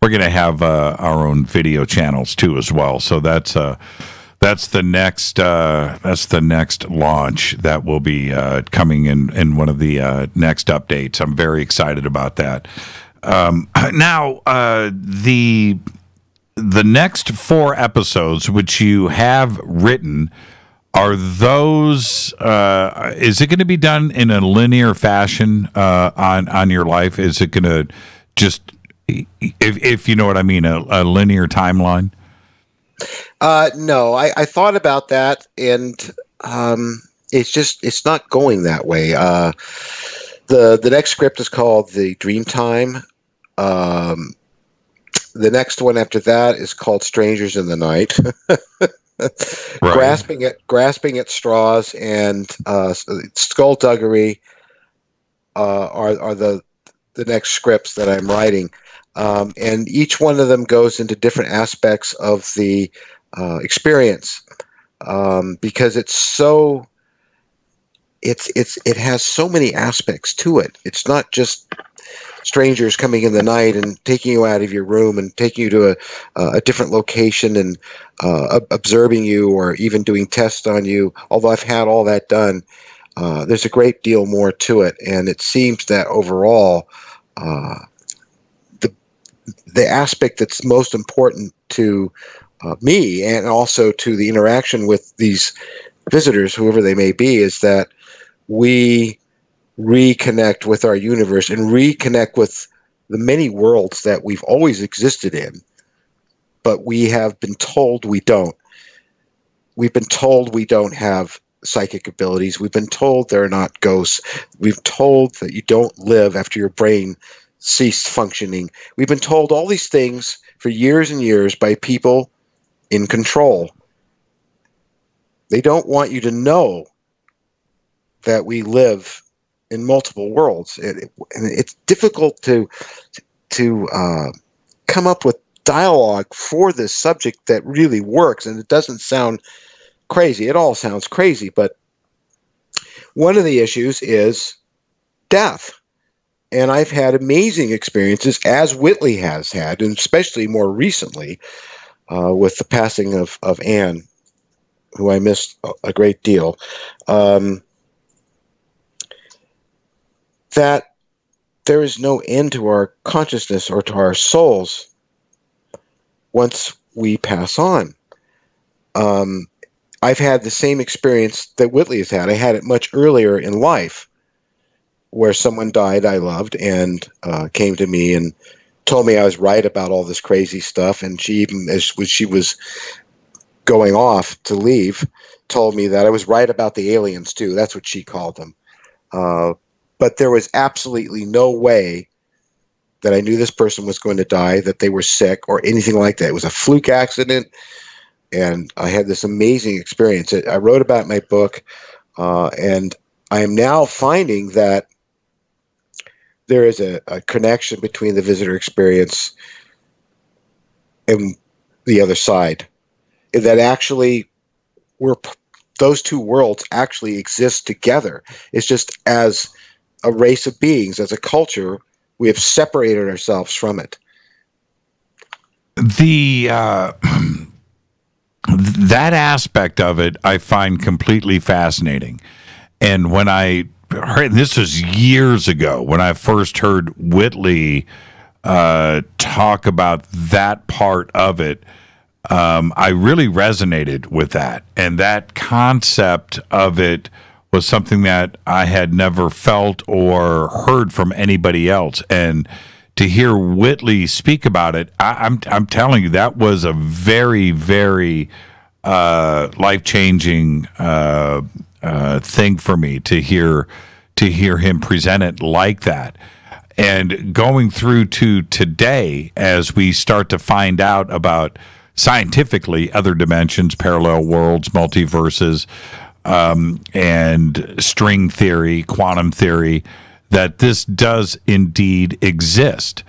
we're going to have our own video channels too as well. So that's the next launch that will be coming in one of the next updates. I'm very excited about that. Now, the next 4 episodes, which you have written, are those? Is it going to be done in a linear fashion on your life? Is it going to just, if you know what I mean, a linear timeline? No, I thought about that, and it's not going that way. The next script is called The Dream Time. The next one after that is called Strangers in the Night. Right. Grasping at straws and skullduggery are the next scripts that I'm writing, and each one of them goes into different aspects of the experience, because it has so many aspects to it. It's not just strangers coming in the night and taking you out of your room and taking you to a different location and observing you, or even doing tests on you. Although I've had all that done, there's a great deal more to it, and it seems that overall, the aspect that's most important to me, and also to the interaction with these visitors, whoever they may be, is that we reconnect with our universe and reconnect with the many worlds that we've always existed in, but we have been told we don't. We've been told we don't have psychic abilities. We've been told there are not ghosts. We've told that you don't live after your brain ceased functioning. We've been told all these things for years and years by people in control. They don't want you to know that we live in multiple worlds, and it's difficult to come up with dialogue for this subject that really works, and it doesn't sound crazy. It all sounds crazy, but one of the issues is death, and I've had amazing experiences, as Whitley has had, and especially more recently with the passing of Anne, who I missed a great deal. That there is no end to our consciousness or to our souls once we pass on. I've had the same experience that Whitley has had. I had it much earlier in life, where someone died I loved and came to me and told me I was right about all this crazy stuff. And she even, as she was going off to leave, told me that I was right about the aliens too. That's what she called them. But there was absolutely no way that I knew this person was going to die, that they were sick, or anything like that. It was a fluke accident, and I had this amazing experience. I wrote about it in my book, and I am now finding that there is a connection between the visitor experience and the other side. That actually, those two worlds actually exist together. It's just as a race of beings, as a culture, we have separated ourselves from it. That aspect of it I find completely fascinating. And when I heard, this was years ago, when I first heard Whitley talk about that part of it, I really resonated with that. And that concept of it was something that I had never felt or heard from anybody else. And to hear Whitley speak about it, I'm telling you, that was a very, very life-changing thing for me to hear him present it like that. And going through to today, as we start to find out about scientifically other dimensions, parallel worlds, multiverses, and string theory, quantum theory, that this does indeed exist.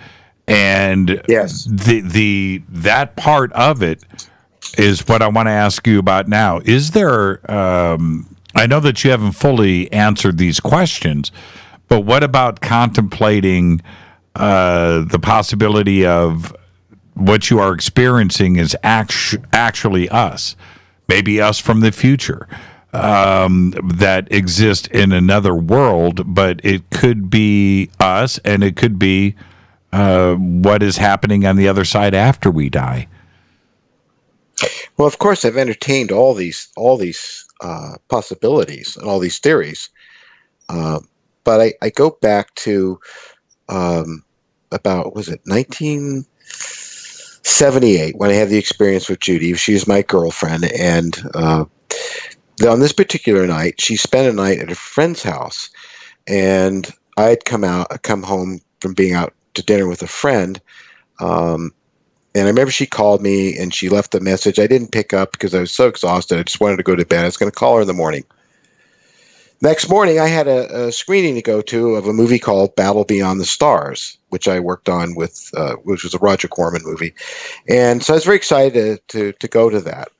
And yes, that part of it is what I want to ask you about now. Is there, I know that you haven't fully answered these questions, but what about contemplating the possibility of what you are experiencing is actually us, maybe us from the future, that exist in another world, but it could be us, and it could be what is happening on the other side after we die? Well, of course, I've entertained all these possibilities and all these theories, but I go back to about, was it 1978, when I had the experience with Judy. She was my girlfriend, and on this particular night, she spent a night at a friend's house, and I had come home from being out to dinner with a friend, and I remember she called me and she left a message. I didn't pick up because I was so exhausted. I just wanted to go to bed. I was going to call her in the morning. Next morning, I had a screening to go to of a movie called Battle Beyond the Stars, which I worked on with, which was a Roger Corman movie, and so I was very excited to go to that.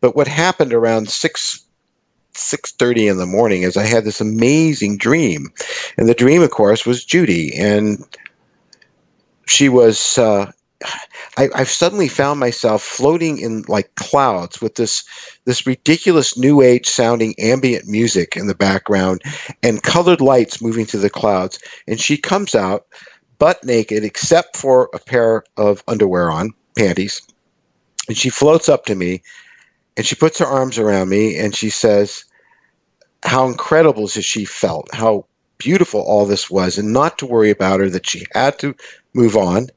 But what happened around 6:30 in the morning is I had this amazing dream, and the dream, of course, was Judy, and she was. I've suddenly found myself floating in like clouds with this ridiculous new age sounding ambient music in the background and colored lights moving through the clouds. And she comes out butt naked except for a pair of underwear on, panties. And she floats up to me and she puts her arms around me and she says how incredible she felt, how beautiful all this was, and not to worry about her, that she had to move on,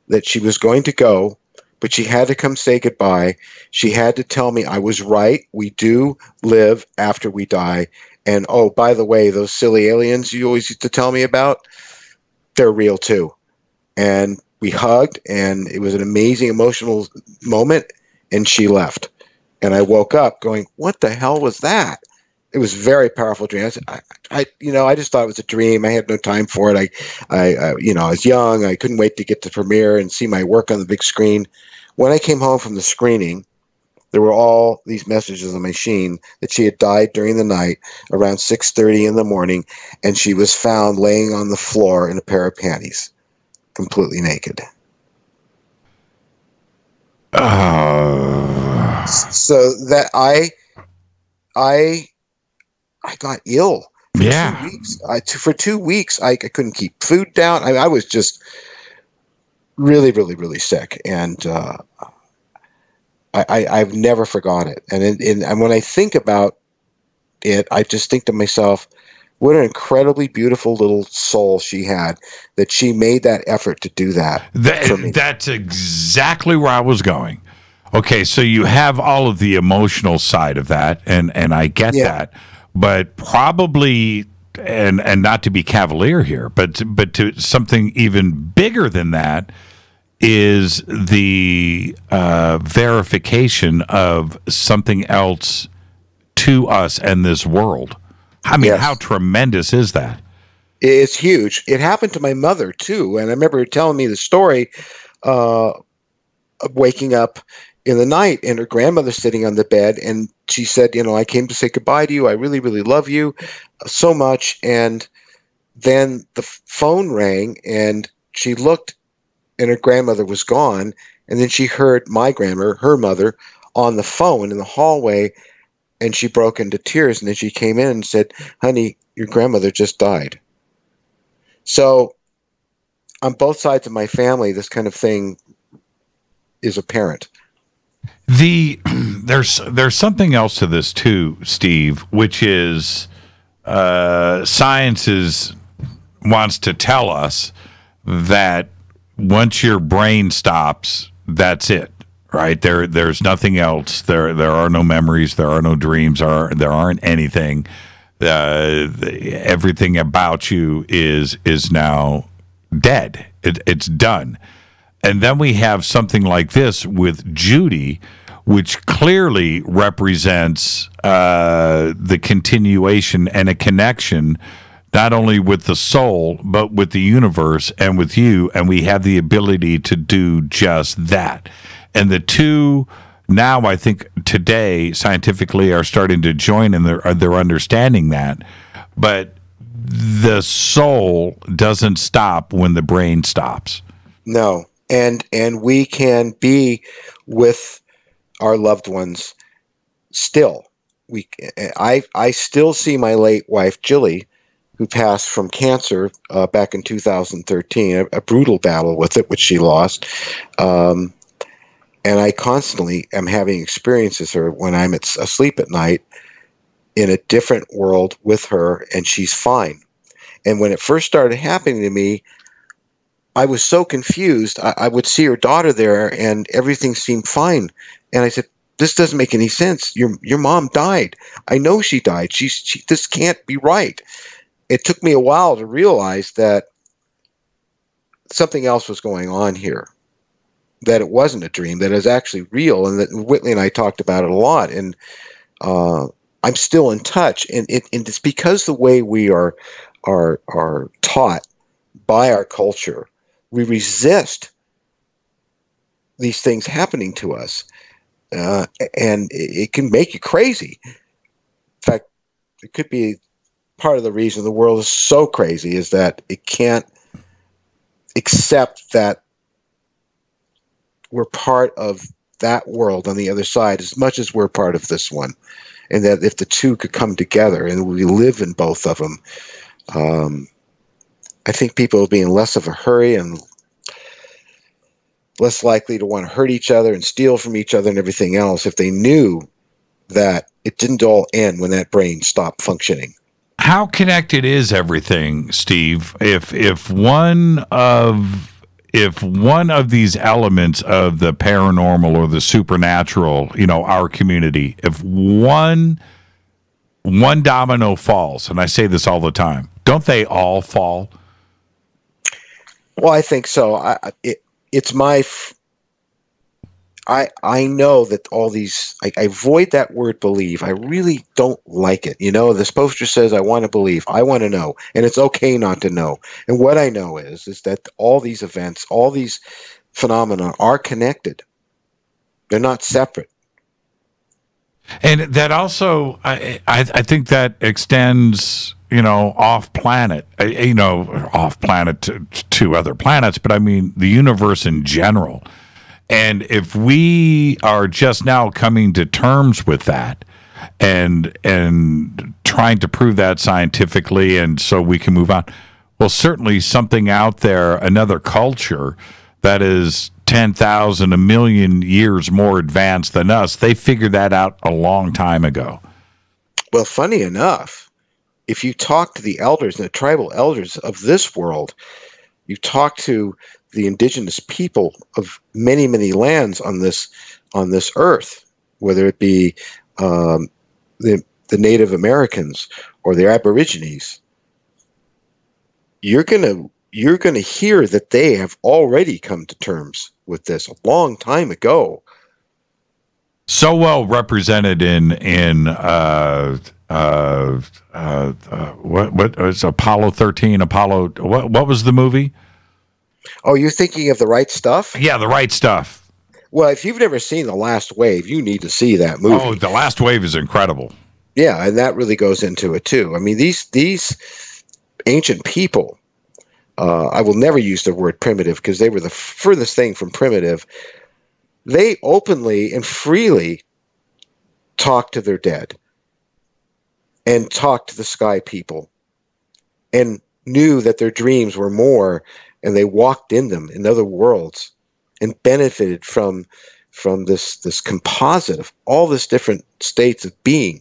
that she was going to go, but she had to come say goodbye. She had to tell me I was right. We do live after we die. And, oh, by the way, those silly aliens you always used to tell me about, they're real too. And we hugged, and it was an amazing emotional moment, and she left. And I woke up going, what the hell was that? It was a very powerful dream. I just thought it was a dream. I had no time for it. I was young. I couldn't wait to get to premiere and see my work on the big screen. When I came home from the screening, there were all these messages on my machine that she had died during the night around 6:30 in the morning, and she was found laying on the floor in a pair of panties, completely naked. So that I got ill for 2 weeks. For 2 weeks, I couldn't keep food down. I was just really, really, really sick, and I've never forgot it. And when I think about it, I just think to myself, what an incredibly beautiful little soul she had, that she made that effort to do that for me. That's exactly where I was going. Okay, so you have all of the emotional side of that, and I get that. But probably, and not to be cavalier here, but to something even bigger than that is the verification of something else to us and this world. I mean, how tremendous is that? It's huge. It happened to my mother too, and I remember her telling me the story of waking up in the night and her grandmother sitting on the bed, and she said, I came to say goodbye to you. I really, really love you so much. And then the phone rang, and she looked, and her grandmother was gone. And then she heard my grandmother, her mother, on the phone in the hallway, and she broke into tears. And then she came in and said, "Honey, your grandmother just died." So on both sides of my family, this kind of thing is apparent. There's something else to this too, Steve, which is science wants to tell us that once your brain stops, that's it, right? There's nothing else. There are no memories. There are no dreams. There aren't anything. Everything about you is now dead. It's done. And then we have something like this with Judy, which clearly represents the continuation and a connection, not only with the soul, but with the universe and with you. And we have the ability to do just that. And the two now, I think today, scientifically, are starting to join, and they're understanding that. But the soul doesn't stop when the brain stops. No. And we can be with our loved ones still. I still see my late wife, Jilly, who passed from cancer back in 2013, a brutal battle with it, which she lost. And I constantly am having experiences with her when I'm asleep at night in a different world with her, and she's fine. And when it first started happening to me, I was so confused. I would see her daughter there, and everything seemed fine. And I said, "This doesn't make any sense. Your mom died. I know she died. This can't be right." It took me a while to realize that something else was going on here, that it wasn't a dream, that it was actually real, and that Whitley and I talked about it a lot. And I'm still in touch, and it's because the way we are taught by our culture, we resist these things happening to us, and it can make you crazy. In fact, it could be part of the reason the world is so crazy is that it can't accept that we're part of that world on the other side as much as we're part of this one, and that if the two could come together and we live in both of them, I think people will be in less of a hurry and less likely to want to hurt each other and steal from each other and everything else if they knew that it didn't all end when that brain stopped functioning. How connected is everything, Steve? If one of these elements of the paranormal or the supernatural, our community, if one domino falls, and I say this all the time, don't they all fall? Well, I think so. I know that all these, I avoid that word believe. I really don't like it. This poster says, I want to believe. I want to know. And it's okay not to know. And what I know is that all these events, all these phenomena are connected. They're not separate. And that also, I think that extends, off planet, off planet to other planets, but I mean the universe in general. And if we are just now coming to terms with that and trying to prove that scientifically, and so we can move on, well, certainly something out there, another culture that is 10,000, a million years more advanced than us, they figured that out a long time ago. Well, funny enough, if you talk to the elders and the tribal elders of this world, you talk to the indigenous people of many, many lands on this earth, whether it be the Native Americans or the Aborigines, you're gonna hear that they have already come to terms with this a long time ago. So well represented in what was Apollo 13? What was the movie? Oh, you're thinking of The Right Stuff? Yeah, The Right Stuff. Well, if you've never seen The Last Wave, you need to see that movie. Oh, The Last Wave is incredible. Yeah, and that really goes into it too. I mean, these ancient people, I will never use the word primitive because they were the furthest thing from primitive. They openly and freely talked to their dead and talked to the sky people and knew that their dreams were more, and they walked in them in other worlds and benefited from this composite of all this different states of being.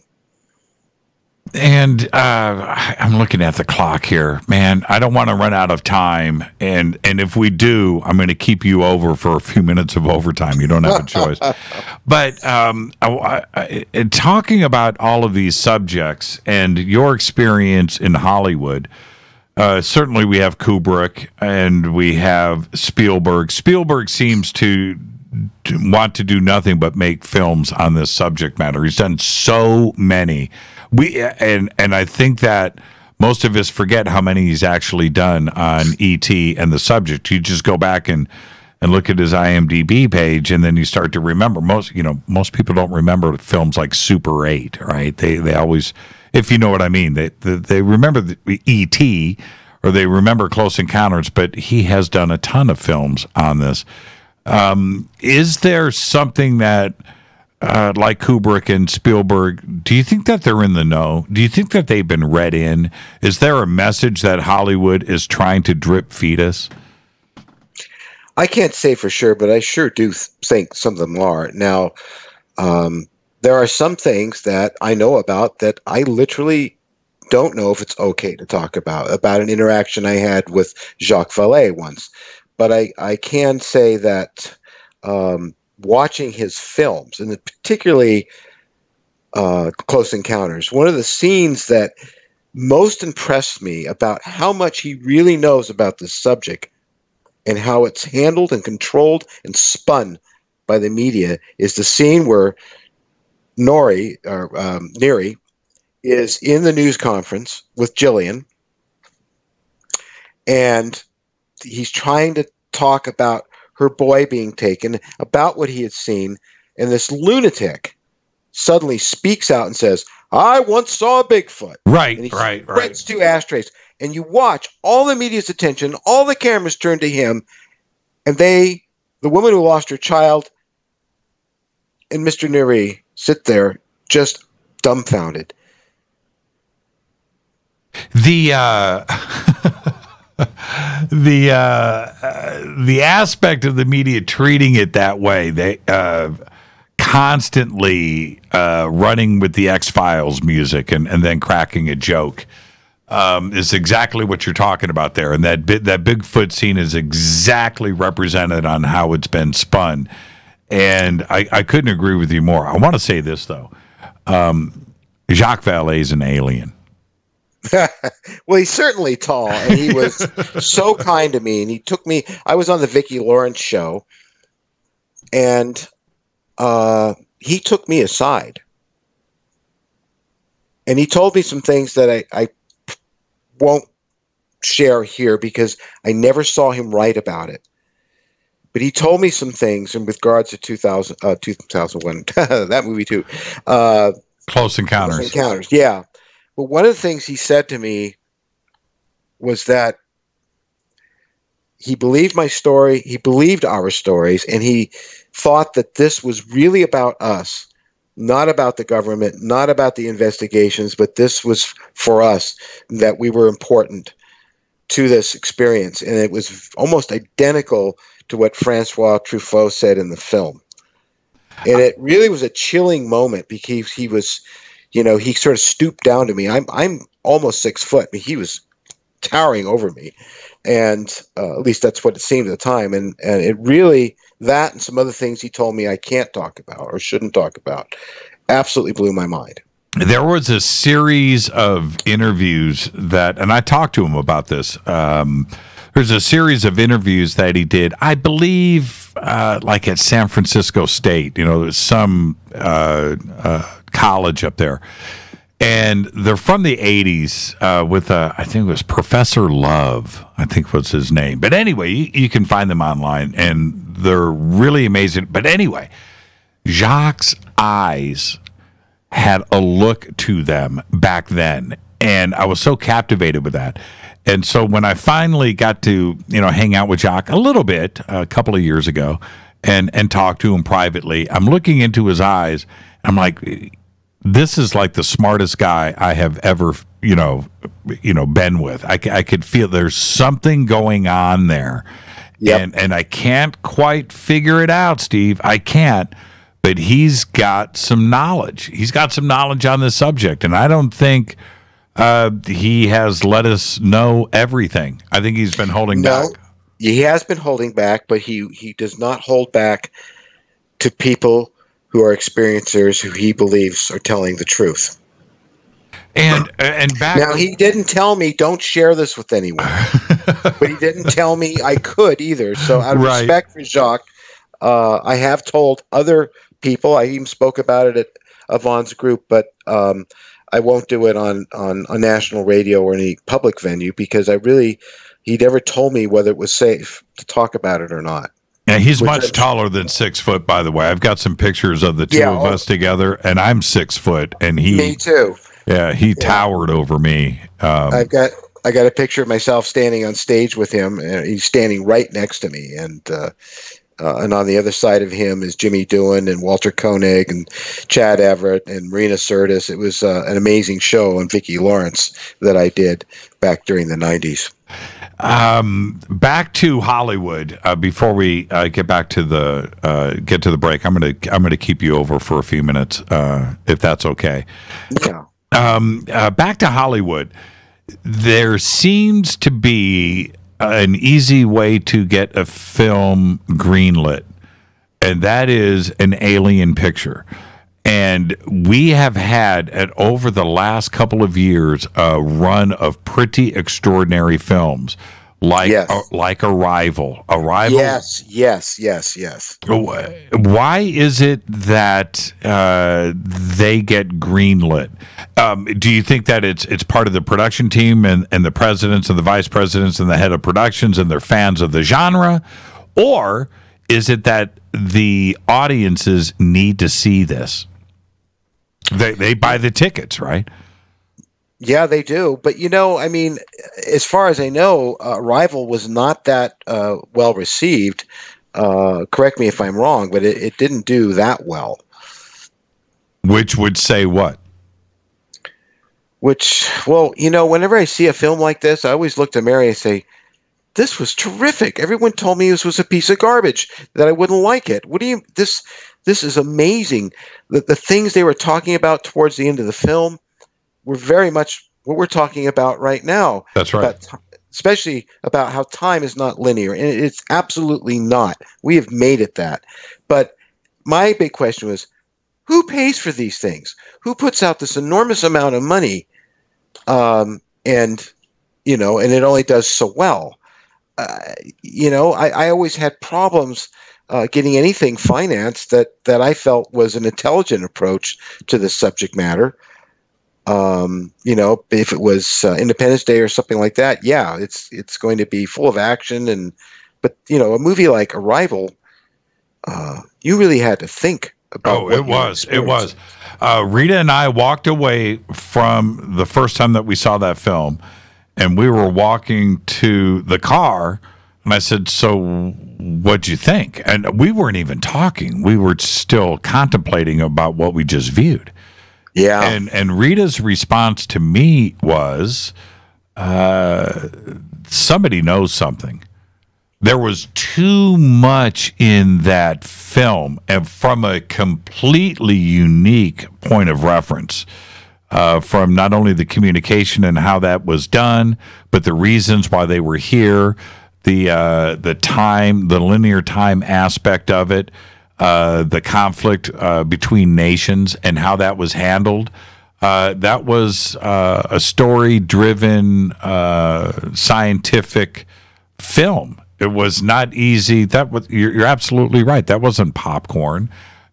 And I'm looking at the clock here, man. I don't want to run out of time, and if we do, I'm going to keep you over for a few minutes of overtime. You don't have a choice. But talking about all of these subjects and your experience in Hollywood, certainly we have Kubrick and we have Spielberg. Spielberg seems to want to do nothing but make films on this subject matter. He's done so many. And I think that most of us forget how many he's actually done on E.T. and the subject. You just go back and look at his IMDb page, and then you start to remember. Most people don't remember films like Super 8, right? They always, if you know what I mean, they remember the E.T. or they remember Close Encounters, but he has done a ton of films on this. Is there something that, like Kubrick and Spielberg, do you think that they're in the know? Do you think that they've been read in? Is there a message that Hollywood is trying to drip feed us? I can't say for sure, but I sure do think some of them are. Now, there are some things that I know about that I literally don't know if it's okay to talk about an interaction I had with Jacques Vallée once. But I can say that watching his films, and particularly Close Encounters, one of the scenes that most impressed me about how much he really knows about this subject and how it's handled and controlled and spun by the media is the scene where Neri is in the news conference with Jillian, and he's trying to talk about her boy being taken, about what he had seen, and this lunatic suddenly speaks out and says, "I once saw a Bigfoot." Right, and he right. spreads two ashtrays, and you watch all the media's attention, all the cameras turn to him, and the woman who lost her child and Mr. Neri sit there just dumbfounded. The aspect of the media treating it that way, they constantly running with the X-Files music and then cracking a joke is exactly what you're talking about there. And that Bigfoot scene is exactly represented on how it's been spun. And I couldn't agree with you more. I want to say this, though. Jacques Vallée is an alien. Well, he's certainly tall, and he was so kind to me. And he took me. I was on the Vicki Lawrence show, and he took me aside, and he told me some things that I won't share here because I never saw him write about it. But he told me some things, and with regards to 2001, that movie too. Close Encounters. Close Encounters, yeah. But one of the things he said to me was that he believed my story, he believed our stories, and he thought that this was really about us, not about the government, not about the investigations, but this was for us, that we were important to this experience. And it was almost identical to what Francois Truffaut said in the film. And it really was a chilling moment because he was... he sort of stooped down to me. I'm almost 6 foot. I mean, he was towering over me, and at least that's what it seemed at the time. And it really, that and some other things he told me I can't talk about or shouldn't talk about, absolutely blew my mind. There was a series of interviews that, and I talked to him about this. There's a series of interviews that he did, I believe, like at San Francisco State. There's some college up there. And they're from the 80s with, I think it was Professor Love, I think was his name. But anyway, you can find them online, and they're really amazing. But anyway, Jacques' eyes had a look to them back then, and I was so captivated with that. And so when I finally got to, hang out with Jacques a little bit a couple of years ago and talk to him privately, I'm looking into his eyes. I'm like, this is like the smartest guy I have ever, been with. I could feel there's something going on there. Yep. And I can't quite figure it out, Steve. I can't. But he's got some knowledge. He's got some knowledge on this subject. And I don't think he has let us know everything. I think he's been holding back. He has been holding back, but he does not hold back to people who are experiencers who he believes are telling the truth. And back now, he didn't tell me don't share this with anyone, but he didn't tell me I could either. So out of respect for Jacques, I have told other people. I even spoke about it at Yvonne's group, but I won't do it on national radio or any public venue because he never told me whether it was safe to talk about it or not. Yeah, he's much taller than 6 foot, by the way. I've got some pictures of the two of us together, and I'm 6 foot, and me too. Yeah, he towered over me. I got a picture of myself standing on stage with him, and he's standing right next to me, and on the other side of him is Jimmy Doohan and Walter Koenig and Chad Everett and Marina Sirtis. It was an amazing show on Vicki Lawrence that I did back during the 90s. Back to Hollywood. Before we get to the break, I'm gonna keep you over for a few minutes, if that's okay. Yeah. Back to Hollywood. There seems to be an easy way to get a film greenlit, and that is an alien picture. And we have had, over the last couple of years, a run of pretty extraordinary films, like Arrival. Yes. Why is it that they get greenlit? Do you think that it's part of the production team and the presidents and the vice presidents and the head of productions and they're fans of the genre, or is it that the audiences need to see this? They buy the tickets, right? Yeah, they do. But, as far as I know, Arrival was not that well received. Correct me if I'm wrong, but it didn't do that well. Which would say what? Whenever I see a film like this, I always look to Mary and say, this was terrific. Everyone told me this was a piece of garbage, that I wouldn't like it. This is amazing. The things they were talking about towards the end of the film were very much what we're talking about right now. That's right. Especially about how time is not linear. And it's absolutely not. We have made it that. But my big question was, who pays for these things? Who puts out this enormous amount of money? And it only does so well. I always had problems getting anything financed that I felt was an intelligent approach to the subject matter. If it was Independence Day or something like that, yeah, it's going to be full of action. But a movie like Arrival, you really had to think about. Oh, it was. Rita and I walked away from the first time that we saw that film, and we were walking to the car. And I said, so what'd you think? And we weren't even talking. We were still contemplating about what we just viewed. Yeah. And Rita's response to me was, somebody knows something. There was too much in that film, and from a completely unique point of reference. From not only the communication and how that was done, but the reasons why they were here, the time, the linear time aspect of it, the conflict between nations and how that was handled. That was a story-driven, scientific film. It was not easy. You're absolutely right. That wasn't popcorn.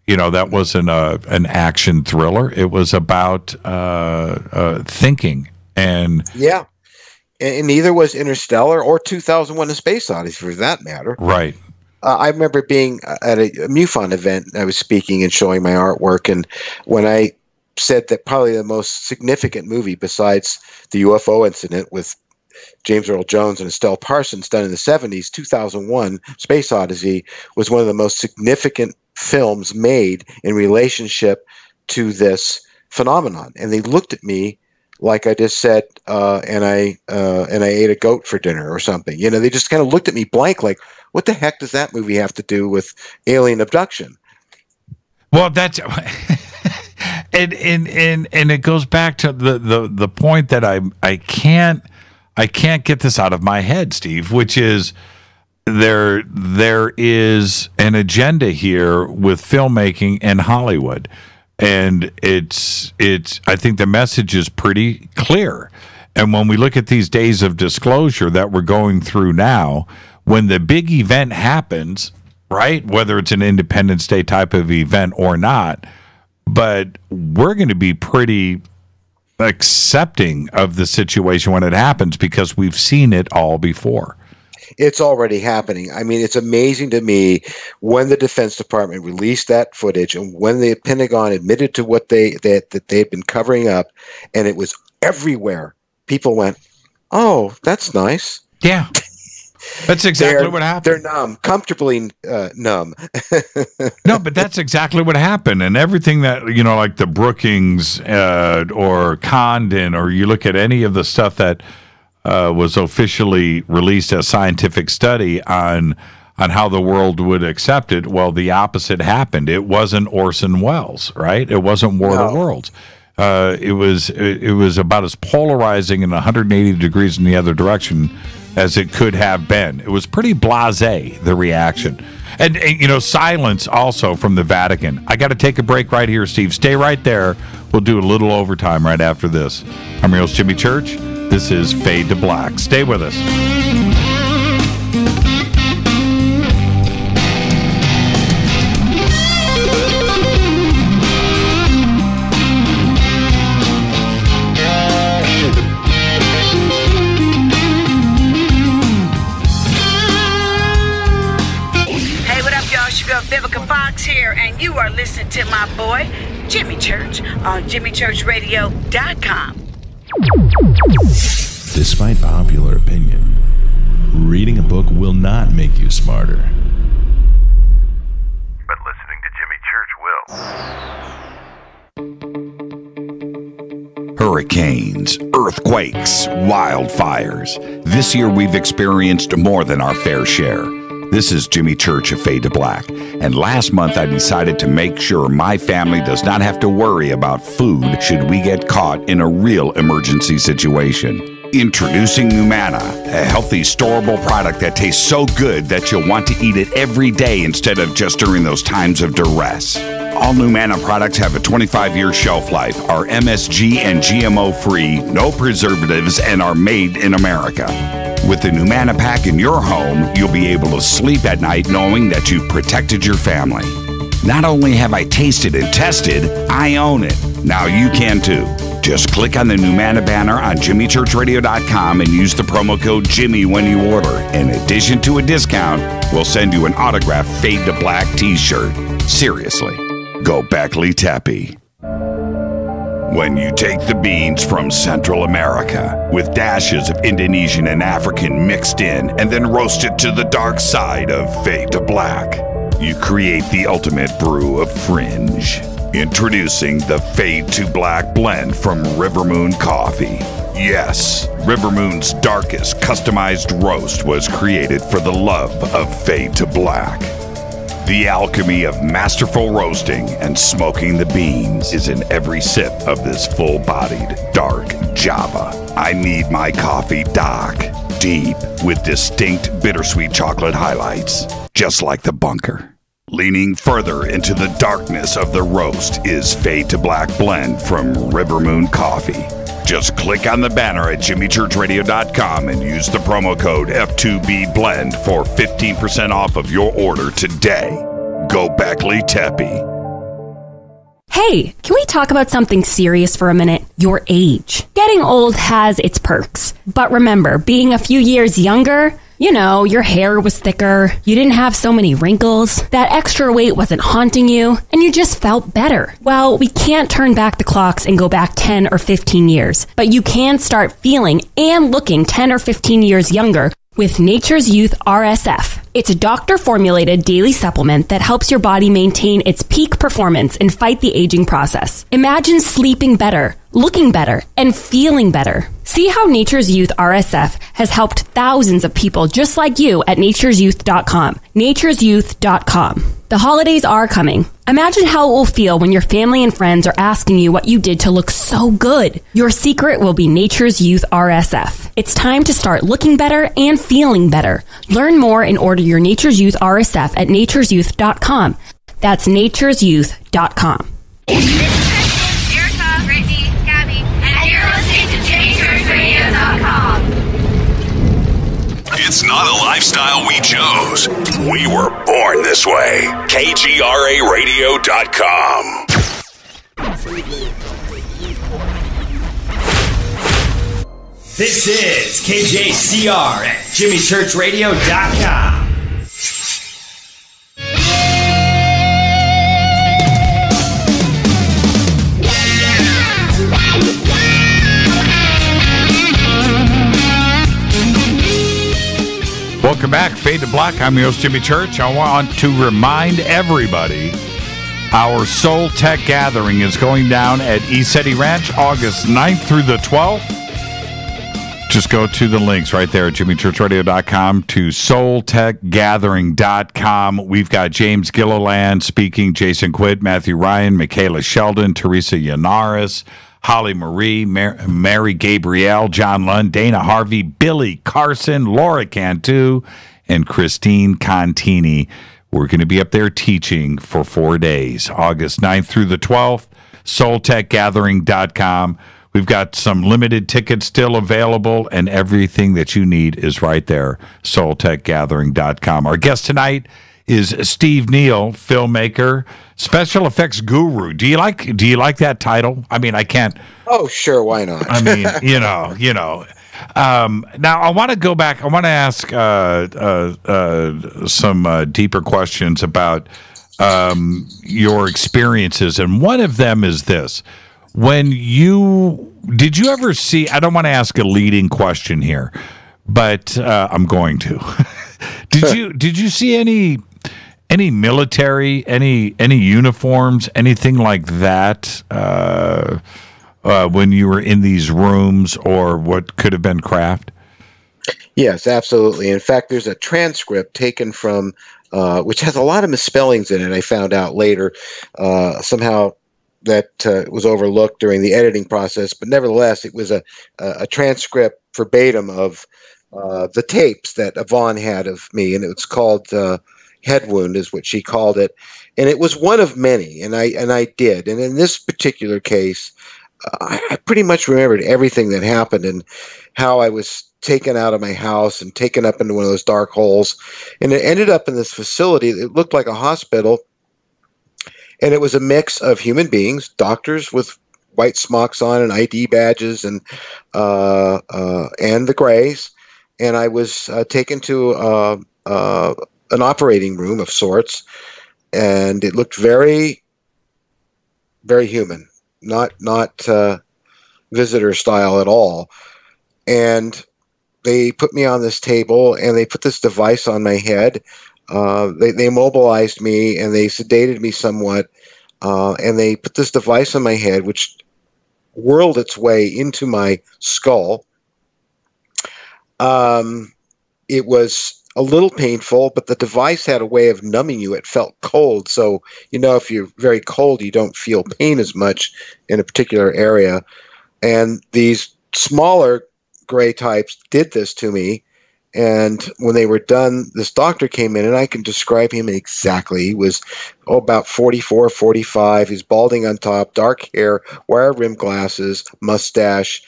That wasn't an action thriller. It was about thinking. And yeah. And neither was Interstellar or 2001: A Space Odyssey, for that matter. Right. I remember being at a MUFON event. I was speaking and showing my artwork, and when I said that probably the most significant movie besides the UFO incident with James Earl Jones and Estelle Parsons done in the 70s, 2001: Space Odyssey was one of the most significant films made in relationship to this phenomenon. And they looked at me like I just said, and I ate a goat for dinner or something. They just kind of looked at me blank, like, what the heck does that movie have to do with alien abduction? Well, that's and it goes back to the point that I can't get this out of my head, Steve, which is there is an agenda here with filmmaking and Hollywood. And I think the message is pretty clear. And when we look at these days of disclosure that we're going through now, when the big event happens, right, whether it's an Independence Day type of event or not, but we're going to be pretty accepting of the situation when it happens because we've seen it all before. It's already happening. I mean, it's amazing to me when the Defense Department released that footage and when the Pentagon admitted to what that they'd been covering up, and it was everywhere. People went, "Oh, that's nice." Yeah, that's exactly what happened. They're numb, comfortably numb. No, but that's exactly what happened, and everything that like the Brookings or Condon, or you look at any of the stuff that was officially released as scientific study on how the world would accept it. Well, the opposite happened. It wasn't Orson Welles, right? It wasn't War of the Worlds. It was about as polarizing and 180 degrees in the other direction as it could have been. It was pretty blasé, the reaction. And silence also from the Vatican. I got to take a break right here, Steve. Stay right there. We'll do a little overtime right after this. I'm your host, Jimmy Church. This is Fade to Black. Stay with us. Hey, what up, y'all? It's your girl Vivica Fox here, and you are listening to my boy, Jimmy Church, on JimmyChurchRadio.com. Despite popular opinion, reading a book will not make you smarter. But listening to Jimmy Church will. Hurricanes, earthquakes, wildfires. This year we've experienced more than our fair share. This is Jimmy Church of Fade to Black, and last month I decided to make sure my family does not have to worry about food should we get caught in a real emergency situation. Introducing Numana, a healthy, storable product that tastes so good that you'll want to eat it every day instead of just during those times of duress. All Numana products have a 25-year shelf life, are MSG and GMO-free, no preservatives, and are made in America. With the Numana pack in your home, you'll be able to sleep at night knowing that you've protected your family. Not only have I tasted and tested, I own it. Now you can too. Just click on the Numana banner on JimmyChurchRadio.com and use the promo code Jimmy when you order. In addition to a discount, we'll send you an autographed Fade to Black t-shirt. Seriously, go Beckley Teppy. When you take the beans from Central America with dashes of Indonesian and African mixed in and then roast it to the dark side of Fade to Black, you create the ultimate brew of fringe. Introducing the Fade to Black blend from River Moon Coffee. Yes, River Moon's darkest customized roast was created for the love of Fade to Black. The alchemy of masterful roasting and smoking the beans is in every sip of this full-bodied, dark Java. I need my coffee dark, deep, with distinct bittersweet chocolate highlights, just like the bunker. Leaning further into the darkness of the roast is Fade to Black blend from River Moon Coffee. Just click on the banner at JimmyChurchRadio.com and use the promo code F2BBLEND for 15% off of your order today. Go Beckley Teppy. Hey, can we talk about something serious for a minute? Your age. Getting old has its perks. But remember, being a few years younger, you know, your hair was thicker, you didn't have so many wrinkles, that extra weight wasn't haunting you, and you just felt better. Well, we can't turn back the clocks and go back 10 or 15 years, but you can start feeling and looking 10 or 15 years younger with Nature's Youth RSF. It's a doctor-formulated daily supplement that helps your body maintain its peak performance and fight the aging process. Imagine sleeping better, looking better, and feeling better. See how Nature's Youth RSF has helped thousands of people just like you at nature'syouth.com. nature'syouth.com. The holidays are coming. Imagine how it will feel when your family and friends are asking you what you did to look so good. Your secret will be Nature's Youth RSF. It's time to start looking better and feeling better. Learn more and order your Nature's Youth RSF at nature'syouth.com. That's nature'syouth.com. Erica, Brittany, Gabby, and you're listening to JimmyChurchRadio.com. It's not a lifestyle we chose. We were born this way. KGRARadio.com. This is KJCR at JimmyChurchRadio.com. Welcome back, Fade to Black. I'm your host, Jimmy Church. I want to remind everybody our Soul Tech Gathering is going down at ECETI Ranch August 9th through the 12th. Just go to the links right there at jimmychurchradio.com to soultechgathering.com. We've got James Gilliland speaking, Jason Quidd, Matthew Ryan, Michaela Sheldon, Teresa Yanaris, Holly Marie, Mary Gabrielle, John Lund, Dana Harvey, Billy Carson, Laura Cantu, and Christine Contini. We're going to be up there teaching for 4 days, August 9th through the 12th, soultechgathering.com. We've got some limited tickets still available, and everything that you need is right there, soultechgathering.com. Our guest tonight is Steve Neill, filmmaker, special effects guru. Do you like that title? I mean, I can't. Oh, sure, why not? I mean, you know. Now I want to go back. I want to ask some deeper questions about your experiences, and one of them is this: did you ever see? I don't want to ask a leading question here, but I'm going to. Did you see any military, any uniforms, anything like that when you were in these rooms, or what could have been craft? Yes, absolutely. In fact, there's a transcript taken from which has a lot of misspellings in it. I found out later somehow that was overlooked during the editing process, but nevertheless, it was a transcript verbatim of the tapes that Yvonne had of me, and it was called Head Wound, is what she called it, and it was one of many, and I did, and in this particular case, I pretty much remembered everything that happened and how I was taken out of my house and taken up into one of those dark holes, and it ended up in this facility. It looked like a hospital, and it was a mix of human beings, doctors with white smocks on and ID badges, and the Greys. And I was taken to an operating room of sorts, and it looked very, very human, not visitor style at all. And they put me on this table, and they put this device on my head. They immobilized me, and they sedated me somewhat, and they put this device on my head, which whirled its way into my skull. It was a little painful, but the device had a way of numbing you. It felt cold. So, if you're very cold, you don't feel pain as much in a particular area. And these smaller gray types did this to me. And when they were done, this doctor came in, and I can describe him exactly. He was about 44, 45. He's balding on top, dark hair, wire rimmed glasses, mustache.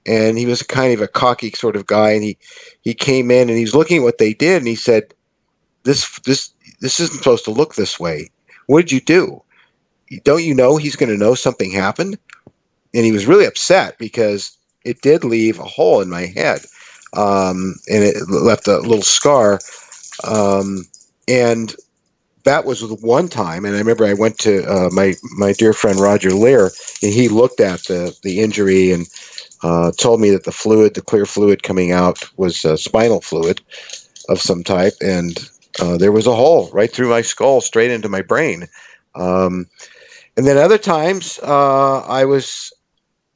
And he was kind of a cocky sort of guy, and he came in, and he's looking at what they did, and he said, "This isn't supposed to look this way. What did you do?" don't you know he's going to know something happened? And he was really upset because it did leave a hole in my head, and it left a little scar. And that was one time. And I remember I went to my dear friend Roger Lear, and he looked at the injury and told me that the clear fluid coming out was spinal fluid of some type, and there was a hole right through my skull, straight into my brain. And then other times I was,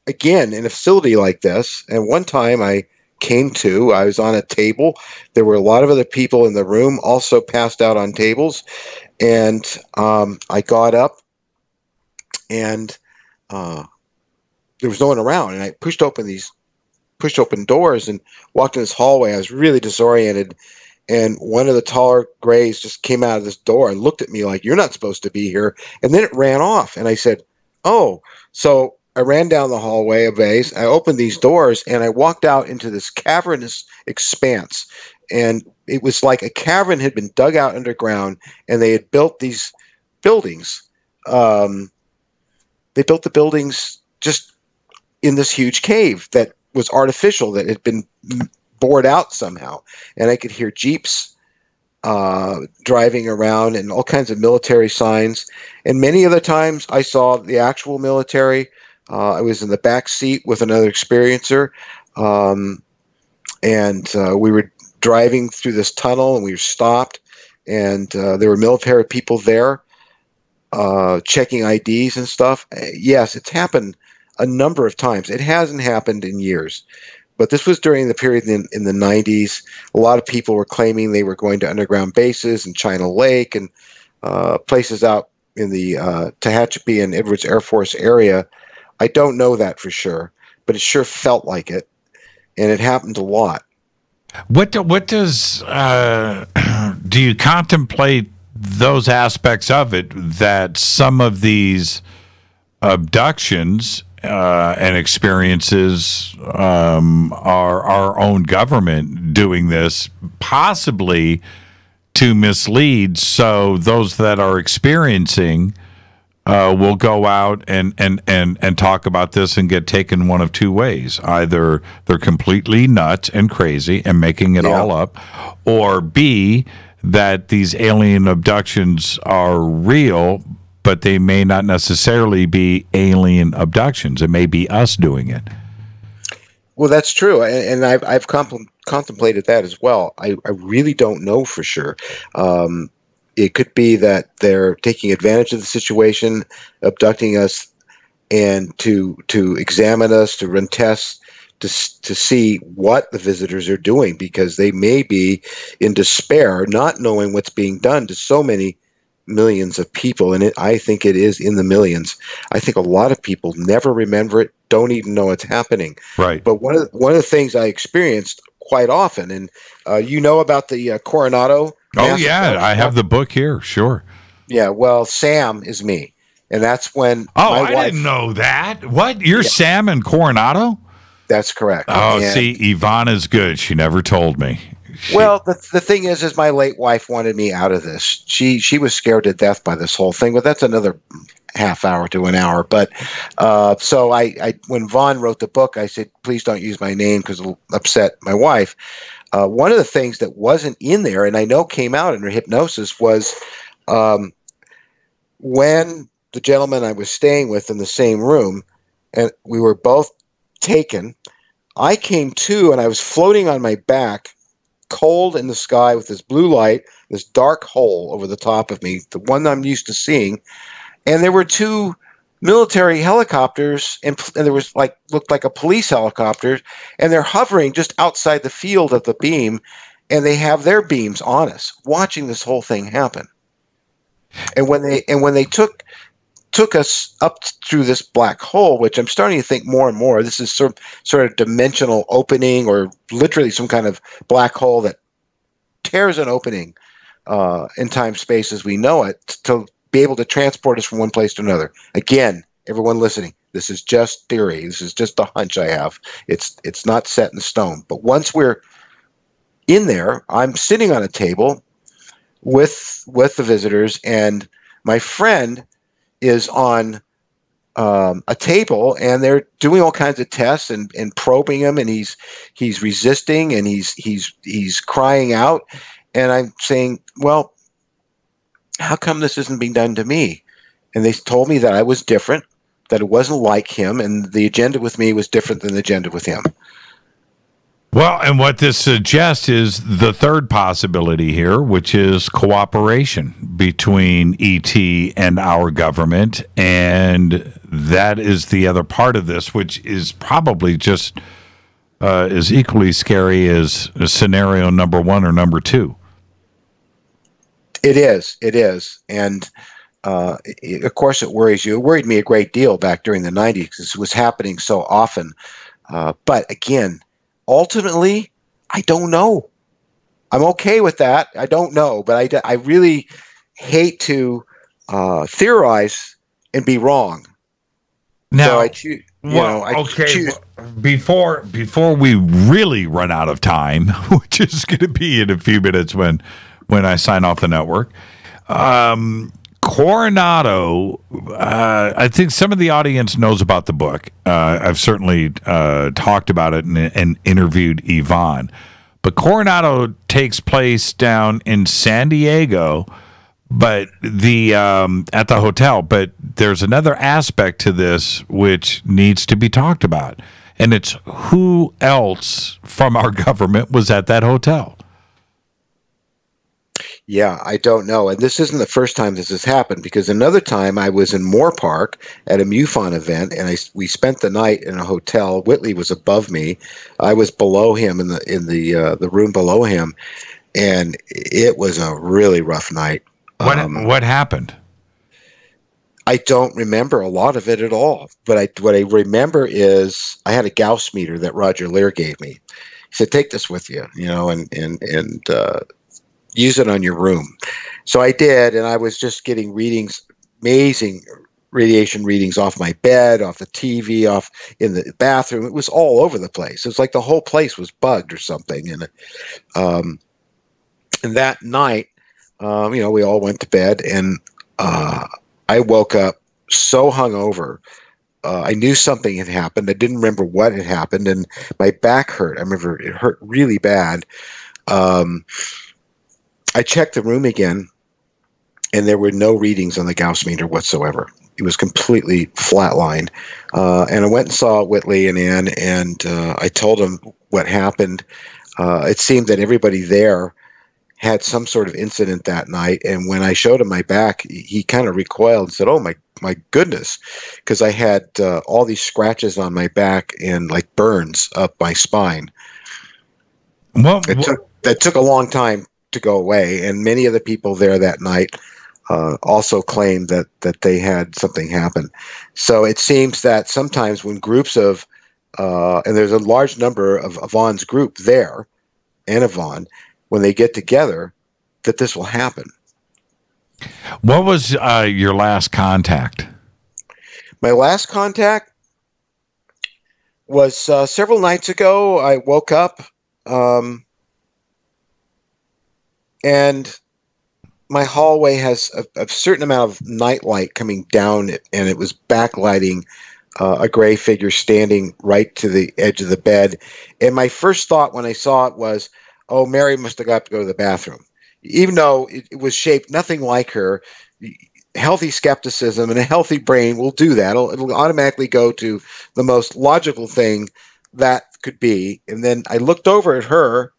again, in a facility like this, and one time I was on a table. There were a lot of other people in the room also passed out on tables, and I got up, and there was no one around, and I pushed open doors and walked in this hallway. I was really disoriented, and one of the taller grays just came out of this door and looked at me like, "You're not supposed to be here," and then it ran off, and I said, "Oh." So I ran down the hallway a ways, I opened these doors, and I walked out into this cavernous expanse, and it was like a cavern had been dug out underground, and they had built these buildings. They built the buildings just in this huge cave that was artificial, that had been bored out somehow. And I could hear Jeeps driving around and all kinds of military signs. And many other times I saw the actual military. I was in the back seat with another experiencer, and we were driving through this tunnel, and we were stopped, and there were military people there checking IDs and stuff. Yes, it's happened a number of times. It hasn't happened in years, but this was during the period in the 90s. A lot of people were claiming they were going to underground bases in China Lake and places out in the Tehachapi and Edwards Air Force area. I don't know that for sure, but it sure felt like it, and it happened a lot. What does do you contemplate those aspects of it, that some of these abductions and experiences are our own government doing this, possibly to mislead, so those that are experiencing will go out and talk about this and get taken one of two ways. Either they're completely nuts and crazy and making it all up, or B, that these alien abductions are real, but they may not necessarily be alien abductions. It may be us doing it. Well, that's true, and I've contemplated that as well. I really don't know for sure. It could be that they're taking advantage of the situation, abducting us, and to examine us, to run tests, to see what the visitors are doing, because they may be in despair, not knowing what's being done to so many millions of people. And I think it is in the millions. I think a lot of people never remember it, don't even know it's happening. Right. But one of the things I experienced quite often, and you know about the Coronado. Oh, yeah, I have the book here, sure. Yeah, well, Sam is me, and that's when I didn't know that. What? You're Sam in Coronado? That's correct. Oh, see, Yvonne is good. She never told me. Well, the thing is my late wife wanted me out of this. She was scared to death by this whole thing, but that's another half hour to an hour. But so I when Vaughn wrote the book, I said, please don't use my name because it'll upset my wife. One of the things that wasn't in there, and I know came out in her hypnosis, was when the gentleman I was staying with in the same room, and we were both taken, I came to, and I was floating on my back, cold in the sky with this blue light, this dark hole over the top of me, the one I'm used to seeing, and there were two military helicopters, and there was looked like a police helicopter, and they're hovering just outside the field of the beam, and they have their beams on us, watching this whole thing happen. And when they took us up through this black hole, which I'm starting to think more and more, this is sort of dimensional opening, or literally some kind of black hole that tears an opening in time space as we know it, to be able to transport us from one place to another. Again, everyone listening, this is just theory. This is just a hunch I have. It's not set in stone. But once we're in there, I'm sitting on a table with the visitors, and my friend is on a table, and they're doing all kinds of tests and probing him, and he's resisting, and he's crying out, and I'm saying, well, how come this isn't being done to me? And they told me that I was different, that it wasn't like him, and the agenda with me was different than the agenda with him. Well, and what this suggests is the third possibility here, which is cooperation between ET and our government, and that is the other part of this, which is probably just as equally scary as scenario number 1 or number 2. It is, and of course it worries you. It worried me a great deal back during the 90s because it was happening so often. But again, ultimately, I don't know. I'm okay with that. I don't know, but I really hate to theorize and be wrong. Now, so choose. Before we really run out of time, which is going to be in a few minutes when I sign off the network, Coronado, I think some of the audience knows about the book. I've certainly talked about it and interviewed Yvonne. But Coronado takes place down in San Diego, but at the hotel. But there's another aspect to this which needs to be talked about, and it's who else from our government was at that hotel. Yeah, I don't know. And this isn't the first time this has happened, because another time I was in Moore Park at a MUFON event, and we spent the night in a hotel. Whitley was above me. I was below him in the room below him, and it was a really rough night. What happened? I don't remember a lot of it at all. But what I remember is I had a Gauss meter that Roger Lear gave me. He said, "Take this with you, and use it on your room." So I did, and I was just getting readings, amazing radiation readings off my bed, off the TV, off in the bathroom. It was all over the place. It was like the whole place was bugged or something. And that night, we all went to bed, and I woke up so hungover. I knew something had happened. I didn't remember what had happened, and my back hurt. I remember it hurt really bad. I checked the room again, and there were no readings on the Gauss meter whatsoever. It was completely flatlined. And I went and saw Whitley and Ann, and I told them what happened. It seemed that everybody there had some sort of incident that night, and when I showed him my back, he kind of recoiled and said, "Oh, my goodness," because I had all these scratches on my back and like burns up my spine. Well, that took a long time to go away, and many of the people there that night also claimed that they had something happen. So it seems that sometimes when groups of and there's a large number of Yvonne's group there, and Yvonne, when they get together, that this will happen. What was your last contact? My last contact was several nights ago. I woke up and my hallway has a certain amount of nightlight coming down it, and it was backlighting a gray figure standing right to the edge of the bed. And my first thought when I saw it was, oh, Mary must have got to go to the bathroom. Even though it was shaped nothing like her, healthy skepticism and a healthy brain will do that. It'll automatically go to the most logical thing that could be. And then I looked over at her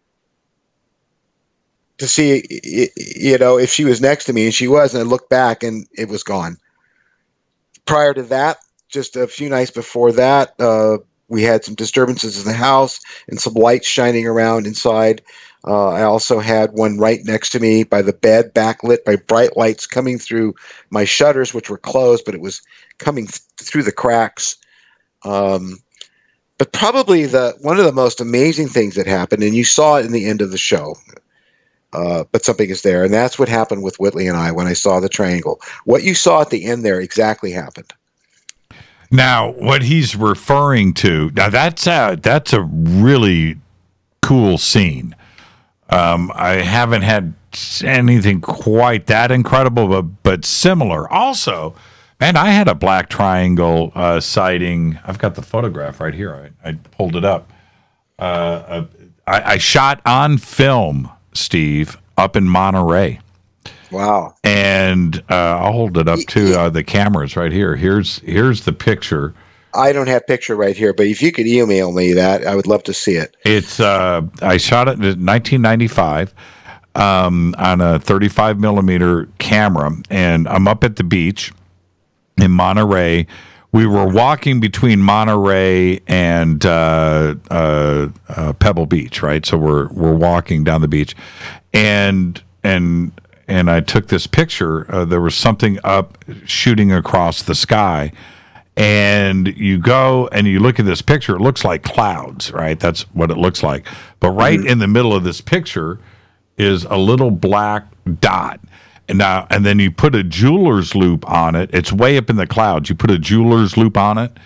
to see, if she was next to me, and she was, and I looked back and it was gone. Prior to that, just a few nights before that, we had some disturbances in the house and some lights shining around inside. I also had one right next to me by the bed, backlit by bright lights coming through my shutters, which were closed, but it was coming through the cracks. But probably one of the most amazing things that happened, and you saw it in the end of the show, but something is there. And that's what happened with Whitley and I when I saw the triangle. What you saw at the end there exactly happened. Now, what he's referring to, now that's a really cool scene. I haven't had anything quite that incredible, but similar. Also, And I had a black triangle sighting. I've got the photograph right here. I pulled it up. I shot on film, Steve, up in Monterey. Wow. And I'll hold it up to the cameras right here. Here's the picture. I don't have picture right here, but if you could email me that, I would love to see it. It's I shot it in 1995 on a 35 millimeter camera, and I'm up at the beach in Monterey. We were walking between Monterey and Pebble Beach, right? So we're walking down the beach, and I took this picture. There was something up shooting across the sky. And you go and you look at this picture, it looks like clouds, right? That's what it looks like. But right in the middle of this picture is a little black dot. And then you put a jeweler's loop on it. It's way up in the clouds. You put a jeweler's loop on it.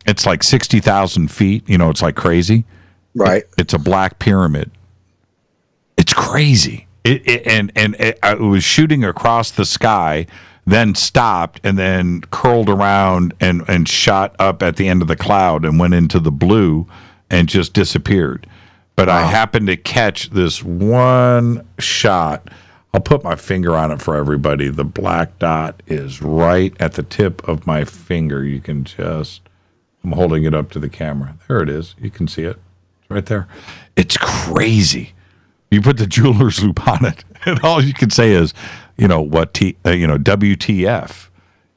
It's like 60,000 feet. You know, it's like crazy. Right. It's a black pyramid. It's crazy. It was shooting across the sky, then stopped, and then curled around and shot up at the end of the cloud and went into the blue and just disappeared. But I happened to catch this one shot. I'll put my finger on it for everybody. The black dot is right at the tip of my finger. You can just, I'm holding it up to the camera. There it is. You can see it. It's right there. It's crazy. You put the jeweler's loop on it, and all you can say is, WTF?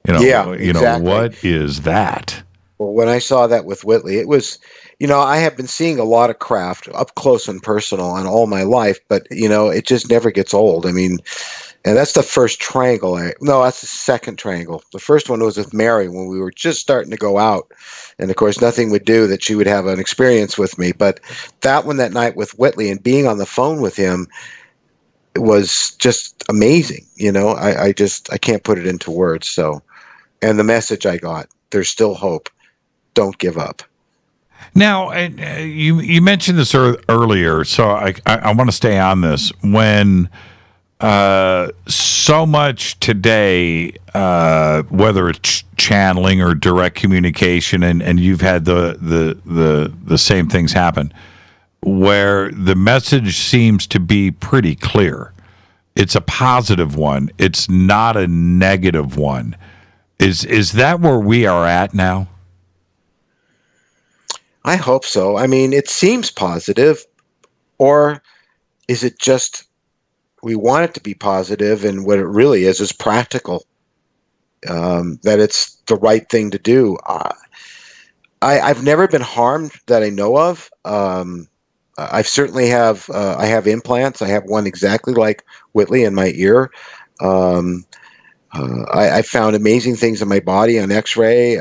Exactly. What is that? Well, when I saw that with Whitley, it was, I have been seeing a lot of craft up close and personal and all my life, but, it just never gets old. I mean, and that's the first triangle. That's the second triangle. The first one was with Mary when we were just starting to go out. And, of course, nothing would do that she would have an experience with me. But that one that night with Whitley and being on the phone with him, it was just amazing. I can't put it into words. So, and the message I got, there's still hope. Don't give up. Now, you mentioned this earlier, so I want to stay on this. When so much today, whether it's channeling or direct communication, and you've had the same things happen, where the message seems to be pretty clear. It's a positive one. It's not a negative one. Is that where we are at now? I hope so. I mean, it seems positive, or is it just we want it to be positive, and what it really is practical, that it's the right thing to do. I've never been harmed that I know of. I certainly have. I have implants. I have one exactly like Whitley in my ear. I found amazing things in my body on X-ray,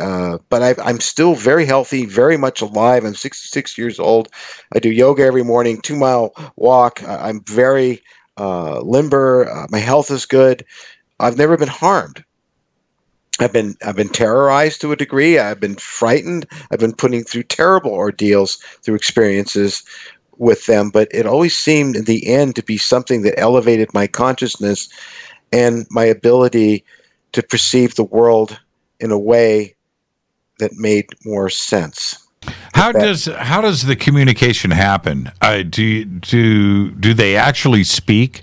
but I'm still very healthy, very much alive. I'm 66 years old. I do yoga every morning, 2-mile walk. I'm very limber. My health is good. I've never been harmed. I've been terrorized to a degree. I've been frightened. I've been putting through terrible ordeals through experiences with them, but it always seemed in the end to be something that elevated my consciousness and my ability to perceive the world in a way that made more sense. How does the communication happen? Do they actually speak?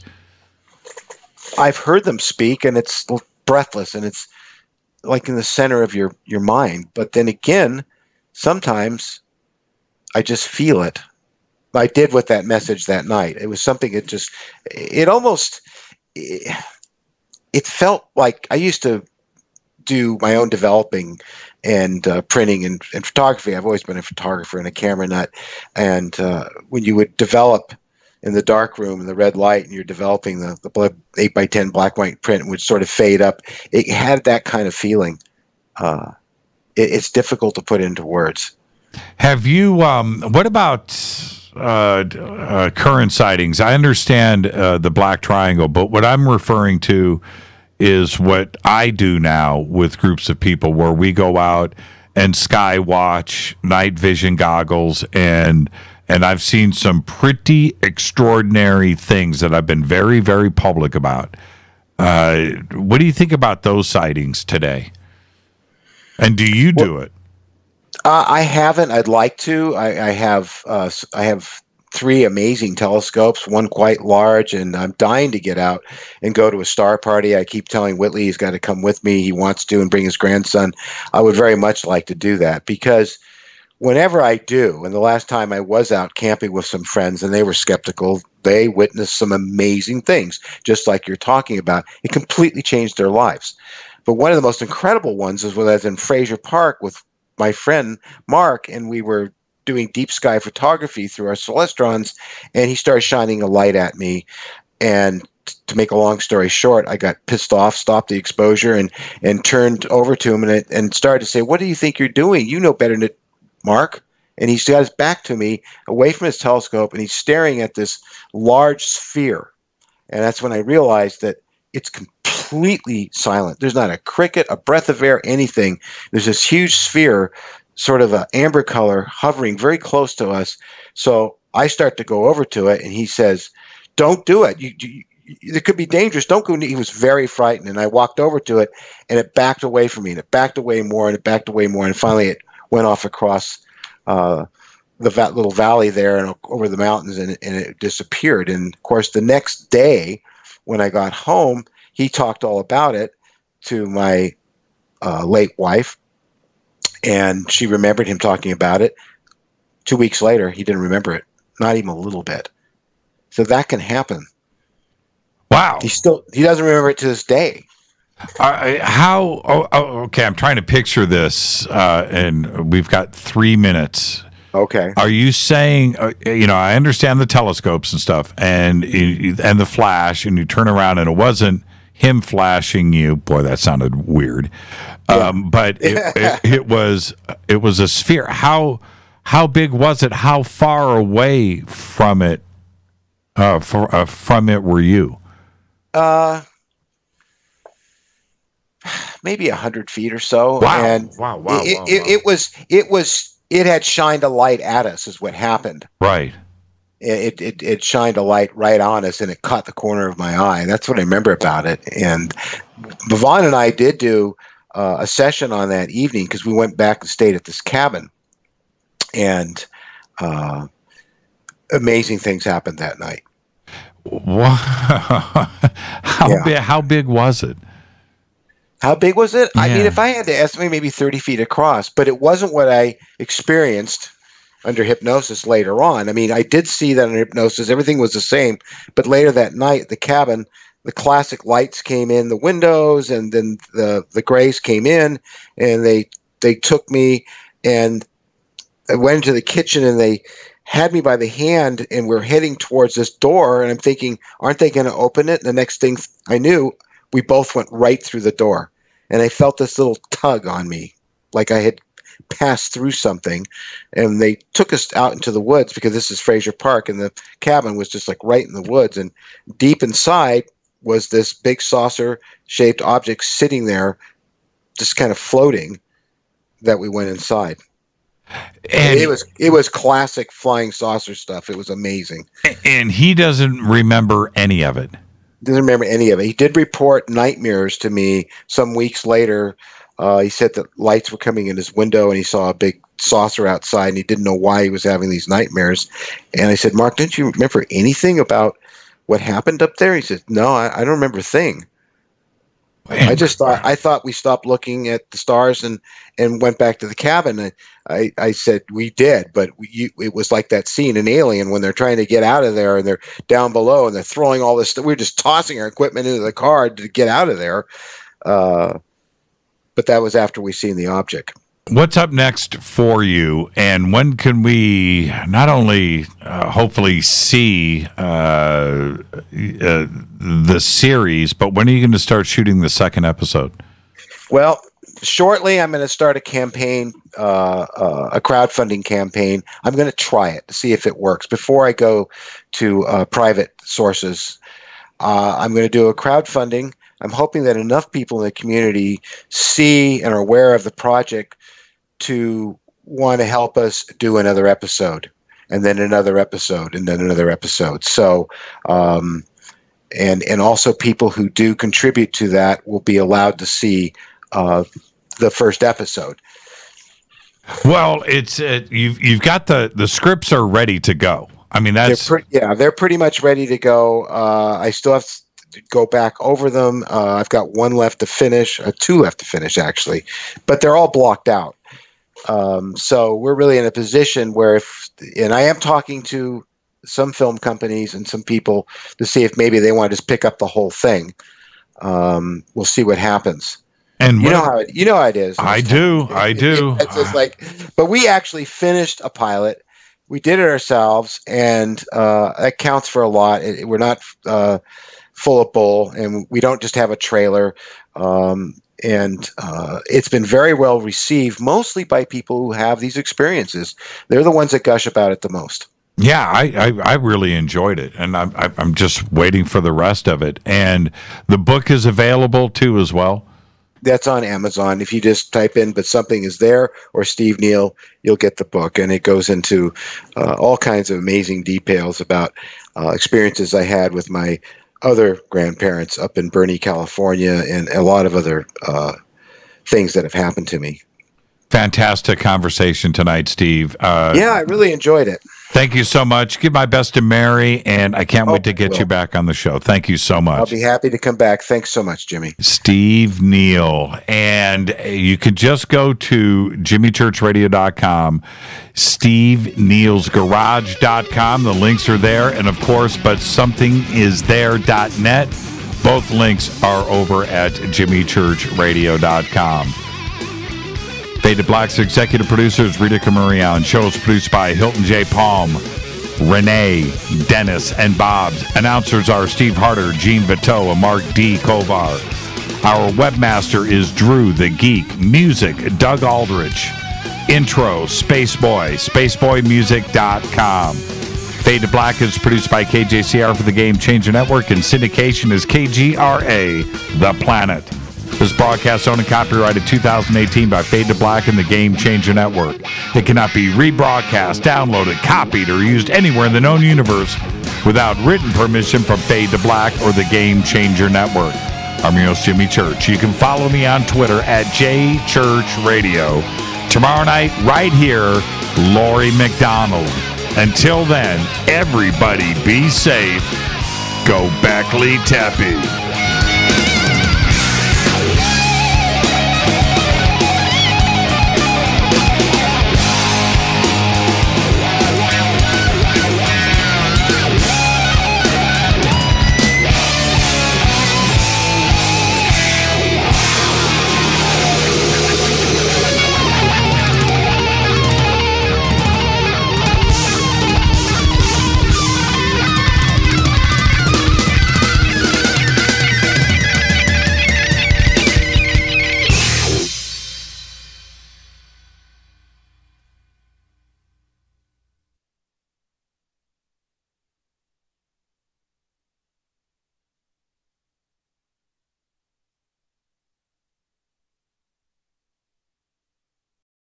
I've heard them speak, and it's breathless, and it's like in the center of your mind. But then again, sometimes I just feel it. I did with that message that night. It was something it felt like I used to do my own developing and printing and photography. I've always been a photographer and a camera nut. And when you would develop in the dark room in the red light and you're developing the 8x10 black white print would sort of fade up, it had that kind of feeling. It's difficult to put into words. Have you, what about current sightings? I understand the black triangle, but what I'm referring to is what I do now with groups of people, where we go out and sky watch, night vision goggles, and I've seen some pretty extraordinary things that I've been very, very public about. What do you think about those sightings today? And do you do it? I haven't. I'd like to. I have 3 amazing telescopes, one quite large, and I'm dying to get out and go to a star party. I keep telling Whitley he's got to come with me. He wants to, and bring his grandson. I would very much like to do that, because whenever I do, and the last time I was out camping with some friends and they were skeptical, they witnessed some amazing things, just like you're talking about. It completely changed their lives. But one of the most incredible ones is when I was in Fraser Park with my friend Mark, and we were doing deep sky photography through our Celestrons, and he started shining a light at me. And to make a long story short, I got pissed off, stopped the exposure, and turned over to him and started to say, "What do you think you're doing? You know better than it, Mark." And he's got his back to me, away from his telescope, and he's staring at this large sphere. And that's when I realized that it's completely silent. There's not a cricket, a breath of air, anything. There's this huge sphere, sort of an amber color, hovering very close to us. So I start to go over to it, and he says, "Don't do it. It could be dangerous. Don't go." He was very frightened, and I walked over to it, and it backed away from me, and it backed away more, and it backed away more, and finally it went off across the little valley there and over the mountains, and it disappeared. And of course, the next day when I got home, he talked all about it to my late wife, and she remembered him talking about it. 2 weeks later, he didn't remember it, not even a little bit. So that can happen. Wow. He doesn't remember it to this day. Okay, I'm trying to picture this, and we've got 3 minutes. Okay. Are you saying, I understand the telescopes and stuff, and the flash, and you turn around and it wasn't him flashing you. Boy, that sounded weird. Yeah. But it was a sphere. How big was it? How far away from it were you? Maybe 100 feet or so. Wow! And wow! It had shined a light at us, is what happened. Right. It shined a light right on us, and it caught the corner of my eye. That's what I remember about it. And Vaughn and I did do a session on that evening, because we went back and stayed at this cabin, and amazing things happened that night. Wow. How big was it? How big was it? Yeah. I mean, if I had to estimate, maybe 30 feet across, but it wasn't what I experienced under hypnosis later on. I mean, I did see that under hypnosis. Everything was the same. But later that night, the cabin, the classic lights came in the windows, and then the grays came in, and they took me, and I went into the kitchen, and they had me by the hand, and we're heading towards this door, and I'm thinking, aren't they going to open it? And the next thing I knew, we both went right through the door. And I felt this little tug on me, like I had passed through something. And they took us out into the woods, because this is Fraser Park, and the cabin was just like right in the woods. And deep inside was this big saucer-shaped object sitting there, just kind of floating, that we went inside. And it was classic flying saucer stuff. It was amazing. And he doesn't remember any of it. Doesn't remember any of it. He did report nightmares to me some weeks later. He said that lights were coming in his window, and he saw a big saucer outside, and he didn't know why he was having these nightmares. And I said, "Mark, don't you remember anything about what happened up there?" He said, "No, I don't remember a thing." I thought we stopped looking at the stars and went back to the cabin. And I said, "We did, but it was like that scene in Alien when they're trying to get out of there, and they're down below, and they're throwing all this stuff. We're just tossing our equipment into the car to get out of there." But that was after we seen the object. What's up next for you, and when can we not only hopefully see the series, but when are you going to start shooting the second episode? Well, shortly I'm going to start a campaign, a crowdfunding campaign. I'm going to try it to see if it works before I go to private sources. I'm going to do a crowdfunding. I'm hoping that enough people in the community see and are aware of the project to want to help us do another episode, and then another episode, and then another episode. So, and also people who do contribute to that will be allowed to see the the first episode. Well, it's you've got the scripts are ready to go. I mean, they're pretty much ready to go. I still have to go back over them. I've got one left to finish, two left to finish actually, but they're all blocked out. So we're really in a position where and I am talking to some film companies and some people to see if maybe they want to just pick up the whole thing. We'll see what happens. And you know how it is. I do. It's just like, but we actually finished a pilot. We did it ourselves, and that counts for a lot. We're not full of bull, and we don't just have a trailer. And it's been very well received, mostly by people who have these experiences. They're the ones that gush about it the most. Yeah, I really enjoyed it, and I'm just waiting for the rest of it. And the book is available too, as well. That's on Amazon. If you just type in "But Something Is There" or Steve Neill, you'll get the book, and it goes into all kinds of amazing details about experiences I had with my other grandparents up in Bernie, California, and a lot of other things that have happened to me. Fantastic conversation tonight, Steve. Yeah, I really enjoyed it. Thank you so much. Give my best to Mary, and I can't wait to get you back on the show. Thank you so much. I'll be happy to come back. Thanks so much, Jimmy. Steve Neill. And you can just go to jimmychurchradio.com, steveneillsgarage.com. The links are there. And, of course, butsomethingisthere.net. Both links are over at jimmychurchradio.com. Faded Black's executive producers Rita Camurian. Show is produced by Hilton J. Palm, Renee, Dennis, and Bob's. Announcers are Steve Harder, Gene Vito, and Mark D. Kovar. Our webmaster is Drew the Geek. Music, Doug Aldrich. Intro, Spaceboy, spaceboymusic.com. Fade to Black is produced by KJCR for the Game Changer Network, and syndication is KGRA, The Planet. This broadcast owned and copyrighted 2018 by Fade to Black and the Game Changer Network. It cannot be rebroadcast, downloaded, copied, or used anywhere in the known universe without written permission from Fade to Black or the Game Changer Network. I'm your host, Jimmy Church. You can follow me on Twitter at JChurchRadio. Tomorrow night, right here, Lori McDonald. Until then, everybody be safe. Go Beckley Teppy.